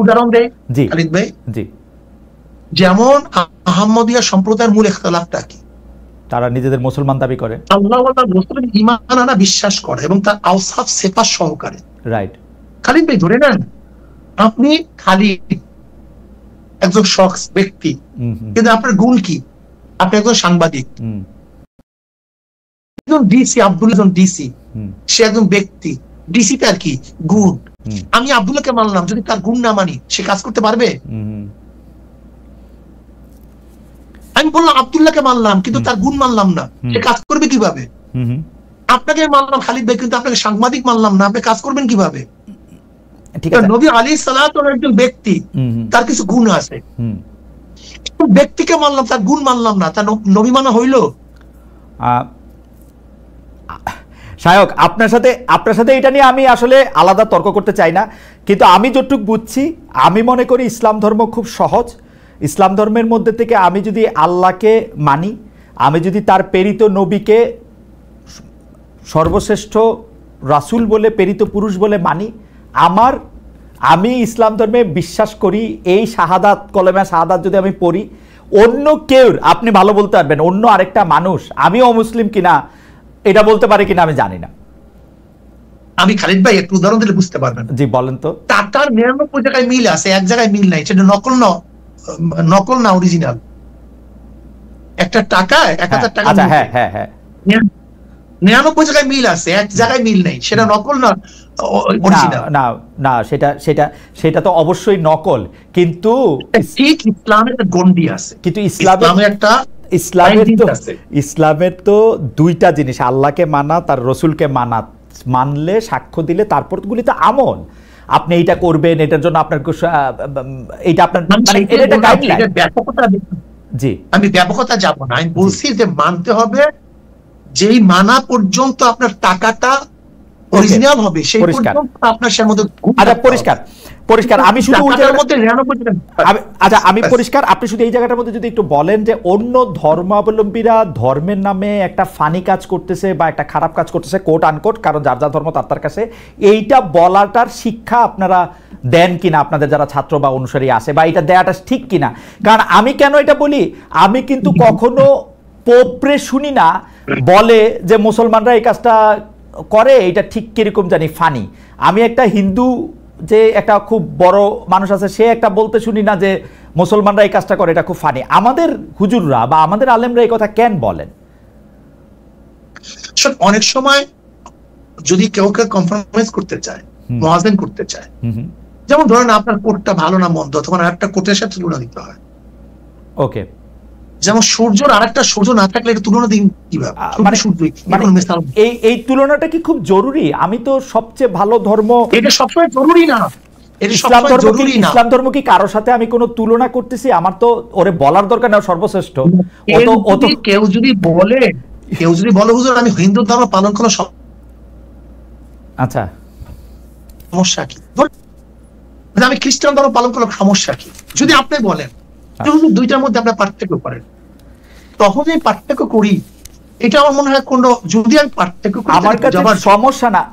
উদাহরণ দেয় খালিদ ভাই। জি, যেমন আহমদিয়া সম্প্রদায়ের মূল ইখতিলাফটা কি? তারা নিজেদের মুসলমান দাবি করে, আল্লাহ ওয়া রাসূলের ঈমান আনা বিশ্বাস করে এবং তার আওসাফ সিফাত সহকারে। রাইট। খালিদ ভাই ধরে নেন আপনি খালিদ একজন শখস ব্যক্তি, কিন্তু আপনার গুণ কি? আপনি একজন সাংবাদিক। একজন ডিসি, আব্দুল্লাহ ডিসি, সে একজন ব্যক্তি, ডিসি তার কি গুণ? আমি আব্দুল্লাহকে মানলাম, যদি তার গুণ না মানি সে কাজ করতে পারবে? আমি বললাম আব্দুল্লাহকে মানলাম কিন্তু তার গুণ মানলাম না, সে কাজ করবে কিভাবে? আপনাকে মানলাম খালিদ ভাই, কিন্তু আপনাকে সাংবাদিক মানলাম না, আপনি কাজ করবেন কিভাবে? নবী আলাইহিস সালাতু একজন ব্যক্তি, তার কিছু গুণ আছে, ব্যক্তিকে মানলাম তার গুণ মানলাম না, তার নবী মানা হইল? শায়ক আপনার সাথে এটা নিয়ে আমি আসলে আলাদা তর্ক করতে চাই না, কিন্তু আমি যতটুকু বুঝছি, আমি মনে করি ইসলাম ধর্ম খুব সহজ। ইসলাম ধর্মের মধ্যে থেকে আমি যদি আল্লাহকে মানি, আমি যদি তার প্রেরিত নবীকে সর্বশ্রেষ্ঠ রাসূল বলে, প্রেরিত পুরুষ বলে মানি, আমি ইসলাম ধর্মে বিশ্বাস করি, এই শাহাদাত কলেমা শাহাদাত যদি আমি পড়ি, অন্য কেউ আপনি ভালো বলতে পারবেন অন্য আরেকটা মানুষ আমি অমুসলিম কিনা এটা বলতে পারে কিনা আমি জানি না। আমি খালিদ ভাই একটু উদাহরণ দিলে বুঝতে পারবেন। জি বলেন তো। টাকার 99 জায়গায় মিল আছে, এক জায়গায় মিল নাই, সেটা নকল না অরিজিনাল। একটা টাকা 1000 টাকা, আচ্ছা হ্যাঁ হ্যাঁ হ্যাঁ, 99 জায়গায় মিল আছে, এক জায়গায় মিল নাই, সেটা নকল না অরিজিনাল? না না, সেটা তো অবশ্যই নকল, কিন্তু ঠিক ইসলামের একটা গণ্ডি আছে, কিন্তু ইসলামের তো দুইটা জিনিস, আল্লাহকে মানা, তার রসুলকে মানলে সাক্ষ্য দিলে তারপর গুলি তো আমল, আপনি এইটা করবেন, এটার জন্য আপনার এইটা আপনার জি, আমি ব্যাপকতা যাব না, আমি বলছি যে মানতে হবে, যেই মানা পর্যন্ত আপনার টাকাটা অরিজিনাল হবে সেই পর্যন্ত আপনার সে মধ্যে। আচ্ছা পরিষ্কার আমি শুধু ওই জায়গার মধ্যে আচ্ছা আমি পরিষ্কার, আপনি শুধু এই জায়গাটার মধ্যে যদি একটু বলেন যে অন্য ধর্মাবলম্বীরা ধর্মের নামে একটা ফানি কাজ করতেছে বা একটা খারাপ কাজ করতেছে, কোট আনকোট, কারণ যার যার ধর্ম তার কাছে, এইটা বলাটার শিক্ষা আপনারা দেন কিনা আপনাদের যারা ছাত্র বা অনুসারী আছে, বা এটা দেয়াটা ঠিক কিনা? কারণ আমি কেন এটা বলি, আমি কিন্তু কখনো পোপরে শুনি না বলে যে মুসলমানরা এই কাজটা করে, এটা ঠিক কিরকম জানি ফানি। আমি একটা হিন্দু যে একটা খুব বড় মানুষ আছে, সে একটা বলতে শুনি না যে মুসলমানরা এই কাজটা করে, এটা খুব ফানি। আমাদের হুজুররা বা আমাদের আলেমরা এই কথা কেন বলেন? অনেক সময় যদি কেউ কম্প্রোমাইজ করতে চায়, মুয়াজিন করতে চায়, যেমন ধরেন আপনার কোটটা ভালো না মন্দ, তখন আরেকটা কোটের সাথে তুলনা দিতে হয়। ওকে, যেমন সূর্যর আরেকটা সূর্য না থাকলে এটা তুলনা দিন কিভাবে? এই তুলনাটা কি খুব জরুরি? আমি তো সবচেয়ে ভালো ধর্ম, এটা সবসময় জরুরি না। ইসলাম ধর্ম কি কারোর সাথে আমি কোনো তুলনা করতেছি? আমার তো ওরে বলার দরকার না সর্বশ্রেষ্ঠ। কেউ যদি বলে হুজুর আমি হিন্দু ধর্ম পালন করা, আচ্ছা সমস্যা কি? আমি খ্রিস্টান ধর্ম পালন করলাম, সমস্যা কি? যদি আপনি বলেন দুইটার মধ্যে আমরা পার্থক্য করেন, তখন এই পার্থক্য করি, এটা আমার মনে হয় কোন, যদি আমি পার্থক্য করি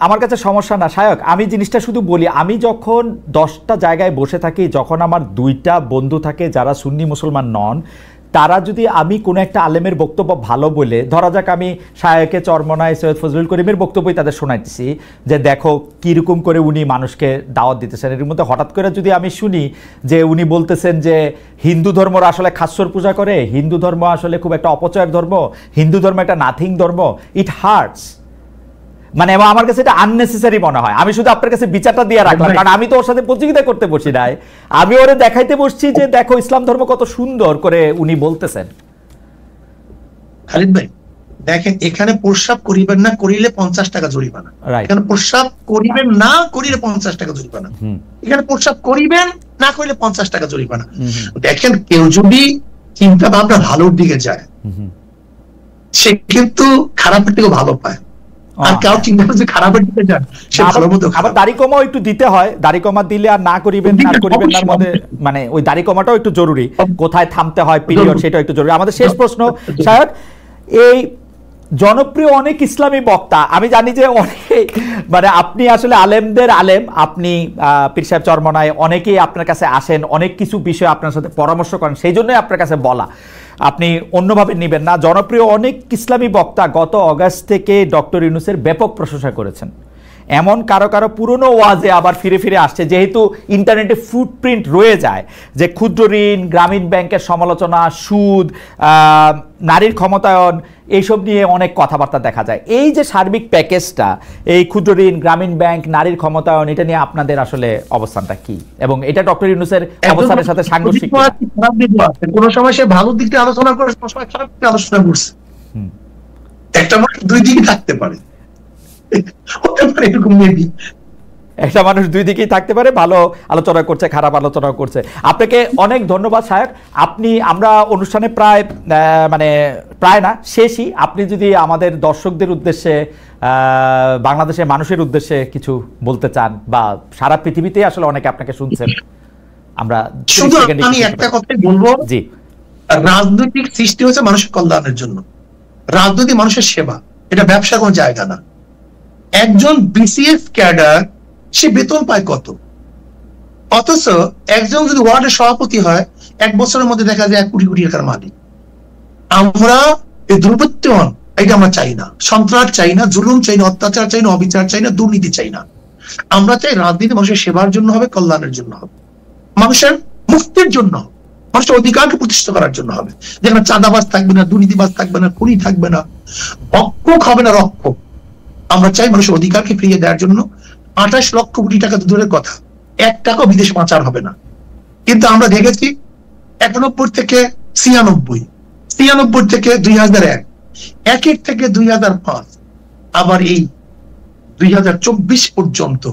আমার কাছে সমস্যা না শায়ক, আমি জিনিসটা শুধু বলি, আমি যখন 10টা জায়গায় বসে থাকি, যখন আমার 2টা বন্ধু থাকে যারা সুন্নি মুসলমান নন, তারা যদি, আমি কোনো একটা আলেমের বক্তব্য ভালো বলে, ধরা যাক আমি শায়েখে চরমনায় সৈয়দ ফজলুল করিমের বক্তব্যই তাদের শোনাইতেছি যে দেখো কীরকম করে উনি মানুষকে দাওয়াত দিতেছেন, এর মধ্যে হঠাৎ করে যদি আমি শুনি যে উনি বলতেছেন যে হিন্দু ধর্মরা আসলে খাশ্বর পূজা করে, হিন্দু ধর্ম আসলে খুব একটা অপচয়ের ধর্ম, হিন্দু ধর্ম একটা নাথিং ধর্ম, ইট হার্টস। মানে এবং আমার কাছে এটা আননেসেসারি মনে হয়। আমি শুধু আপনার কাছে বিচারটা দিয়ে রাখলাম, কারণ আমি তো ওর সাথে প্রতিযোগিতা করতে বসি নাই, আমি ওরে দেখাইতে বসছি যে দেখো ইসলাম ধর্ম কত সুন্দর করে উনি বলতেছেন। খালিদ ভাই দেখেন, এখানে প্রস্রাব করিবেন না করিলে 50 টাকা জরিমানা, এখানে প্রস্রাব করিবেন না করিলে 50 টাকা জরিমানা, এখানে প্রস্রাব করিবেন না করিলে 50 টাকা জরিমানা। দেখেন কেউ যদি চিন্তা ভাবনা ভালোর দিকে যায় সে কিন্তু খারাপের থেকে ভালো পায়, আর কেউ চিন্তা করছে খারাপের দিকে যায় সে ভালো মতো। আবার দাড়ি কমাও একটু দিতে হয়, দাড়ি কমা দিলে আর না করিবেন না করিবেন না মধ্যে মানে ওই দাড়ি কমাটাও একটু জরুরি, কোথায় থামতে হয় পিরিয়ড সেটা একটু জরুরি। আমাদের শেষ প্রশ্ন শায়খ, এই জনপ্রিয় অনেক ইসলামী বক্তা, আমি জানি যে অনেকে মানে আপনি আসলে আলেমদের আলেম, আপনি পীর সাহেব চরমনায় অনেকেই আপনার কাছে আসেন, অনেক কিছু বিষয় আপনার সাথে পরামর্শ করেন, সেই জন্যই আপনার কাছে বলা, আপনি অন্যভাবে নেবেন না। জনপ্রিয় অনেক ইসলামী বক্তা গত অগাস্ট থেকে ডক্টর ইউনূসের ব্যাপক প্রশংসা করেছেন, এমন কারো কারো পুরনো ওয়াজে আবার ফিরে ফিরে আসছে, যেহেতু ইন্টারনেটে ফুটপ্রিন্ট রয়ে যায় যে ক্ষুদ্র ঋণ, গ্রামীণ ব্যাংকের সমালোচনা, সুদ, নারীর ক্ষমতায়ন, এইসব নিয়ে অনেক কথাবার্তা দেখা যায়। এই যে সার্বিক প্যাকেজটা, এই ক্ষুদ্র ঋণ, গ্রামীণ ব্যাংক, নারীর ক্ষমতায়ন, এটা নিয়ে আপনাদের আসলে অবস্থানটা কি, এবং এটা ডক্টর ইউনূসের অবস্থানের সাথে সাংঘর্ষিক? কোন সময় সে ভালো দিকটা আলোচনা করে, কোন সময় খারাপ দিকটা আলোচনা করছে, একটা মানুষ দুই দিকে থাকতে পারে, একটা মানুষ দুই দিকেই থাকতে পারে, ভালো আলোচনা করছে, খারাপ আলোচনা করছে। আপনাকে অনেক ধন্যবাদ শায়খ। আপনি, আমরা অনুষ্ঠানে প্রায় মানে প্রায় না শেষই, আপনি যদি আমাদের দর্শকদের উদ্দেশ্যে, বাংলাদেশের মানুষের উদ্দেশ্যে কিছু বলতে চান, বা সারা পৃথিবীতে আসলে অনেকে আপনাকে শুনছেন, আমরা শুধু আমি একটা কথাই বলবো, জি, রাজনৈতিক সৃষ্টি হয়েছে মানুষের কল্যাণের জন্য, রাজনীতি মানুষের সেবা, এটা ব্যবসার কোনো জায়গা না। একজন বিসিএস ক্যাডার সে বেতন পায় কত, অথচ একজন যদি ওয়ার্ডের সভাপতি হয় 1 বছরের মধ্যে দেখা যায় 1 কোটি কোটি টাকার মালিক। আমরা এই দুর্বৃত্তন, এটা আমরা চাই না, সন্ত্রাস চাই না, জুলুম চাই না, অত্যাচার চাই না, অবিচার চাই না, দুর্নীতি চাই না। আমরা চাই রাজনীতি মানুষের সেবার জন্য হবে, কল্যাণের জন্য হবে, মানুষের মুক্তির জন্য, মানুষের অধিকারকে প্রতিষ্ঠা করার জন্য হবে, যেখানে চাঁদাবাজ থাকবে না, দুর্নীতিবাজ থাকবে না, খুনি থাকবে না, রক্ষক হবে না রক্ষক। আমরা চাই মানুষের অধিকারকে ফিরিয়ে দেওয়ার জন্য। 28 লক্ষ কোটি টাকা দূরের কথা, 1 টাকা বিদেশ পাচার হবে না। কিন্তু আমরা দেখেছি 91 থেকে 96, 96 থেকে 2001, 1 থেকে 2005, আবার এই 2024 পর্যন্ত